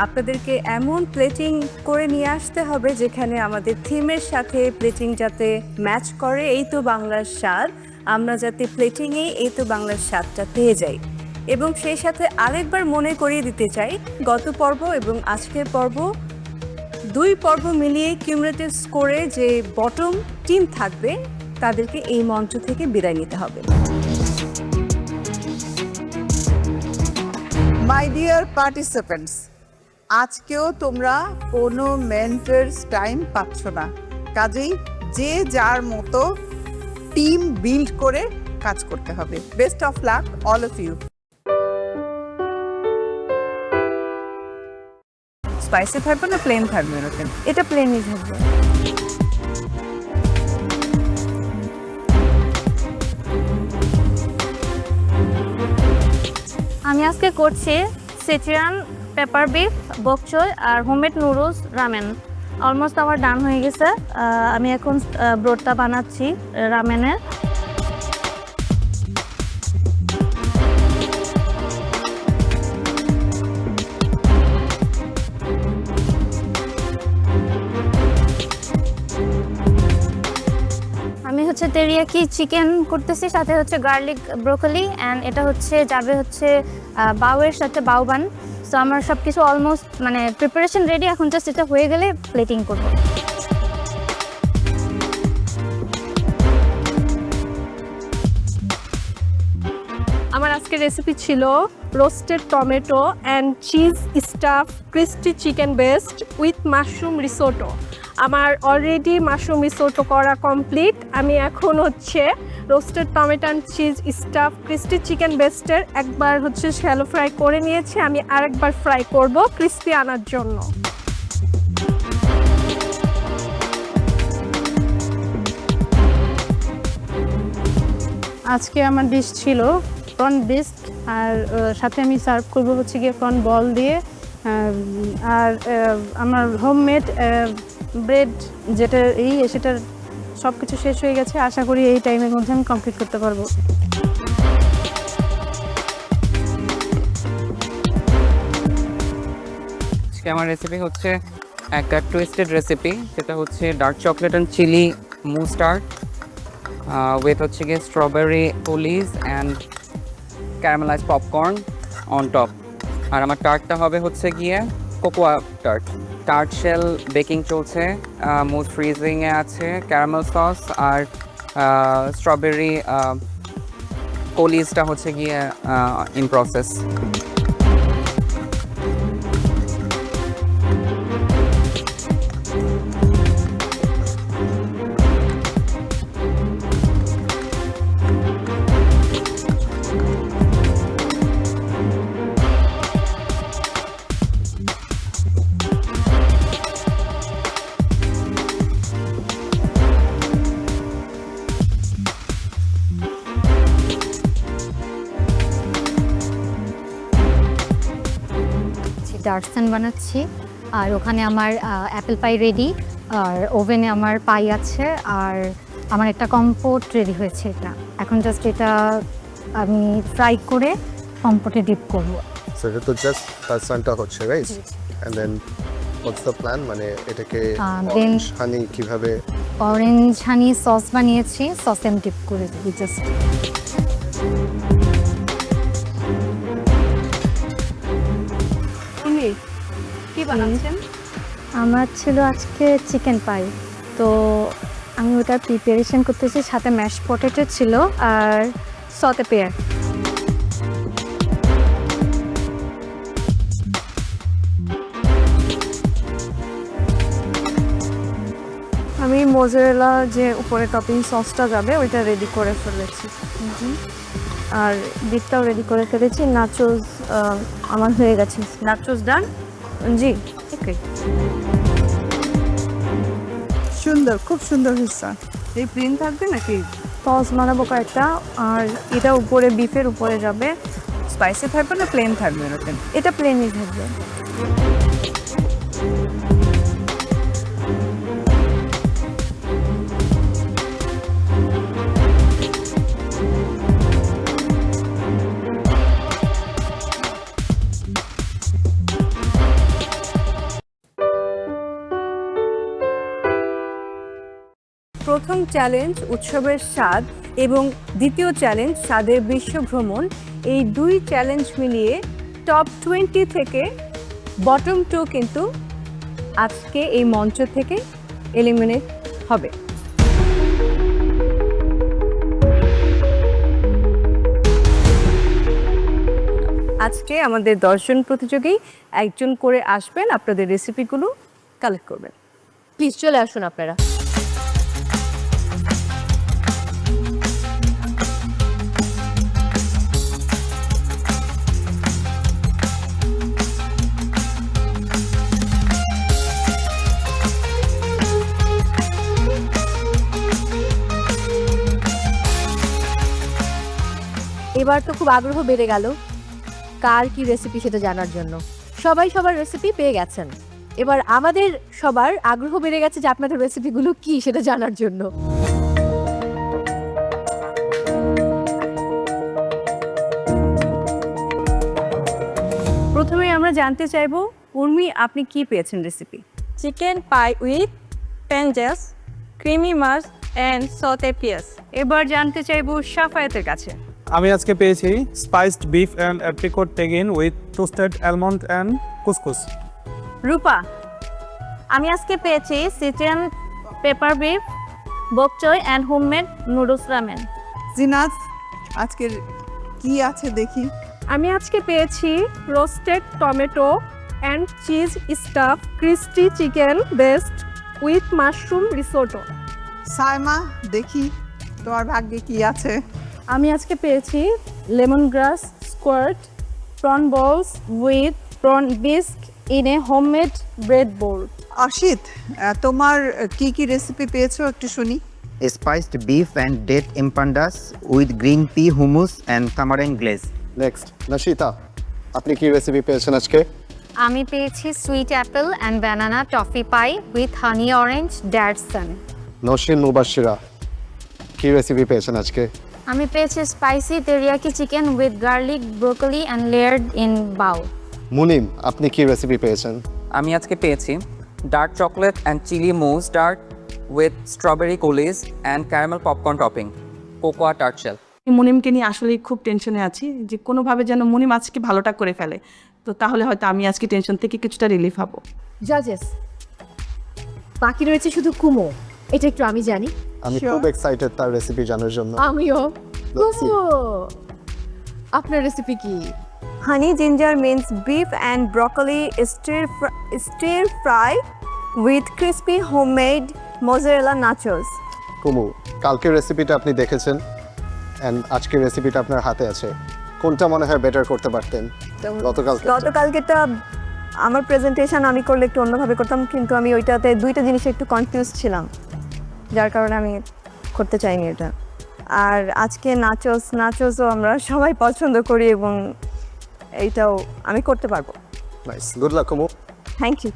আপনাদেরকে এমন প্লেটিং করে নিয়ে আসতে হবে যেখানে আমাদের থিমের সাথে প্লেটিং যাতে ম্যাচ করে। এই তো বাংলার স্বাদ, আমরা যাতে প্লেটিংয়ে এই তো বাংলার স্বাদটা পেয়ে যাই। এবং সেই সাথে আরেকবার মনে করিয়ে দিতে চাই, গত পর্ব এবং আজকের পর্ব, 2 পর্ব মিলিয়ে কিউমুলেটিভ স্কোরে যে বটম টিম থাকবে তাদেরকে এই মঞ্চ থেকে বিদায় নিতে হবে। মাই ডিয়ার পার্টিসিপেন্টস, আজকেও তোমরা কোনো মেন্টরস টাইম পাচ্ছ না, কাজেই যে যার মতো টিম বিল্ড করে কাজ করতে হবে। Best of luck all of you. Spicy থাকবে না প্লেন থাকবে? এরকম এটা প্লেনই থাকবে। আমি আজকে করছি সিচিয়ান পেপার বিফ, বক চই আর হোমমেড নুডলস রামেন। অলমোস্ট আমার ডান হয়ে গেছে। আমি এখন ব্রোডটা বানাচ্ছি রামেনের। আমি হচ্ছে তেরিয়াকি চিকেন করতেছি, সাথে হচ্ছে গার্লিক ব্রোকলি অ্যান্ড এটা হচ্ছে যাবে হচ্ছে বাউয়ের সাথে বাউবান। সো আমার সব কিছু অলমোস্ট মানে প্রিপারেশন রেডি, এখন জাস্ট এটা হয়ে গেলে প্লেটিং করব। আমার আজকের রেসিপি ছিল roasted tomato and cheese stuff crispy chicken breast with mushroom risotto. আমার অলরেডি মাশরুম রিসোটো করা কমপ্লিট। আমি এখন হচ্ছে roasted tomato and cheese stuff crispy chicken বেস্টের একবার হচ্ছে শ্যালো ফ্রাই করে নিয়েছি, আমি আরেকবার ফ্রাই করব ক্রিস্পি আনার জন্য। আজকে আমার ডিশ ছিল প্রন বিস্ক, আর সাথে আমি সার্ভ করবো হচ্ছে গিয়ে প্রন বল দিয়ে। আর আমার হোমমেড ব্রেড যেটা সেটার সব কিছু শেষ হয়ে গেছে। আশা করি এই টাইমের মধ্যে আমি কমপ্লিট করতে পারবো। আজকে আমার রেসিপি হচ্ছে একটা টুইস্টেড রেসিপি, যেটা হচ্ছে dark chocolate and chilli mousse tart with হচ্ছে গিয়ে strawberry coulis and caramelise popcorn on top. আর আমার টার্টটা হবে হচ্ছে গিয়ে cocoa tart. Tart shell baking চলছে, মুজ ফ্রিজিংয়ে আছে, ক্যারামেল সস আর স্ট্রবেরি কোলিজটা হচ্ছে গিয়ে ইন প্রসেস। ডার্টসান বানাচ্ছি। আর ওখানে আমার অ্যাপেল পাই রেডি, আর ওভেনে আমার পাই আছে, আর আমার একটা কম্পোট রেডি হয়েছে। এটা এখন জাস্ট এটা আমি ফ্রাই করে কম্পোটে ডিপ করবো। সো এটা তো জাস্ট ডার্টসানটা হচ্ছে, right? And then what's the plan, মানে এটাকে অরেঞ্জ হানি কিভাবে? অরেঞ্জ হানি সস বানিয়েছি, সসে আমি ডিপ করে দিই জাস্ট। কি বানাচ্ছেন? আমার ছিল আজকে চিকেন পাই, তো আমি ওটার প্রিপারেশন করতেছি। সাথে ম্যাশ পটেটো ছিল আর সতে পেয়ার। আমি মোজারেলা যে উপরে টপিং সসটা যাবে ওইটা রেডি করে ফেলেছি, আর বিটটাও রেডি করে ফেলেছি। নাচোস আমার হয়ে গেছে। নাচোস ডান? জি, ওকে। সুন্দর, খুব সুন্দর হচ্ছে। এই প্লেন থাকবে নাকি? সস বানাবো কয়েকটা, আর এটা উপরে বিফের উপরে যাবে। স্পাইসি থাকবে না প্লেন থাকবে? এটা প্লেনই থাকবে। প্রথম চ্যালেঞ্জ উৎসবের স্বাদ এবং দ্বিতীয় চ্যালেঞ্জ স্বাদের বিশ্ব ভ্রমণ, এই দুই চ্যালেঞ্জ মিলিয়ে টপ 20 থেকে বটম 2 কিন্তু আজকে এই মঞ্চ থেকে এলিমিনেট হবে। আজকে আমাদের 10 জন প্রতিযোগী একজন করে আসবেন, আপনাদের রেসিপিগুলো কালেক্ট করবেন। প্লিজ চলে আসুন আপনারা। এবার তো খুব আগ্রহ বেড়ে গেল কার কি রেসিপি সেটা জানার জন্য। সবাই সবার রেসিপি পেয়ে গেছেন, এবার আমাদের সবার আগ্রহ বেড়ে গেছে যে আপনাদের রেসিপিগুলো কি সেটা জানার জন্য। প্রথমে আমরা জানতে চাইবো, উর্মি আপনি কি পেয়েছেন রেসিপি? চিকেন পাই উইথ পেঞ্জেস, creamy mash and sauté peas. এবার জানতে চাইবো সাফায়াতের কাছে। আমি আজকে পেয়েছি spiced beef and apricot tagine with toasted almond and couscous. Rupa? আমি আজকে পেয়েছি chicken pepper beef, bok choy and homemade noodles ramen. Zinat আজকের কি আছে দেখি। আমি আজকে পেয়েছি roasted tomato and cheese stuff crispy chicken breast with mushroom risotto. Saima দেখি তোমার ভাগ্যে কি আছে। আমি আজকে পেয়েছি lemon grass skewered prawn balls with prawn bisque in a homemade bread bowl. Asit তোমার কি কি রেসিপি পেয়েছো একটু শুনি। Spiced beef and date empandas with green pea hummus and tamarind glaze. Next Nashita, আপনি কি রেসিপি পেয়েছেন আজকে? আমি পেয়েছি sweet apple and banana toffee pie with honey orange ডার্টসান। নসিন মুবাশিরা, কি রেসিপি পেয়েছেন আজকে? আমি পেয়েছি spicy teriyaki chicken with garlic broccoli and layered in bao. Munim, আপনি কি রেসিপি পেয়েছেন? আমি আজকে পেয়েছি dark chocolate and chilli mousse tart with strawberry coulis and caramel popcorn topping, cocoa tart shell. মুনিমকে নিয়ে আসলেই খুব টেনশনে আছি যে কোনোভাবে যেন মুনিম আজকে ভালোটা করে ফেলে, তো তাহলে হয়তো আমি আজকে টেনশন থেকে কিছুটা রিলিফ হব। জাজেস, বাকি রয়েছে শুধু কুমো, এটা একটু আমি জানি। আমি খুব এক্সাইটেড তার রেসিপি জানার জন্য। আমিও। কুমো, আপনার রেসিপি কি? Honey ginger mince beef and broccoli stir fry with crispy homemade mozzarella nachos. Kumu, কালকের রেসিপিটা আপনি দেখেছেন অ্যান্ড আজকের রেসিপিটা আপনার হাতে আছে, কোনটা মনে হয় বেটার করতে পারতেন? গতকালকেটা আমার প্রেজেন্টেশন আমি করলে একটু অন্যভাবে করতাম, কিন্তু আমি ওইটাতে দুইটা জিনিসে একটু কনফিউজ ছিলাম, যার কারণে আমি করতে চাইনি এটা। আর আজকে নাচোসও আমরা সবাই পছন্দ করি এবং এইটাও আমি করতে পারবো। Nice, good luck Kumu. Thank you.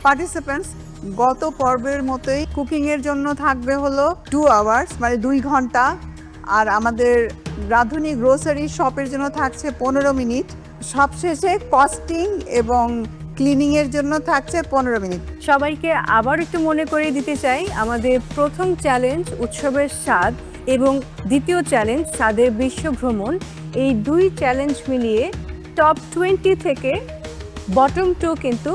Participants, গত পর্বের মতোই কুকিংয়ের জন্য থাকবে হলো 2 আওয়ার্স মানে 2 ঘন্টা, আর আমাদের রাঁধুনি গ্রোসারি শপের জন্য থাকছে 15 মিনিট, সবশেষে কস্টিং এবং ক্লিনিংয়ের জন্য থাকছে 15 মিনিট। সবাইকে আবার একটু মনে করিয়ে দিতে চাই, আমাদের প্রথম চ্যালেঞ্জ উৎসবের স্বাদ এবং দ্বিতীয় চ্যালেঞ্জ স্বাদের বিশ্ব ভ্রমণ, এই 2 চ্যালেঞ্জ মিলিয়ে টপ 20 থেকে বটম 2 কিন্তু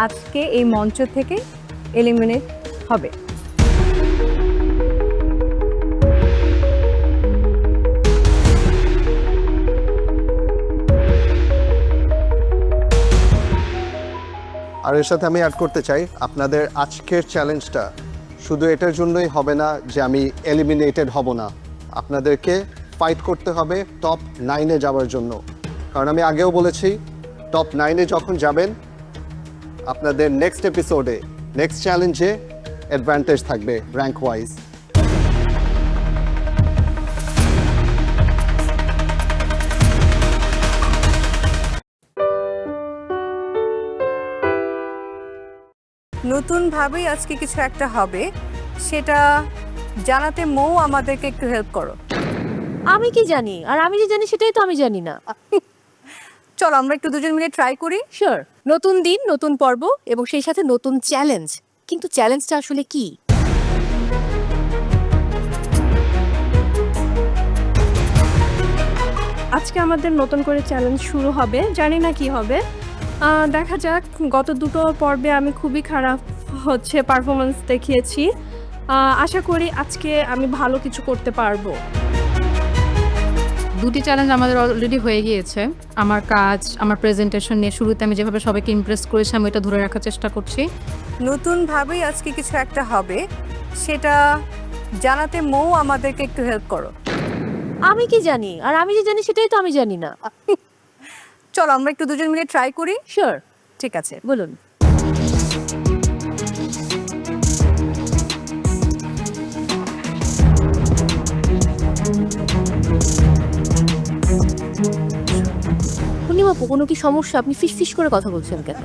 আজকে এই মঞ্চ থেকে এলিমিনেট হবে। আর এর সাথে আমি অ্যাড করতে চাই, আপনাদের আজকের চ্যালেঞ্জটা শুধু এটার জন্যই হবে না যে আমি এলিমিনেটেড হব না, আপনাদেরকে ফাইট করতে হবে টপ 9-এ যাওয়ার জন্য। কারণ আমি আগেও বলেছি, টপ 9-এ যখন যাবেন আপনাদের নেক্সট এপিসোডে, নেক্সট চ্যালেঞ্জে অ্যাডভান্টেজ থাকবে র্যাঙ্ক ওয়াইজ। নতুনভাবেই আজকে কিছু একটা হবে, সেটা জানাতে মৌ আমাদেরকে একটু হেল্প করো। আমি কি জানি, আর আমি যে জানি সেটাই তো আমি জানি না। চলো আমরা একটু দুজন মিলে ট্রাই করি। শিওর, নতুন দিন, নতুন পর্ব এবং সেই সাথে নতুন চ্যালেঞ্জ। কিন্তু চ্যালেঞ্জটা আসলে কি? আজকে আমাদের নতুন করে চ্যালেঞ্জ শুরু হবে, জানি না কি হবে, দেখা যাক। গত দুটো পর্বে আমি খুবই খারাপ পারফরমেন্স দেখিয়েছি, আশা করি আজকে আমি ভালো কিছু করতে পারবো। 2টি চ্যালেঞ্জ আমাদের অলরেডি হয়ে গিয়েছে। আমার কাজ, আমার প্রেজেন্টেশন নিয়ে শুরুতে আমি যেভাবে সবাইকে ইমপ্রেস করেছি আমি এটা ধরে রাখার চেষ্টা করছি। নতুনভাবেই আজকে কিছু একটা হবে, সেটা জানাতে মৌ আমাদেরকে একটু হেল্প করো। আমি কি জানি, আর আমি যে জানি সেটাই তো আমি জানি না। চলো আমরা একটু দুজন মিলে ট্রাই করি। শিওর, ঠিক আছে, বলুন। পূর্ণিমা, কোনো কি সমস্যা? আপনি ফিস ফিস করে কথা বলছেন কেন?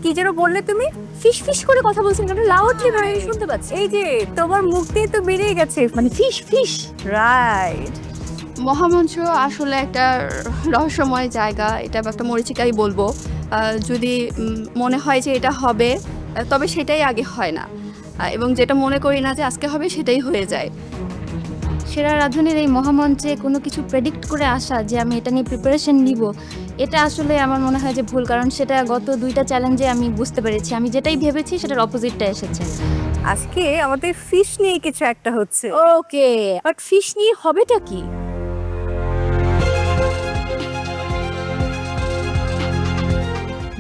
কি যেন বললে তুমি? ফিস ফিস করে কথা বলছেন কেন? লাউডলি ভাই শুনতে পাচ্ছি। এই যে তোমার মুখ দিয়ে তো বেরিয়ে গেছে, মানে ফিস ফিস। রাইট। মহামঞ্চ আসলে একটা রহস্যময় জায়গা, এটা একটা মরীচিকাই বলবো। যদি মনে হয় যে এটা হবে, তবে সেটাই আগে হয় না, এবং যেটা মনে করি না যে আজকে হবে সেটাই হয়ে যায়। সেরা রাঁধুনির এই মহামঞ্চে কোনো কিছু প্রেডিক্ট করে আসা যে আমি এটা নিয়ে প্রিপারেশন নিব, এটা আসলে আমার মনে হয় যে ভুল, কারণ সেটা গত 2টা চ্যালেঞ্জে আমি বুঝতে পেরেছি আমি যেটাই ভেবেছি সেটার অপোজিটটা এসেছে। আজকে আমাদের ফিশ নিয়ে কিছু একটা হচ্ছে। ওকে, বাট ফিশ নিয়ে হবেটা কি?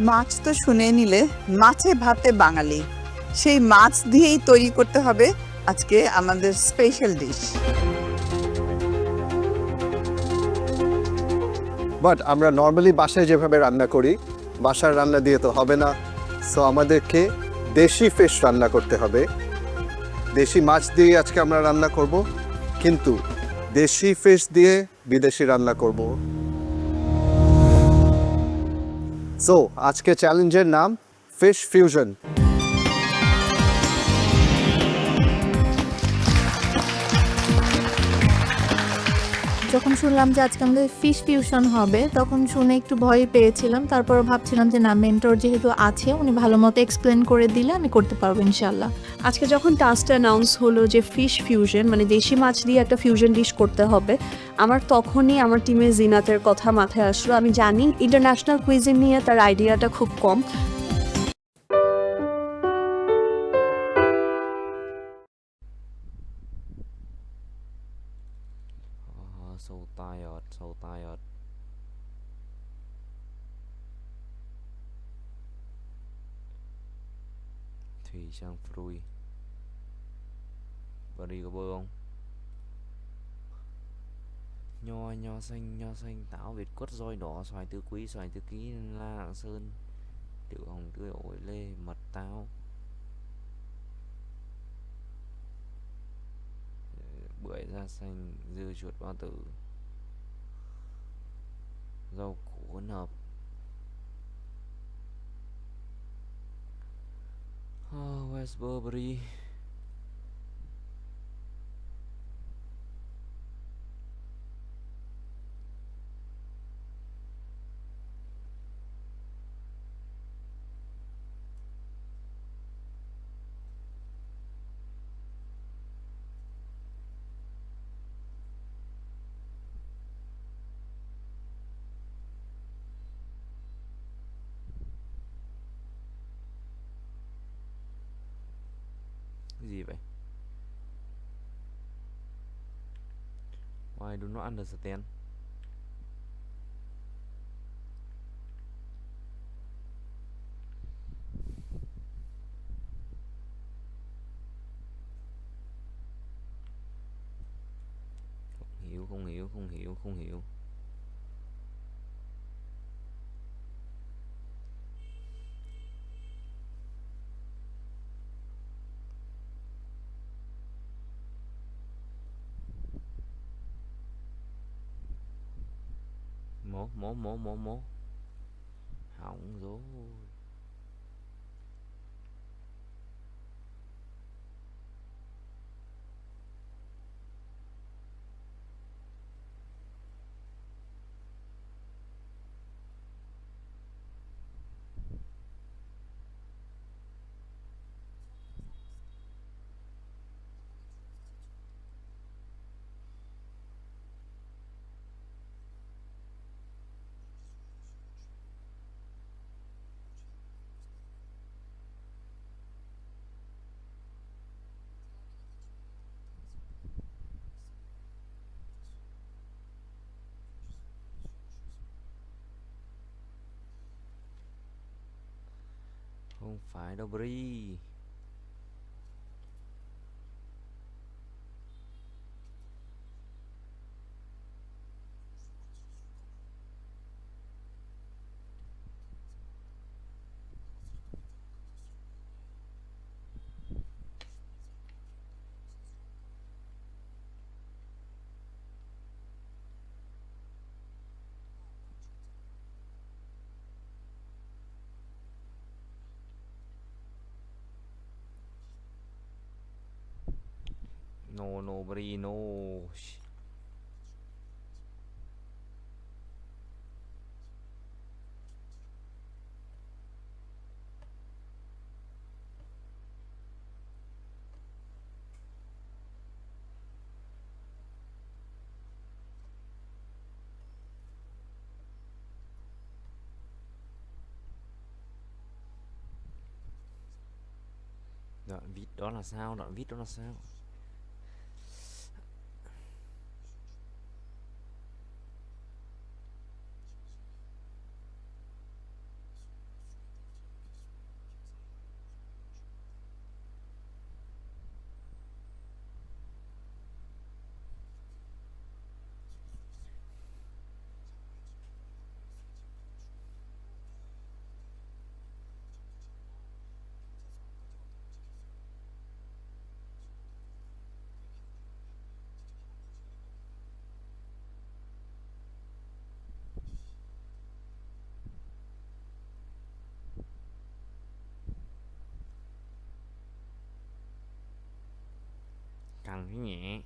মাছ তো শুনে নিলে, মাছে ভাতে বাঙালি, সেই মাছ দিয়েই তৈরি করতে হবে আজকে আমাদের স্পেশাল ডিশ। বাট আমরা নর্মালি বাসায় যেভাবে রান্না করি, বাসার রান্না দিয়ে তো হবে না, সো আমাদেরকে দেশি ফিশ রান্না করতে হবে। দেশি মাছ দিয়ে আজকে আমরা রান্না করব, কিন্তু দেশি ফিশ দিয়ে বিদেশি রান্না করব। সো আজকে চ্যালেঞ্জের নাম ফিশ ফিউশন। যখন শুনলাম যে আজকে আমাদের ফিশ ফিউশন হবে, তখন শুনে একটু ভয় পেয়েছিলাম। তারপর ভাবছিলাম যে না, মেন্টর যেহেতু আছে, উনি ভালো মতো এক্সপ্লেন করে দিলে আমি করতে পারবো ইনশাল্লাহ। আজকে যখন টাস্কটা অ্যানাউন্স হলো যে ফিশ ফিউশন মানে দেশি মাছ দিয়ে একটা ফিউশন ডিশ করতে হবে, আমার তখনই আমার টিমে জিনাতের কথা মাথায় আসলো। আমি জানি ইন্টারন্যাশনাল কুইজিন নিয়ে তার আইডিয়াটা খুব কম। So tired, so tired. Thủy Trang Frui và đi có bơi không? Nho xanh táo Việt quất roi đỏ xoài tứ quý xoài tứ ký la Lạng Sơn tiểu hồng tươi ổi lê mật táo bưởi da xanh, dưa chuột bao tử, rau củ hỗn hợp. West Burberry. Cái gì vậy? Why do not understand? Không hiểu. Mố. Hỏng rồi. Không phải đâu Bri. No Bri no. Đoạn vít đó là sao? Căng cái nhẹ.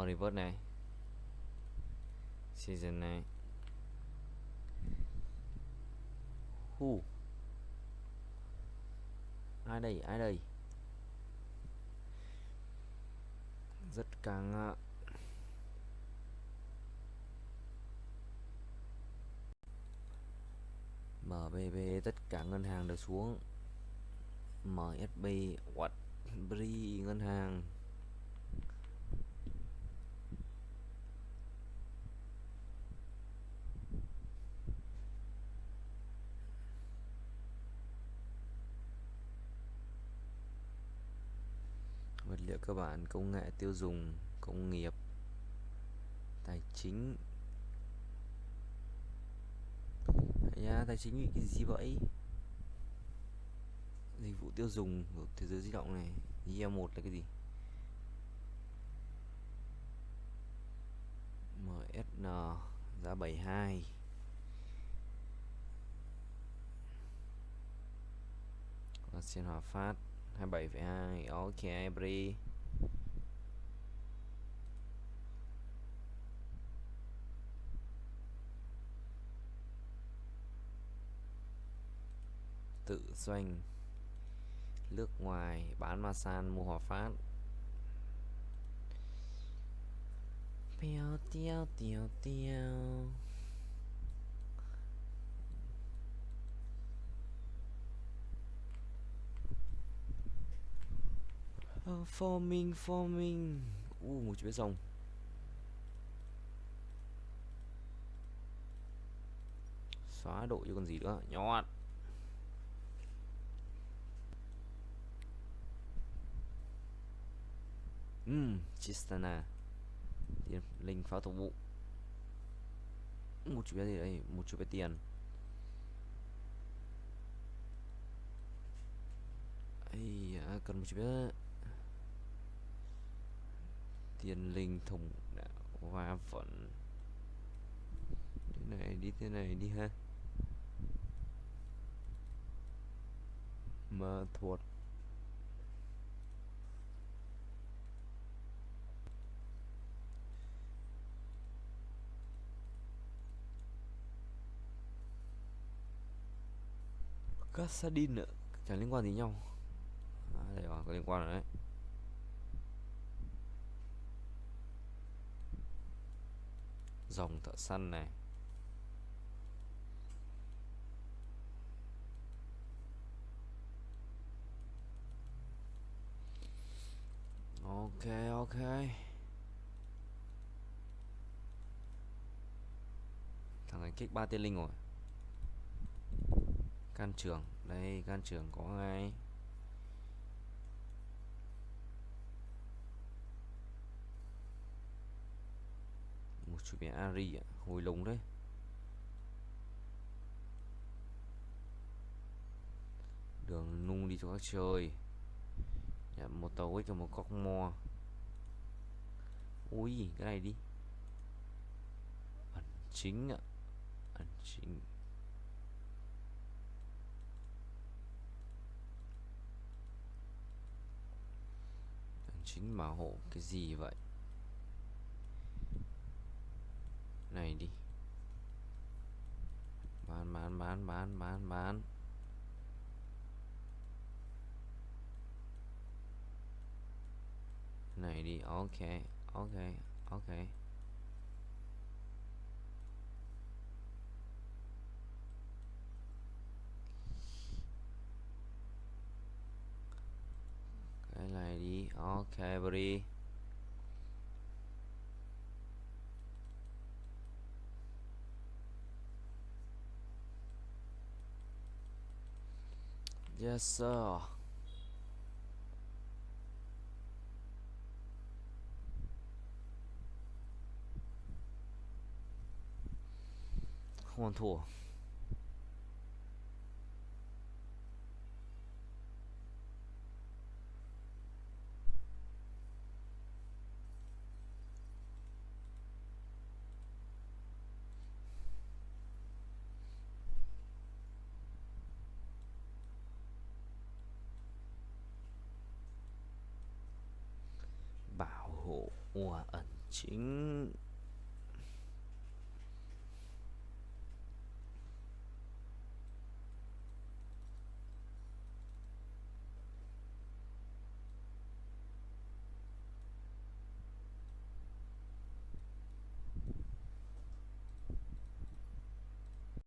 Reverse này. Season này. Ai đây? Rất căng ạ. MBB tất cả ngân hàng đều xuống. MSB, What, Bri ngân hàng. Vật liệu cơ bản, công nghệ tiêu dùng, công nghiệp, tài chính. Nhà tài chính cái gì vậy? Dịch vụ tiêu dùng của thế giới di động này. IE1 là cái gì? MSN giá 72. Xin Hòa Phát 27,2. Ok, Bri. Tự doanh, nước ngoài, bán Masan, mua Hòa Phát. Tiêu tiêu tiêu tiêu. Forming. Một chữ rồng. Xóa độ chứ còn gì nữa. Nhọt. Chistana. Tiền linh pháo thủ vụ. Một chữ gì đây? Một chữ về tiền. Ây, cần một chữ về tiền linh thùng đạo va phận. Thế này đi ha. Mơ thuật. Casadin nữa, chẳng liên quan gì nhau. Đây rồi, có liên quan rồi đấy. Dòng thợ săn này. Ok. Thằng này kích 3 tên linh rồi. Can trường, đây can trường có ngay. Một chủ biến Ari hồi lùng đấy. Đường nung đi cho các chơi. Nhận một tàu với cả một cóc mo. Ui, cái này đi. Ẩn chính ạ. Ẩn chính. Ẩn chính bảo hộ cái gì vậy? Này đi. Bán. Này đi. Ok. Cái này đi. Ok, Bri. Yes sir. Không ăn thua. Bảo hộ ẩn chính.